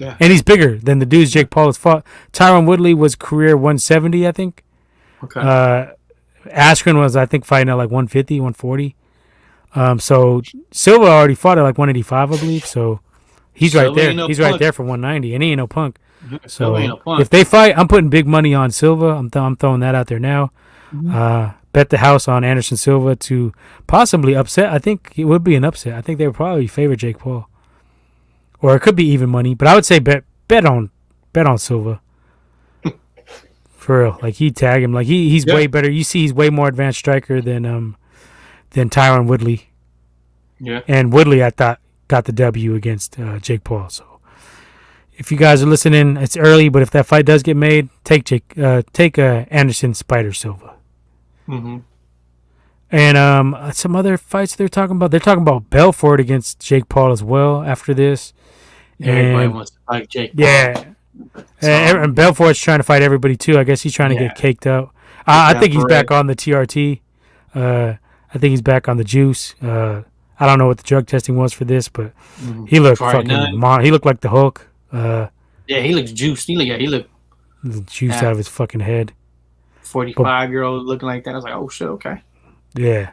Yeah. And he's bigger than the dudes Jake Paul has fought. Tyron Woodley was career 170, I think. Okay. Askren was, I think, fighting at 150, 140. So Silva already fought at 185, I believe. So he's right there. He's right there for 190, and he ain't no punk. So if they fight, I'm putting big money on Silva. I'm throwing that out there now. Bet the house on Anderson Silva to possibly upset. I think it would be an upset. I think they would probably favor Jake Paul, or it could be even money. But I would say bet on Silva. For real, he'd tag him. He's way better. You see, he's way more advanced striker than Tyron Woodley. Yeah. And Woodley, I thought, got the W against Jake Paul. So if you guys are listening, it's early, but if that fight does get made, take Anderson Spider Silva. Mm-hmm. And some other fights they're talking about. They're talking about Belfort against Jake Paul as well after this. Everybody wants to fight Jake Paul. Yeah. And Belfort's trying to fight everybody too. I guess he's trying to get caked out. I think he's back on the TRT. I think he's back on the juice. I don't know what the drug testing was for this, but he looked he looked like the Hulk. He looks juiced. He looked the juice out of his fucking head. 45-year-old looking like that. I was like, oh shit, okay. Yeah.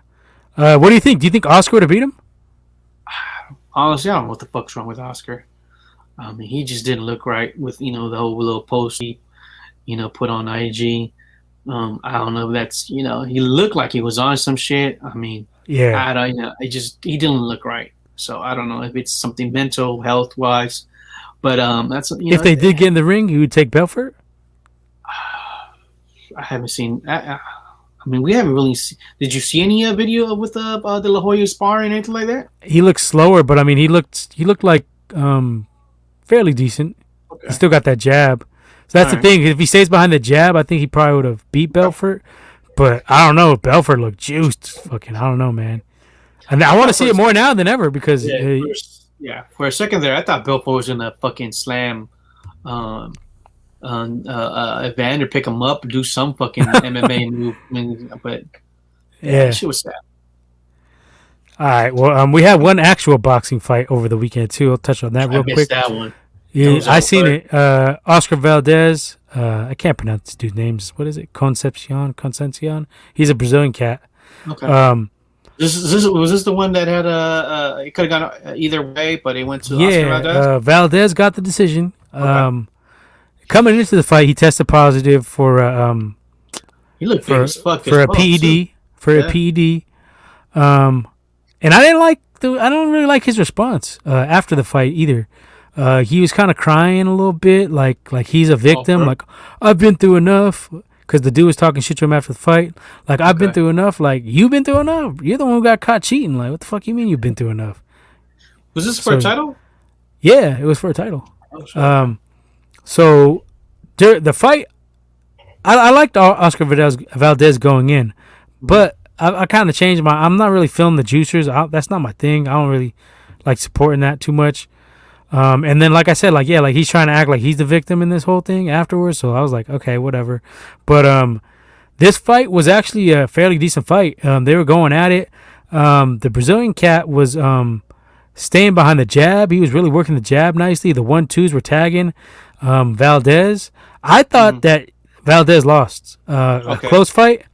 What do you think? Do you think Oscar would have beat him? Honestly, I don't know what the fuck's wrong with Oscar. I mean, he just didn't look right with the whole little post he put on IG. I don't know if that's he looked like he was on some shit. I mean, Yeah. I don't he didn't look right. So I don't know if it's something mental health wise, but that's If they did get in the ring, you would take Belfort. I haven't seen. I mean, we haven't really. Did you see any video with the La Hoya sparring or anything like that? He looked slower, but I mean, he looked like fairly decent. Okay. He still got that jab. So that's the thing. If he stays behind the jab, I think he probably would have beat Belfort. But I don't know. Belfort looked juiced. Fucking, I don't know, man. And I want to see it more now than ever because for a second there, I thought Belfort was gonna fucking slam Evander, pick him up, do some fucking MMA move, but shit was sad. All right. Well, we had one actual boxing fight over the weekend too. I'll touch on that real quick. That one. Yeah, I seen it. Oscar Valdez. I can't pronounce this dude's names. What is it? Concepcion. He's a Brazilian cat. Okay. Was this the one that had it could have gone either way, but it went to Oscar Valdez? Valdez got the decision. Okay. Coming into the fight, he tested positive for he looked for a PED a PED. And I don't really like his response after the fight either. He was kind of crying a little bit, like he's a victim. Like, I've been through enough, because the dude was talking shit to him after the fight. Like, I've been through enough. Like, you've been through enough. You're the one who got caught cheating. Like, what the fuck you mean you've been through enough? Was this for a title? Yeah, it was for a title. Oh, sure. So the fight, I liked Oscar Valdez going in, but I kind of changed I'm not really feeling the juicers. That's not my thing. I don't really like supporting that too much. And then, like I said, he's trying to act like he's the victim in this whole thing afterwards. So I was like, okay, whatever. But this fight was actually a fairly decent fight. They were going at it. The Brazilian cat was staying behind the jab. He was really working the jab nicely. The 1-2s were tagging Valdez. I thought that Valdez lost a close fight.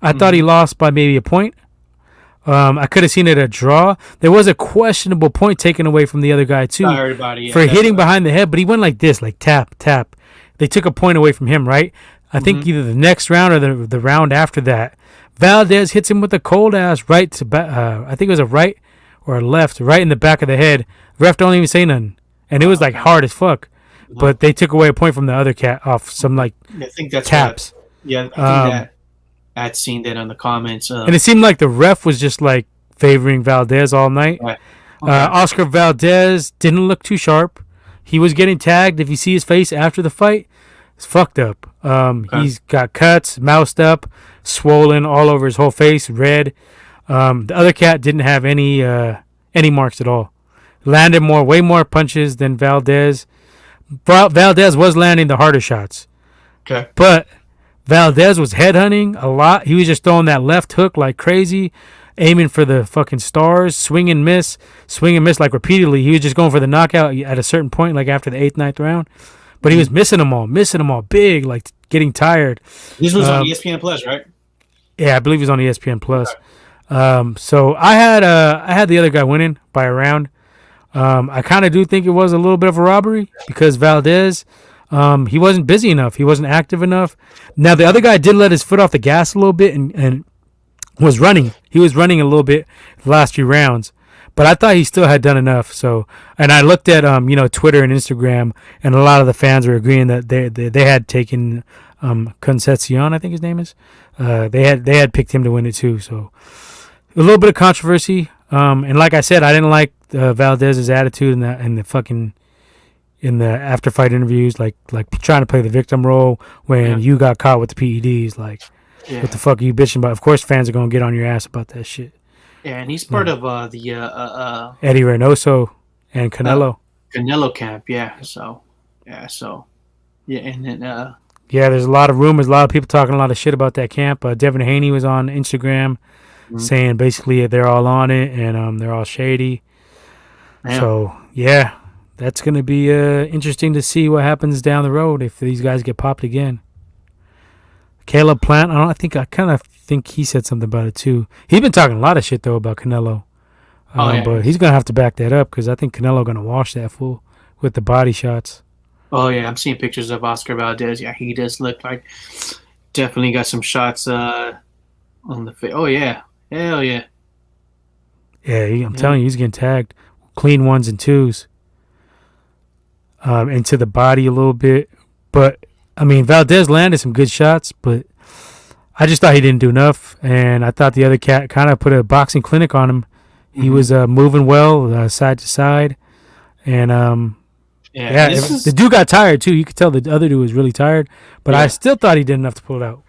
I thought he lost by maybe a point. I could have seen it a draw. There was a questionable point taken away from the other guy too for hitting behind the head, but he went like this, like tap, tap. They took a point away from him, right? I think either the next round or the round after that, Valdez hits him with a cold ass right to I think it was a right or a left, right in the back of the head. The ref don't even say nothing, and it was like hard as fuck. But they took away a point from the other cat off some I think that's taps. I think that. I'd seen that on the comments. And it seemed like the ref was just like favoring Valdez all night. Right. Okay. Oscar Valdez didn't look too sharp. He was getting tagged. If you see his face after the fight, it's fucked up. He's got cuts, moused up, swollen all over his whole face, red. The other cat didn't have any marks at all. Landed way more punches than Valdez. Valdez was landing the harder shots. Okay. But Valdez was headhunting a lot. He was just throwing that left hook like crazy, aiming for the fucking stars, swing and miss like repeatedly. He was just going for the knockout at a certain point, like after the 8th, 9th round. But he was missing them all big, like getting tired. This was on ESPN Plus, right? Yeah, I believe he was on ESPN Plus. Okay. So I had the other guy winning by a round. I kind of do think it was a little bit of a robbery because Valdez, he wasn't busy enough. He wasn't active enough. Now, the other guy did let his foot off the gas a little bit and was running. He was running a little bit the last few rounds. But I thought he still had done enough. So, and I looked at Twitter and Instagram, and a lot of the fans were agreeing that they had taken Concepcion, I think his name is. They had picked him to win it too. So a little bit of controversy. And like I said, I didn't like Valdez's attitude in the after fight interviews, like trying to play the victim role when you got caught with the PEDs. Like, what the fuck are you bitching about? Of course, fans are gonna get on your ass about that shit. Yeah, and he's part of the Eddie Reynoso and Canelo. Canelo camp, yeah. So, and then there's a lot of rumors, a lot of people talking a lot of shit about that camp. Devin Haney was on Instagram saying basically they're all on it and they're all shady. Damn. So that's going to be interesting to see what happens down the road if these guys get popped again. Caleb Plant. I kind of think he said something about it too. He's been talking a lot of shit though about Canelo. Oh yeah. But he's gonna have to back that up because I think Canelo gonna wash that fool with the body shots. Oh yeah, I'm seeing pictures of Oscar Valdez. Yeah, he does look like definitely got some shots on the face. Oh yeah, hell yeah. Yeah, I'm telling you, he's getting tagged. Clean ones and twos. Into the body a little bit. But, I mean, Valdez landed some good shots, but I just thought he didn't do enough. And I thought the other cat kind of put a boxing clinic on him. He was moving well, side to side. And, the dude got tired, too. You could tell the other dude was really tired. But I still thought he did enough to pull it out.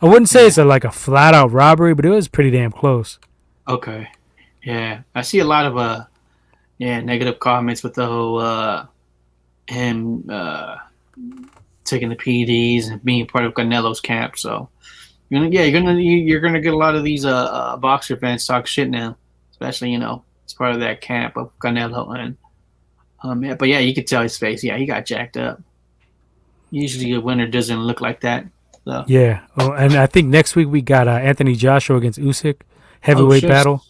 I wouldn't say it's like a flat-out robbery, but it was pretty damn close. Okay. Yeah. I see a lot of negative comments with the whole him taking the PEDs and being part of Canelo's camp. So you're gonna get a lot of these boxer fans talk shit now, especially it's part of that camp of Canelo and but yeah, you could tell his face. Yeah, he got jacked up. Usually a winner doesn't look like that. So. Yeah. Oh, and I think next week we got Anthony Joshua against Usyk heavyweight battle.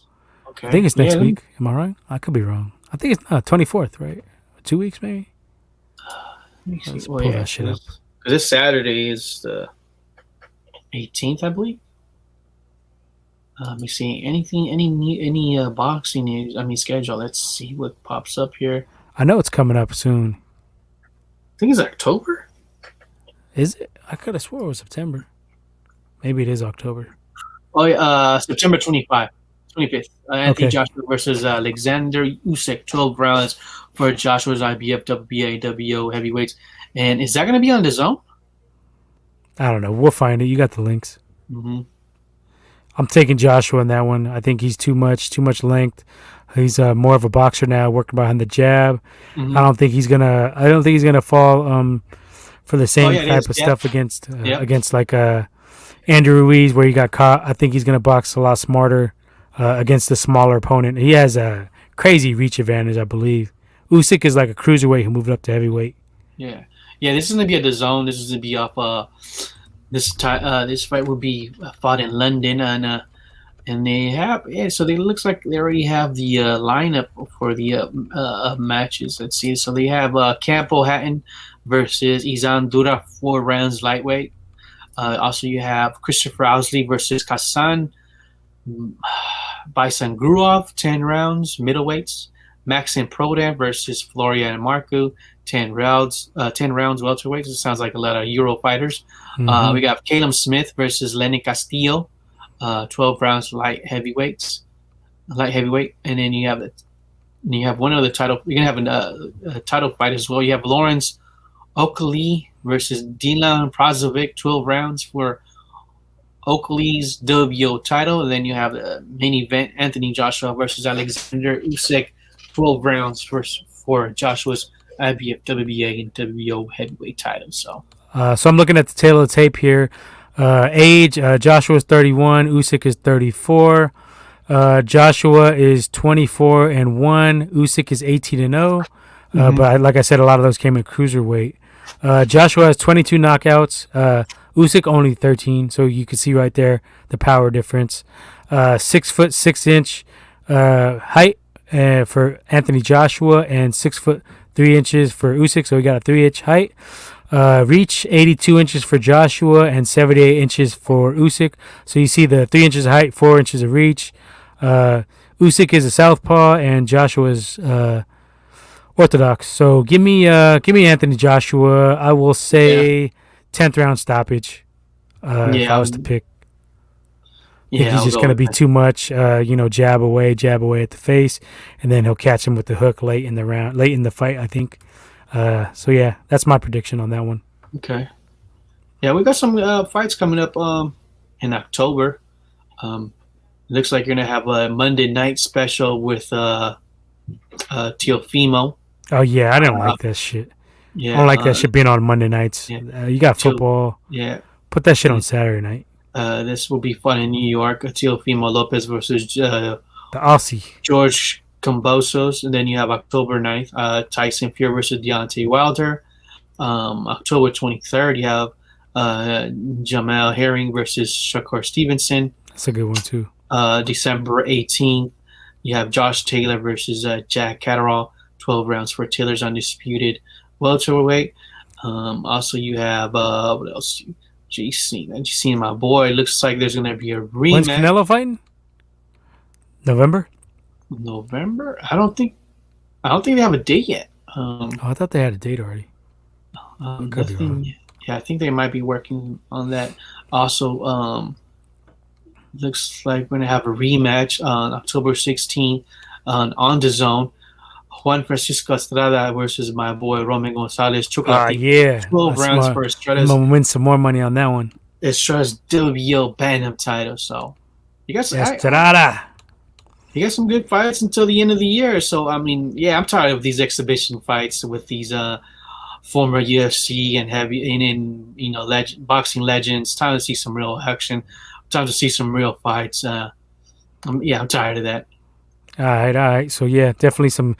Okay. I think it's next week. Am I right? I could be wrong. I think it's 24th, right? 2 weeks maybe. Let's pull that shit up. Because this Saturday is the 18th, I believe. Let me see. Any boxing news? I mean, schedule. Let's see what pops up here. I know it's coming up soon. I think it's October. Is it? I could have swore it was September. Maybe it is October. Oh, yeah, September 25th. Anthony Joshua versus Alexander Usyk, 12 rounds for Joshua's IBF, WBA, WO heavyweights. And is that going to be on the zone? I don't know. We'll find it. You got the links. Mm-hmm. I'm taking Joshua in that one. I think he's too much length. He's more of a boxer now, working behind the jab. Mm-hmm. I don't think he's gonna fall for the same type of stuff against like Andrew Ruiz, where he got caught. I think he's gonna box a lot smarter against the smaller opponent. He has a crazy reach advantage, I believe. Usyk is like a cruiserweight who moved up to heavyweight. Yeah. This is gonna be at the zone. This is gonna be off. This fight will be fought in London, and they have so it looks like they already have the lineup for the matches. Let's see. So they have Campo Hatton versus Izan Dura, 4 rounds lightweight. Also, you have Christopher Owsley versus Kassan Bison Gruov, 10 rounds middleweights. Maxim Prodan versus Florian Marcu, 10 rounds welterweights. It sounds like a lot of Euro fighters. We got Caleb Smith versus Lenny Castillo, 12 rounds light heavyweight, and then you have one other title. You're gonna have a title fight as well. You have Lawrence Oakley versus Dilan Prazovic, 12 rounds for Oakley's WBO title, and then you have the main event: Anthony Joshua versus Alexander Usyk, 12 rounds for Joshua's IBF, WBA, and WBO heavyweight titles. So I'm looking at the tail of the tape here. Age: Joshua is 31, Usyk is 34. Joshua is 24-1, Usyk is 18-0. But like I said, a lot of those came in cruiserweight. Joshua has 22 knockouts. Usyk only 13, so you can see right there the power difference. 6'6" height for Anthony Joshua, and 6'3" for Usyk, so we got a 3-inch height. Reach 82 inches for Joshua and 78 inches for Usyk. So you see the 3 inches of height, 4 inches of reach. Usyk is a southpaw and Joshua is orthodox. So give me Anthony Joshua. I will say 10th round stoppage. If I was to pick. I think he's just going to be too much, jab away at the face, and then he'll catch him with the hook late in the fight, I think. So yeah, that's my prediction on that one. Okay. Yeah, we got some fights coming up in October. Looks like you're gonna have a Monday night special with Teofimo. Oh yeah, I didn't like that shit. Yeah, I don't like that shit being on Monday nights. Yeah. You got football. Yeah. Put that shit on Saturday night. This will be fun in New York. Teofimo Lopez versus the Aussie George Kambosos, and then you have October 9th, Tyson Fury versus Deontay Wilder. October 23rd, you have Jamel Herring versus Shakur Stevenson. That's a good one too. December 18th, you have Josh Taylor versus Jack Catterall. 12 rounds for Taylor's undisputed welterweight. Also, you have what else? Seen my boy. Looks like there's gonna be a rematch. When's Canelo fighting? November. November? I don't think they have a date yet. I thought they had a date already. Yeah, I think they might be working on that. Also, looks like we're gonna have a rematch on October 16th on the zone. Juan Francisco Estrada versus my boy Roman Gonzalez. 12 rounds for Estrada's. I'm gonna win some more money on that one. Estrada's WBO Bantam title. So you got Estrada. You got some good fights until the end of the year. So I mean, yeah, I'm tired of these exhibition fights with these former UFC and boxing legends. Time to see some real action. Time to see some real fights. I'm tired of that. All right. So yeah, definitely some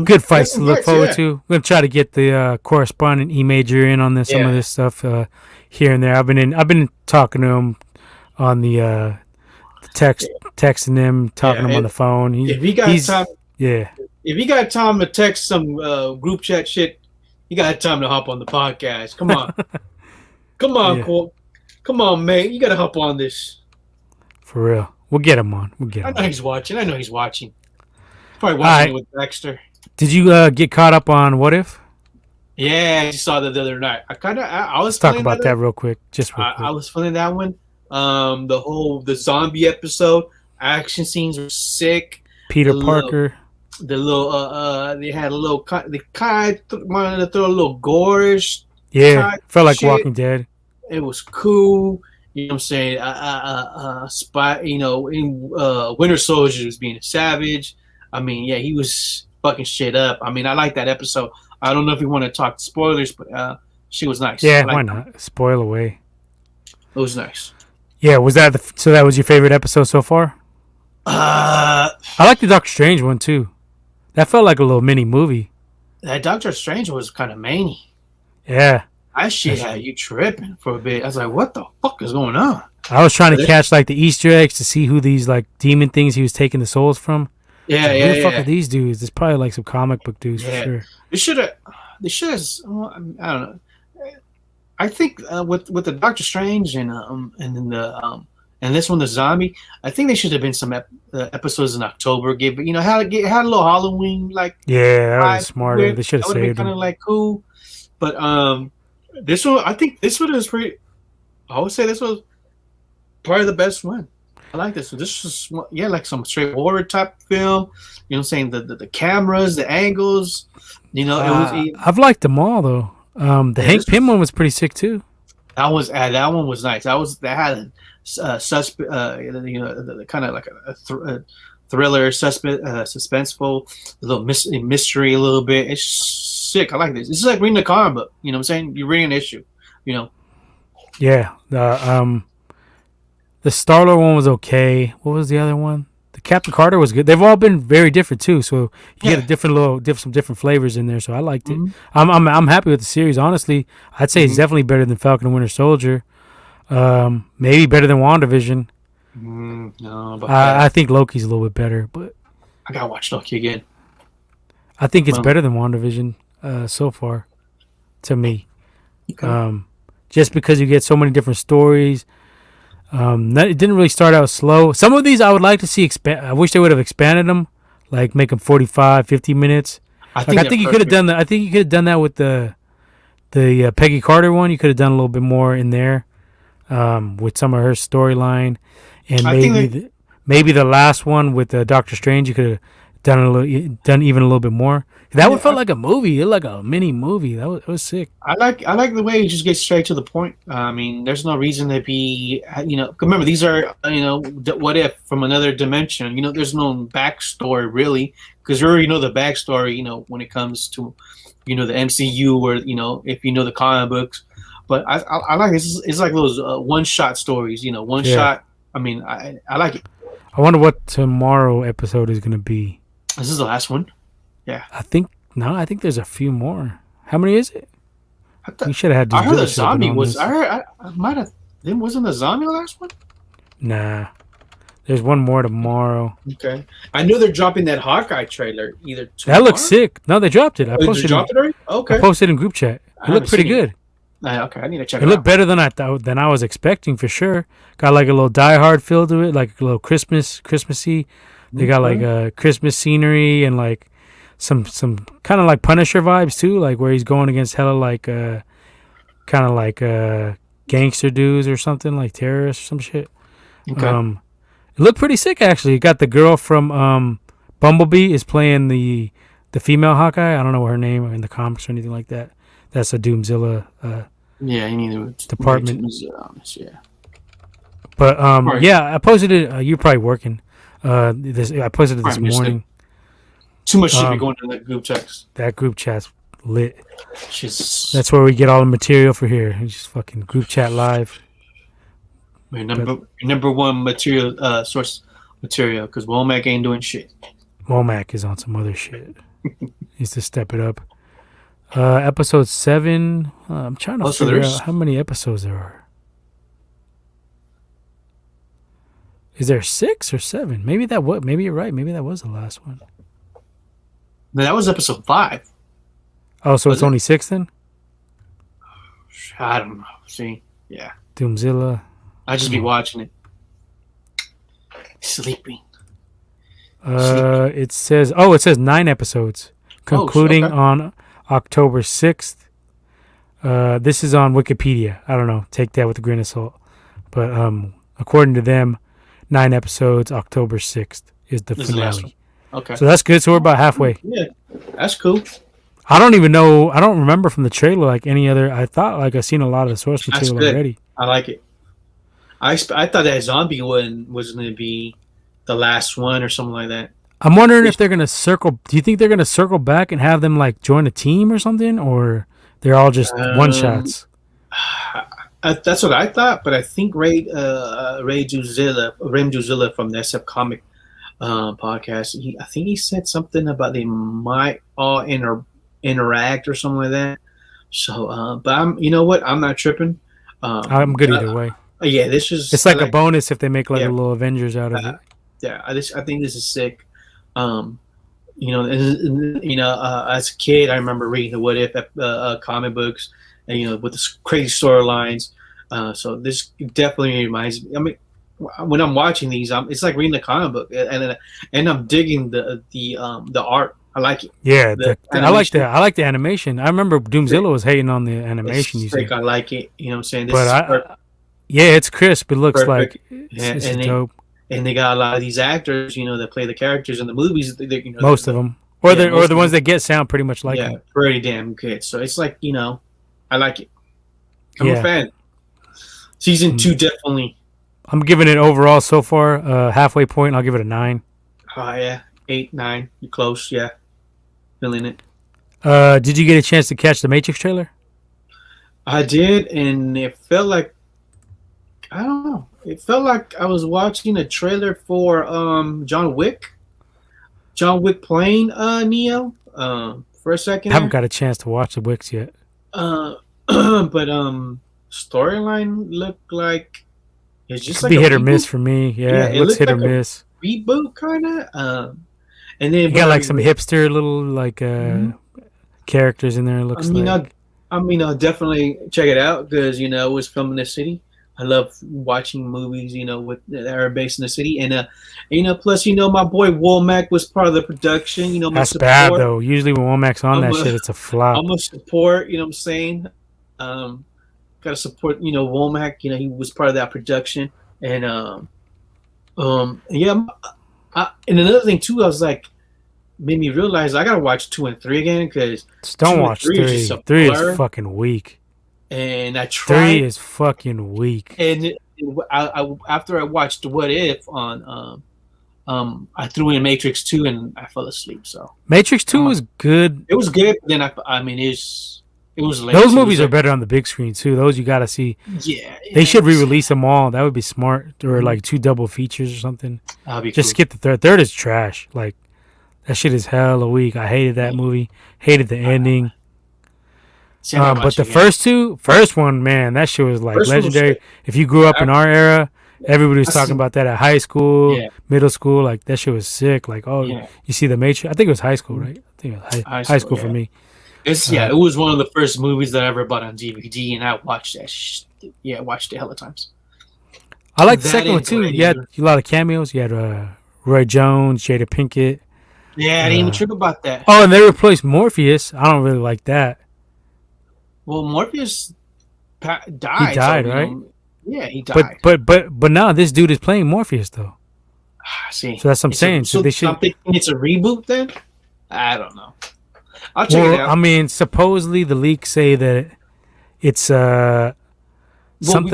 good fights to look forward to. We're gonna try to get the correspondent E-Major in on some of this stuff here and there. I've been talking to him on the texting him, talking to him on the phone. If he got time to text some group chat shit, he got time to hop on the podcast. Come on, Cole. Come on, mate. You gotta hop on this. For real. We'll get him on. I know he's watching. Probably watching it with Baxter. Did you get caught up on What If? Yeah, I saw that the other night. I was. Let's talk about that real quick. I was feeling that one. The zombie episode action scenes were sick. Peter Parker. They had a little. They kind of wanted to throw a little gore-ish. Yeah, felt like shit. Walking Dead. It was cool. You know what I'm saying? Spy. In Winter Soldier was being a savage. I mean, yeah, he was fucking shit up. I mean, I like that episode. I don't know if we want to talk spoilers, but she was nice. Yeah, why not? Spoil away. It was nice. Yeah, was that so? That was your favorite episode so far? I like the Doctor Strange one too. That felt like a little mini movie. That Doctor Strange was kind of many. Yeah. That shit had you tripping for a bit. I was like, what the fuck is going on? I was trying to catch like the Easter eggs to see who these like demon things he was taking the souls from. Yeah, like, who the fuck are these dudes? It's probably like some comic book dudes for sure. They should have. I don't know. I think with the Doctor Strange and then the and this one, the zombie. I think they should have been some episodes in October. Had a little Halloween like. Yeah, that was smarter. They should have saved kind of like cool, but this one, I think this one is pretty. I would say this was probably the best one. I like this one. This was like some straight horror type film. You know what I'm saying? The cameras, the angles. I've liked them all though. The Hank Pym one was pretty sick too. That one was nice. That had the kind of like a thriller, suspenseful, a little mystery, a little bit. It's sick. I like this. This is like reading a comic book. You know what I'm saying? You're reading an issue. Yeah. The Star-Lord one was okay. What was the other one? The Captain Carter was good. They've all been very different too. So you get some different flavors in there. So I liked it. I'm happy with the series. Honestly, I'd say it's definitely better than Falcon and Winter Soldier. Maybe better than WandaVision. No, but I think Loki's a little bit better, but I gotta watch Loki again. I think it's better than WandaVision so far, to me. Okay. Just because you get so many different stories. It didn't really start out slow. Some of these I would like to see expand. I wish they would have expanded them, like make them 45, 50 minutes. I think you could have done that. I think you could have done that with the Peggy Carter one. You could have done a little bit more in there with some of her storyline, and maybe the last one with Doctor Strange. You could have done even a little bit more. That one felt like a movie. It looked like a mini movie. It was sick. I like the way you just get straight to the point. I mean, there's no reason to be, remember these are, what if from another dimension. There's no backstory really, because you already know the backstory. When it comes to, the MCU or if you know the comic books. But I like this. It's like those one shot stories. One shot. I mean, I like it. I wonder what tomorrow episode is gonna be. This is the last one. Yeah. I think there's a few more. How many is it? We should have had I heard Doomzilla a should have been zombie on was. this. I might have. Then wasn't the zombie the last one? Nah. There's one more tomorrow. Okay. I knew they're dropping that Hawkeye trailer either tomorrow. That looks sick. No, they dropped it. I They posted dropped it already? Okay. I posted in group chat. It looked pretty good. Okay, I need to check It it looked out. better than I was expecting for sure. Got like a little Die Hard feel to it, like a little Christmassy. They got like Christmas scenery and like some kind of like Punisher vibes too, like where he's going against hella like kind of like gangster dudes or something, like terrorists or some shit. Okay. It looked pretty sick actually. It got the girl from Bumblebee is playing the female Hawkeye. I don't know her name in the comics or anything like that. That's a Doomzilla Yeah, you need to department. Yeah. But yeah, I posted it. You're probably working. I posted it this morning. Too much shit be going to that group text. That group chat's lit. Just That's where we get all the material for here. It's just fucking group chat live. number one material source material because Womack ain't doing shit. Womack is on some other shit. Needs to step it up. Episode 7. I'm trying to figure out how many episodes there are. Is there 6 or 7? Maybe you're right. Maybe that was the last one. No, that was episode 5. Oh, so it's only 6 then? I don't know. See, yeah. Doomzilla. I just be watching it. Sleeping. It says 9 episodes, concluding on October 6th. This is on Wikipedia. I don't know. Take that with a grain of salt. But according to them, 9 episodes, October 6th is the finale. Okay. So that's good. So we're about halfway. Yeah, that's cool. I don't even know. I don't remember from the trailer like any other. I thought like I've seen a lot of the source material already. I like it. I thought that zombie one was going to be the last one or something like that. I'm wondering if they're going to circle. Do you think they're going to circle back and have them like join a team or something, or they're all just one shots? That's what I thought, but I think Ray Duzilla from the SF Comic podcast. I think he said something about they might all interact or something like that. So, but you know what? I'm not tripping. I'm good either way. Yeah, this is. It's like a bonus if they make like a little Avengers out of it. Yeah, I think this is sick. As a kid, I remember reading the What If comic books, and with the crazy storylines. So this definitely reminds me. I mean, when I'm watching these, it's like reading a comic book, and I'm digging the art. I like it. Yeah, I like that. I like the animation. I remember Doomzilla was hating on the animation. I like it. You know what I'm saying? Yeah, it's crisp. It looks perfect. Like it's dope. And they got a lot of these actors, that play the characters in the movies. Most of them, or the ones that get sound pretty much like them. Pretty damn good. So it's like I like it. I'm a fan. Season 2 definitely. I'm giving it overall so far halfway point. I'll give it a 9. Oh yeah, 8, 9. You're close. Yeah, feeling it. Did you get a chance to catch the Matrix trailer? I did, and it felt like I don't know. It felt like I was watching a trailer for John Wick. John Wick playing Neo for a second. I haven't got a chance to watch the Wicks yet. But storyline looked like it's just like be hit or miss for me. Yeah, it looks hit or miss. Reboot kind of. And then you got like some hipster little like characters in there. It looks I'll definitely check it out because it was filmed in the city. I love watching movies, that are based in the city, and plus, my boy Womack was part of the production. That's bad though. Usually when Womack's on that shit, it's a flop. I'm a support. You know what I'm saying? Got to support. Womack. He was part of that production, and yeah. And another thing too, I was like, made me realize I gotta watch 2 and 3 again because don't watch 3. 3 is fucking weak. And I tried. 3 is fucking weak. And I after I watched What If on, I threw in Matrix 2 and I fell asleep. So Matrix 2 was good. It was good. But then it was late. Those movies are better on the big screen too. Those you gotta see. Yeah. They should re-release them all. That would be smart. Or like 2 double features or something. Just skip the third. Third is trash. Like that shit is hella weak. I hated that movie. Hated the ending. But the first one, man, that shit was like legendary. If you grew up in our era, everybody was talking about that at high school, middle school. Like that shit was sick. Like, you see the Matrix. I think it was high school, right? I think it was high school for me. It was one of the first movies that I ever bought on DVD, and I watched that. Watched it hella times. I like the second one too. You had a lot of cameos. You had Roy Jones, Jada Pinkett. Yeah, I didn't even trip about that. Oh, and they replaced Morpheus. I don't really like that. Well, Morpheus died. He died, right? Yeah, he died. But now this dude is playing Morpheus though. See, so that's what I'm saying. So they should. I'm thinking it's a reboot then. I don't know. I'll check it out. I mean, supposedly the leaks say that it's something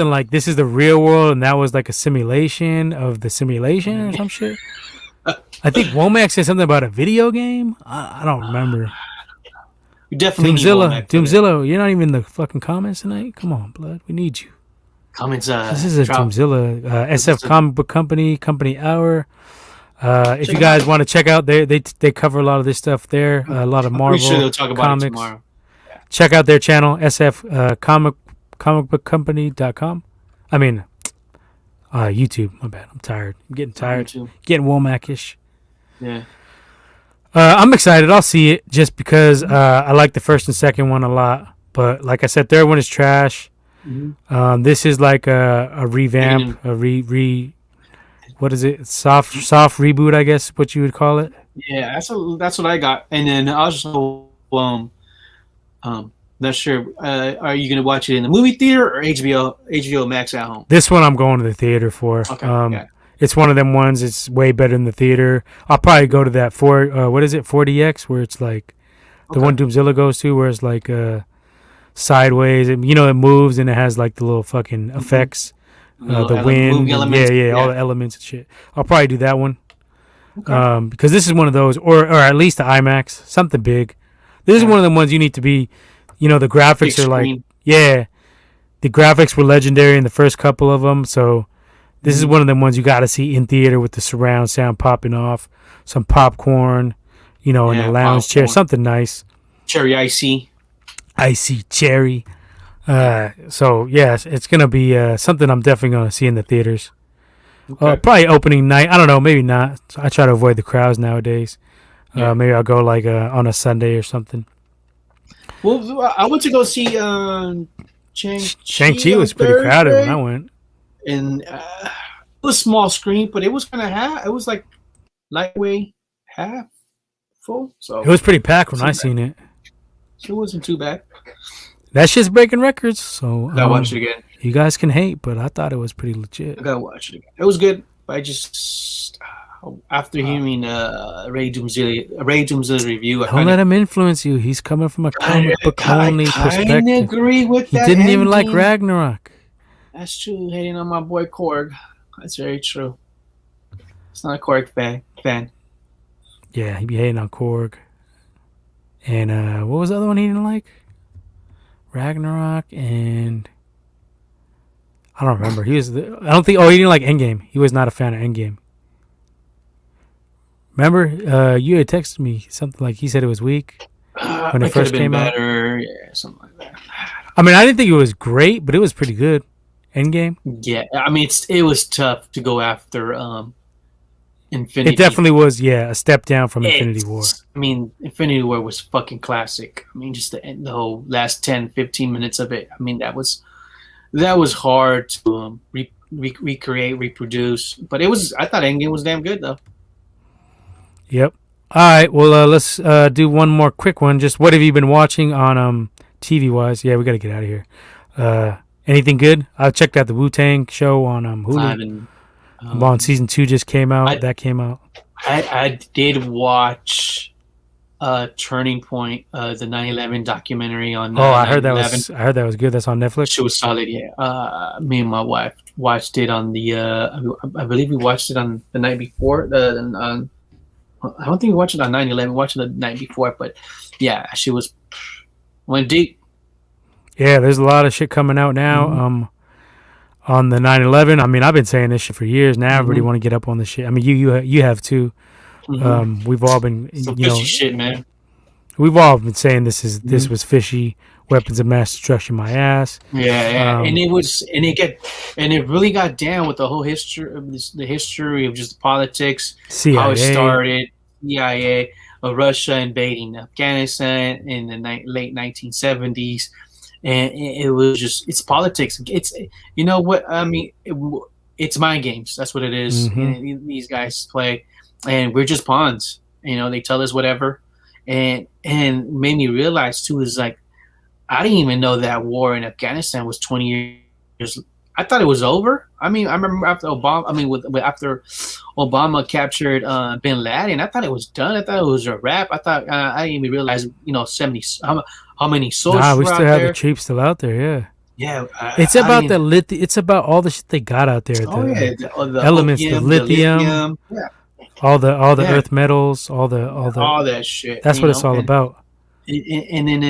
like this is the real world, and that was like a simulation of the simulation or some shit. I think Womack said something about a video game. I don't remember. You definitely Doomzilla, you're not even in the fucking comments tonight. Come on, blood, we need you. Comments. This is a Doomzilla SF Comic Book Company Hour. If you guys want to check out, they cover a lot of this stuff there. A lot of Marvel they'll talk about comics. It tomorrow. Yeah. Check out their channel, SF comicbookcompany.com. I mean, YouTube. My bad. I'm tired. I'm getting tired. Getting Womack-ish. Yeah. I'm excited. I'll see it just because I like the first and second one a lot. But like I said, third one is trash. Mm-hmm. This is like a revamp, what is it? Soft reboot, I guess, what you would call it. Yeah, that's what I got. And then also, not sure. Are you gonna watch it in the movie theater or HBO Max at home? This one I'm going to the theater for. Okay. It's one of them ones. It's way better in the theater. I'll probably go to that 4DX, where it's like the one Doomzilla goes to, where it's like sideways, and it moves and it has like the little fucking effects, the wind, all the elements and shit. I'll probably do that one, because this is one of those, or at least the IMAX, something big. This is one of the ones you need to be. The graphics are like, the graphics were legendary in the first couple of them, so. This is one of them ones you got to see in theater with the surround sound popping off, some popcorn, in the lounge chair, something nice. Cherry icy cherry. So yes, it's gonna be something I'm definitely gonna see in the theaters. Probably opening night. I don't know, maybe not. I try to avoid the crowds nowadays. Maybe I'll go like on a Sunday or something. Well, I went to go see Shang-Chi was pretty crowded when I went. And it was small screen, but it was kind of it was like lightweight, half full. So it was pretty packed when I seen it. It wasn't too bad. That shit's breaking records. So gotta watch it again. You guys can hate, but I thought it was pretty legit. I gotta watch it again. It was good, but I just after hearing Ray Doomzilla review, don't let him influence you. He's coming from a comic book only perspective. I agree with that. He didn't even like Ragnarok. That's true. Hating on my boy Korg. That's very true. It's not a Korg fan. Yeah, he be hating on Korg. And what was the other one he didn't like? Ragnarok and I don't remember. He didn't like Endgame. He was not a fan of Endgame. Remember, you had texted me something like he said it was weak when it first came out. Yeah, something like that. I mean, I didn't think it was great, but it was pretty good. Endgame. Yeah, I mean, it was tough to go after Infinity. It definitely was, a step down from Infinity War. I mean, Infinity War was fucking classic. I mean, just the whole last 10, 15 minutes of it. I mean, that was hard to recreate, reproduce. But I thought Endgame was damn good, though. Yep. All right, well, let's do one more quick one. Just what have you been watching on TV-wise? Yeah, we got to get out of here. Anything good? I checked out the Wu-Tang show on Hulu. On season 2 just came out. That came out. I did watch Turning Point, the 9/11 documentary on. I heard that was good. That's on Netflix. It was solid. Yeah. Me and my wife watched it on the. I believe we watched it on the night before. I don't think we watched it on 9/11. We watched it the night before, but yeah, she went deep. Yeah, there's a lot of shit coming out now. On the 9/11, I mean, I've been saying this shit for years. Now everybody want to get up on this shit. I mean, you have too. We've all been, fishy shit, man. We've all been saying this was fishy. weapons of mass destruction, my ass. Yeah. And it really got down with the whole history of the history of just politics, CIA. how it started, CIA, Russia invading Afghanistan in the late 1970s, and it was just it's politics. It's you know what I mean. It's mind games. That's what it is. Mm-hmm. And these guys play, and we're just pawns. They tell us whatever, and made me realize too is like I didn't even know that war in Afghanistan was 20 years. I thought it was over. I mean, I remember after Obama. I mean, after Obama captured Bin Laden, I thought it was done. I thought it was a wrap. I thought I didn't even realize 70 how many soldiers. Nah, we were still out have there. the troops still out there. Yeah. Yeah, it's about It's about all the shit they got out there. The elements, opium, the lithium, yeah. all the earth metals, all that shit. That's what it's all about. And then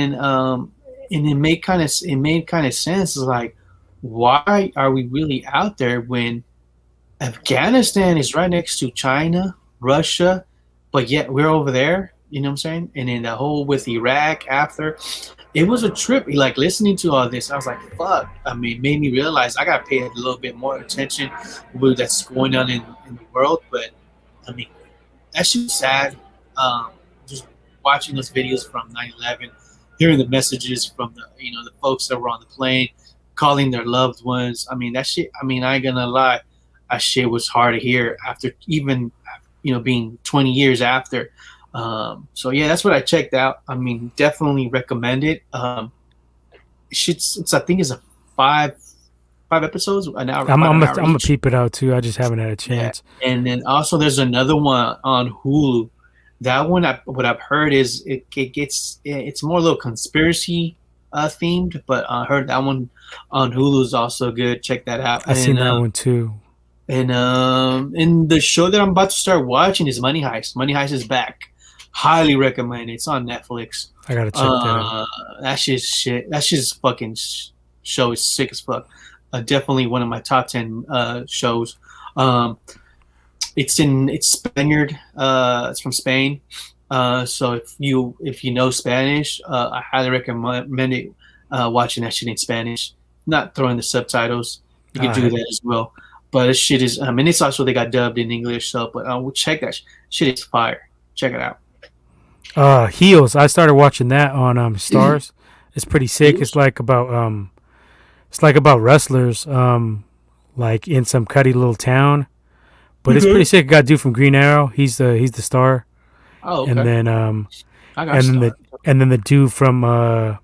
it made kind of sense. Like, why are we really out there when Afghanistan is right next to China, Russia, but yet we're over there? You know what I'm saying? And then the whole with Iraq after. It was a trip. Like listening to all this, I was like, "Fuck!" I mean, it made me realize I got to pay a little bit more attention to what that's going on in the world. But I mean, that shit's sad. Just watching those videos from 9/11, hearing the messages from the folks that were on the plane, calling their loved ones. I mean, that shit. I mean, I ain't gonna lie, that shit was hard to hear after even being 20 years after. So yeah, that's what I checked out. I mean, definitely recommend it. It's I think it's a five episodes, an hour. I'm gonna peep it out too. I just haven't had a chance. Yeah. And then also there's another one on Hulu. That one, what I've heard is it's more a little conspiracy themed, but I heard that one on Hulu is also good. Check that out. I've seen that one too. And the show that I'm about to start watching is Money Heist. Money Heist is back. Highly recommend it. It's on Netflix. I gotta check that out. That shit's shit. That shit's fucking show is sick as fuck. Definitely one of my top 10 shows. It's Spaniard. It's from Spain. So if you know Spanish, I highly recommend it. Watching that shit in Spanish, not throwing the subtitles. You can do that as well. But this shit is. I mean, it's also they got dubbed in English. So, but we'll check that shit is fire. Check it out. Heels. I started watching that on Stars. It's pretty sick. It's like about wrestlers like in some cutty little town. But it's pretty sick. Got a dude from Green Arrow. He's the star. Oh, okay. And then the dude from I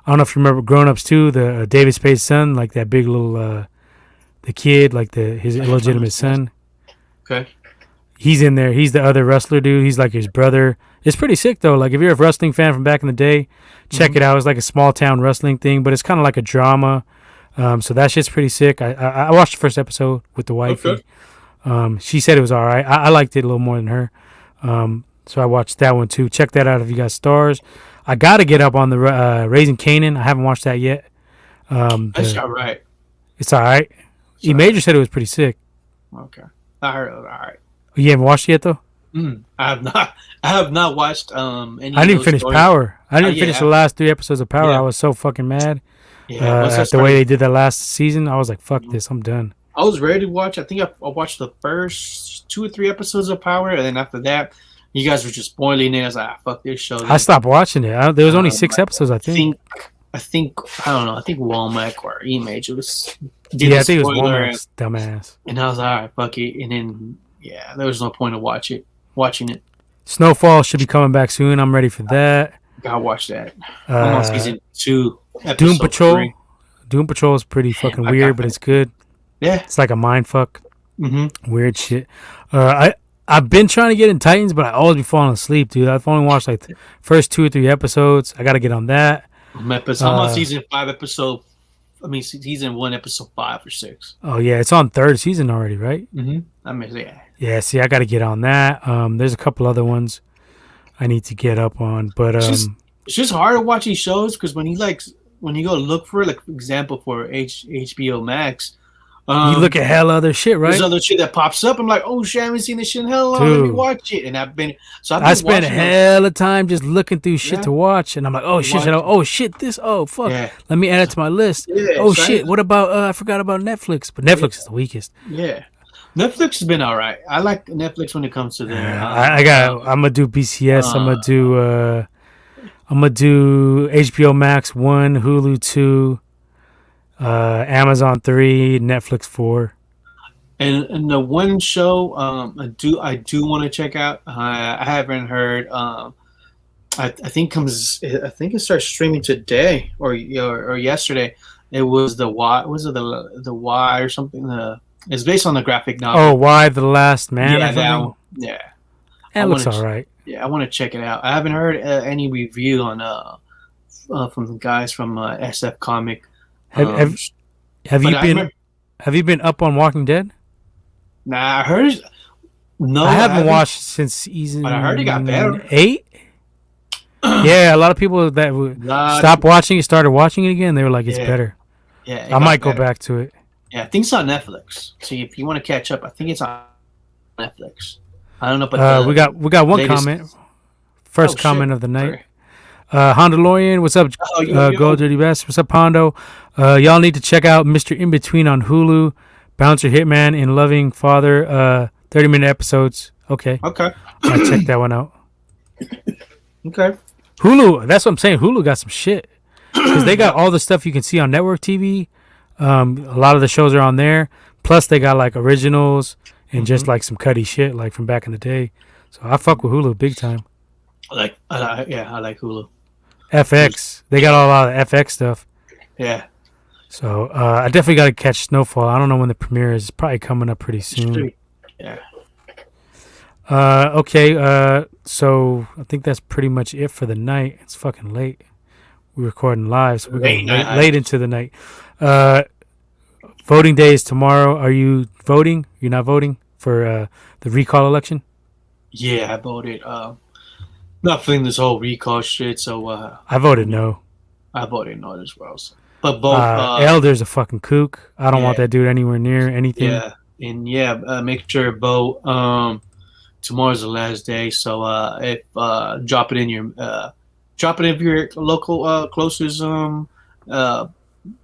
don't know if you remember Grown Ups too, the David Spade's son, like that big little the kid, like his illegitimate son. Okay. He's in there. He's the other wrestler dude. He's like his brother. It's pretty sick though. Like if you're a wrestling fan from back in the day, check it out. It's like a small town wrestling thing, but it's kind of like a drama. So that shit's pretty sick. I watched the first episode with the wifey. Okay. She said it was all right. I liked it a little more than her. So I watched that one too. Check that out if you got Stars. I got to get up on the Raising Kanan. I haven't watched that yet. That's all right. It's all right. E Major said it was pretty sick. Okay. I heard it was all right. You haven't watched it yet though? I have not watched any. I didn't finish Power. I didn't finish the last 3 episodes of Power. Yeah. I was so fucking mad at the way they did that last season. I was like, fuck this, I'm done. I was ready to watch. I think I watched the first 2 or 3 episodes of Power, and then after that, you guys were just spoiling it. I was like, fuck this show. Then. I stopped watching it. There was only 6 episodes, I think. I don't know. I think Womack or Image. It was. I think it was Womack's dumbass. And I was like, all right, fuck it. And then, yeah, there was no point of watching it. Snowfall should be coming back soon. I'm ready for that. Gotta watch that. I'm on season 2. Doom Patrol. 3. Doom Patrol is pretty fucking weird, but it's good. Yeah. It's like a mind fuck. Mm-hmm. Weird shit. I've been trying to get in Titans, but I always be falling asleep, dude. I've only watched like the first 2 or 3 episodes. I got to get on that. I'm on season 5 episode. Season 1 episode 5 or 6. Oh yeah, it's on 3rd season already, right? Yeah. Yeah. See, I got to get on that. There's a couple other ones I need to get up on, but it's just hard to watch these shows because when you go look for, like, for example, for HBO Max. You look at hell other shit, right? There's other shit that pops up. I'm like, oh shit, I haven't seen this shit in hell long. Let me watch it. And I spent hell of time just looking through shit to watch, and I'm like, oh shit, this, oh fuck, let me add it to my list. Shit, what about I forgot about Netflix, but Netflix is the weakest. Yeah, Netflix has been all right. I like Netflix when it comes to their. I'm gonna do BCS. I'm gonna do HBO Max 1, Hulu 2, Amazon 3, Netflix 4. And the one show I do want to check out. I haven't heard. I think it starts streaming today or yesterday. It was the Y. Was it the Y or something? It's based on the graphic novel. Oh, Y the Last Man. Yeah, that one. Yeah. That looks all right. Yeah, I want to check it out. I haven't heard any review on from the guys from SF Comic. Have you been up on Walking Dead? Nah, I heard. No, I haven't watched since season. But I heard it got better. 8. Yeah, a lot of people that stopped watching it started watching it again. They were like, "It's better." Yeah, I might go back to it. Yeah, I think it's on Netflix. So if you want to catch up, I think it's on Netflix. I don't know, but we got one comment. First comment of the night. Hondalorian, what's up? Go Dirty Best. What's up, Hondo? Y'all need to check out Mr. In Between on Hulu. Bouncer Hitman and Loving Father. 30-minute episodes. Okay. I'll check that one out. Okay. Hulu. That's what I'm saying. Hulu got some shit because they got all the stuff you can see on network TV. A lot of the shows are on there. Plus, they got like originals and just like some cutty shit like from back in the day. So I fuck with Hulu big time. I like Hulu. FX. They got a lot of FX stuff. Yeah. So I definitely got to catch Snowfall. I don't know when the premiere is. It's probably coming up pretty soon. Yeah. Okay. So I think that's pretty much it for the night. It's fucking late. We're recording live, so we're going late into the night. Voting day is tomorrow. Are you voting? You're not voting for the recall election? Yeah, I voted. Not feeling this whole recall shit, so I voted no. I voted no as well. So. But both Elder's a fucking kook. I don't want that dude anywhere near anything. Yeah, and make sure to vote. Tomorrow's the last day, so if drop it in your local closest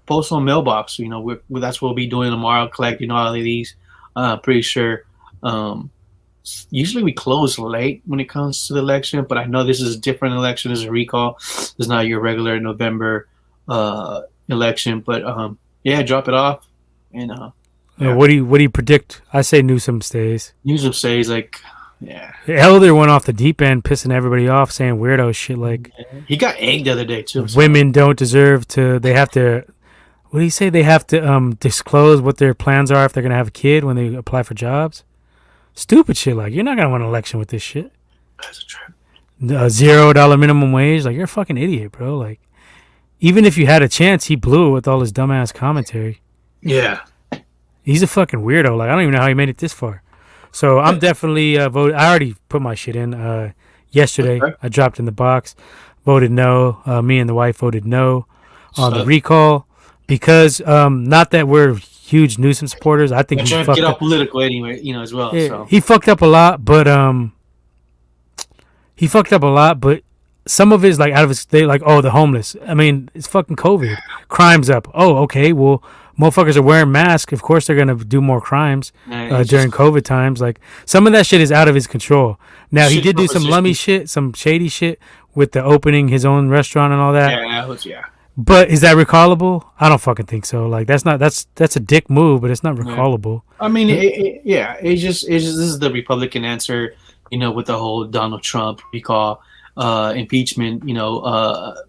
postal mailbox. You know, that's what we'll be doing tomorrow, collecting all of these. Pretty sure. Usually we close late when it comes to the election, but I know this is a different election. This is a recall. It's not your regular November election, but drop it off. And what do you predict? I say Newsom stays. Newsom stays, Elder went off the deep end, pissing everybody off, saying weirdo shit like he got egged the other day too. Women don't deserve to. They have to. What do you say? They have to disclose what their plans are if they're gonna have a kid when they apply for jobs. Stupid shit like you're not gonna win an election with this shit. That's a trip. $0 minimum wage, like you're a fucking idiot, bro. Like even if you had a chance, he blew it with all his dumbass commentary. Yeah, he's a fucking weirdo. Like I don't even know how he made it this far. So I'm definitely voted. I already put my shit in yesterday. Okay. I dropped in the box, voted no. Me and the wife voted no on the recall because not that we're huge Newsom supporters. I think he's trying to get all political anyway, as well. Yeah, so. He fucked up a lot, but some of it is like out of his. They like, oh, the homeless. I mean, it's fucking COVID. Crime's up. Oh, okay. Well, motherfuckers are wearing masks. Of course, they're gonna do more crimes during COVID times. Like some of that shit is out of his control. Now he did do some lummy shit, some shady shit with the opening his own restaurant and all that. Yeah. But is that recallable? I don't fucking think so. Like that's a dick move, but it's not recallable. I mean, it's just this is the Republican answer, with the whole Donald Trump recall, impeachment,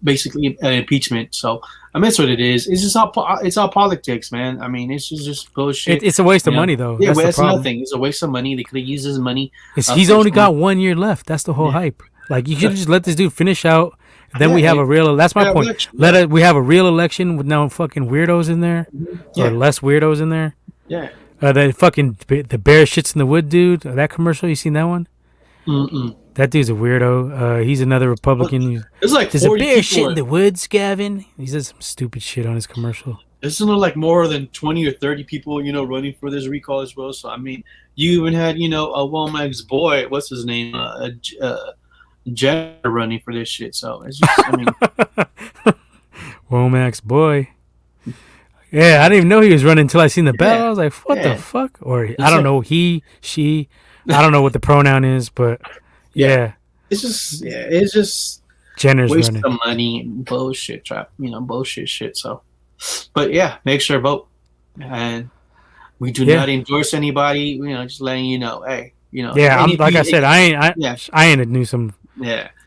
basically an impeachment. So I mean, that's what it is. It's just all politics, man. I mean, it's just bullshit. It's a waste of money, though. Yeah, that's nothing. It's a waste of money. They could have used his money. He's only got 1 year left. That's the whole hype. Like you should just let this dude finish out. Then we have a real. That's my point. We have a real election with no fucking weirdos in there, or less weirdos in there. Yeah. The fucking the bear shits in the wood, dude. That commercial, you seen that one? Mm-mm. That dude's a weirdo. He's another Republican. It's like there's a bear shit in the woods, Gavin. He says some stupid shit on his commercial. isn't it like more than 20 or 30 people, running for this recall as well? So I mean, you even had, a Womack's boy, what's his name, Jenner running for this shit. So it's just, I mean, Womack's boy. Yeah, I didn't even know he was running until I seen the bell. I was like, what the fuck? Or I don't know, he, she. I don't know what the pronoun is, but yeah. It's just Jenner's waste running. of money and bullshit trap, bullshit shit. So, but yeah, make sure to vote. And we do not endorse anybody. Just letting you know, hey, Yeah, I said, I ain't knew some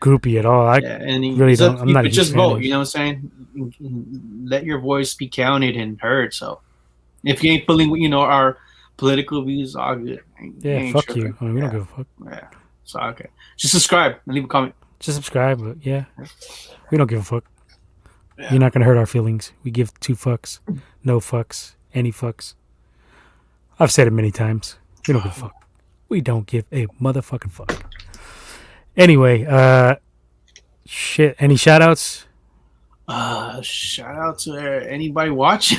groupie at all. I really don't. I'm not. Just vote. You know what I'm saying? Let your voice be counted and heard. So, if you ain't feeling, our political views, all good. Yeah, fuck you. I mean, we don't give a fuck. Yeah. So okay, just subscribe and leave a comment. Just subscribe, but we don't give a fuck. You're not gonna hurt our feelings. We give 2 fucks, no fucks, any fucks. I've said it many times. We don't give a fuck. We don't give a motherfucking fuck. Anyway, shit. Any shout outs? Shout out to anybody watching.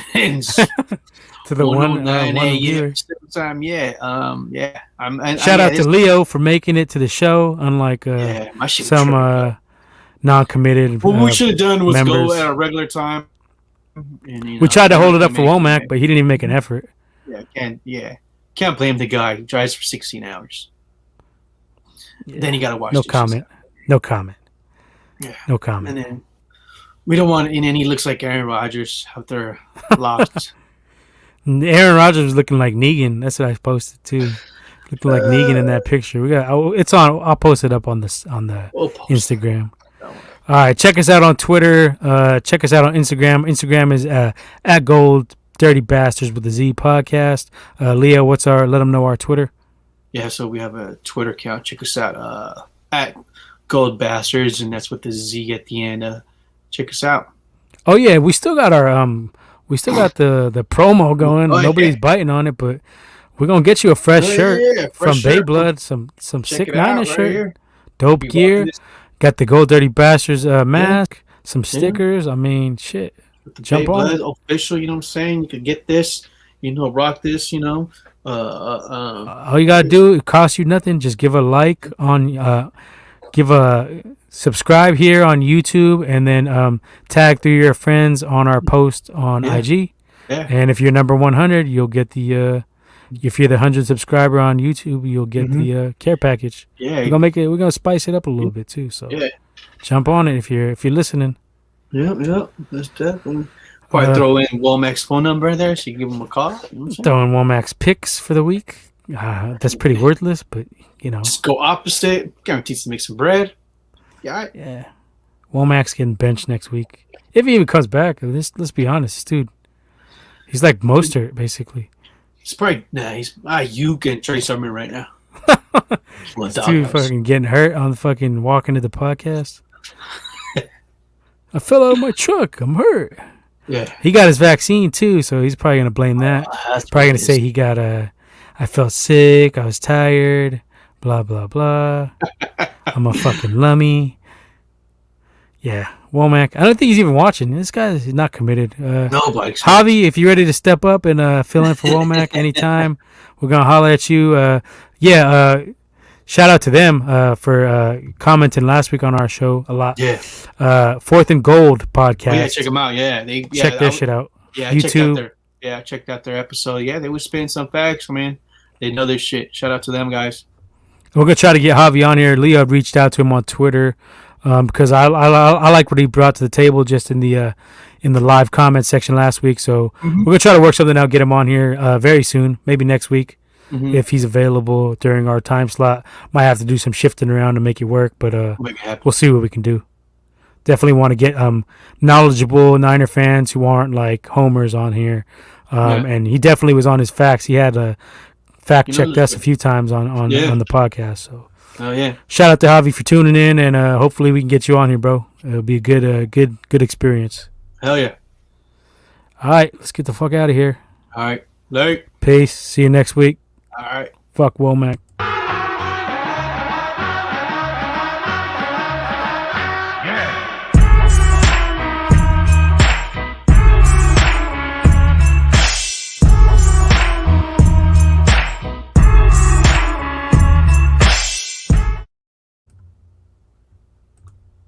To the one viewer. Time, shout out to Leo for making it to the show, unlike some non-committed. What we should have done was go at a regular time. And, we tried to hold it up for Womack, but he didn't even make an effort. Can't blame the guy. He drives for 16 hours. Then you got to watch. No comment. No comment. Yeah. No comment. And then we don't want. And then he looks like Aaron Rodgers out there lost. Aaron Rodgers was looking like Negan. That's what I posted too. Looking like Negan in that picture. It's on. I'll post it up on the Instagram. All right, check us out on Twitter. Check us out on Instagram. Instagram is at Gold Dirty Bastards with the Z podcast. Leo, let them know our Twitter. Yeah, so we have a Twitter account. Check us out at Gold Bastards, and that's with the Z at the end. Check us out. Oh yeah, we still got our the promo going. Nobody's biting on it, but we're gonna get you a fresh shirt from Bayblood, some sick Niner shirt, right, dope gear. Got the Gold Dirty Bastards mask, some stickers. I mean, shit. Jump on official. You know what I'm saying? You could get this. Rock this. All you gotta do, it costs you nothing. Just give a like on, give a subscribe here on YouTube, and then tag 3 of your friends on our post on IG. Yeah. And if you're number 100, you'll get the. If you're the 100th subscriber on YouTube, you'll get the care package. Yeah, we're gonna spice it up a little bit too. So jump on it if you're listening. Yep, that's definitely. Probably throw in Womack's phone number there, so you give him a call. Throwing Womack's picks for the week. That's pretty worthless, but just go opposite. Guarantees to make some bread. Yeah. Womack's getting benched next week if he even comes back. Let's be honest, dude. He's like Mostert, basically. He's probably he's you can Trey Sermon right now. This dude fucking getting hurt on the fucking walking to the podcast. I fell out of my truck. I'm hurt. Yeah, he got his vaccine too, so he's probably gonna blame that. Probably gonna say he got I felt sick. I was tired. Blah blah blah. I'm a fucking lummy. Yeah, Womack. I don't think he's even watching. This guy is not committed. No, but Javi, if you're ready to step up and fill in for Womack anytime, we're gonna holler at you. Shout out to them for commenting last week on our show a lot. Yeah. 4th and Gold podcast. Yeah, check them out. Yeah, check their shit out. Yeah, YouTube. Checked out their episode. Yeah, they were spitting some facts, man. They know their shit. Shout out to them, guys. We're gonna try to get Javi on here. Leo reached out to him on Twitter because I like what he brought to the table just in the live comment section last week. So we're gonna try to work something out, get him on here very soon, maybe next week. If he's available during our time slot. Might have to do some shifting around to make it work, but we'll see what we can do. Definitely want to get knowledgeable Niner fans who aren't like homers on here. And he definitely was on his facts. He had fact checked us a few times on the podcast. So shout out to Javi for tuning in, and hopefully we can get you on here, bro. It'll be a good experience. Hell yeah. All right, let's get the fuck out of here. All right. Late. Peace. See you next week. All right. Fuck Womack.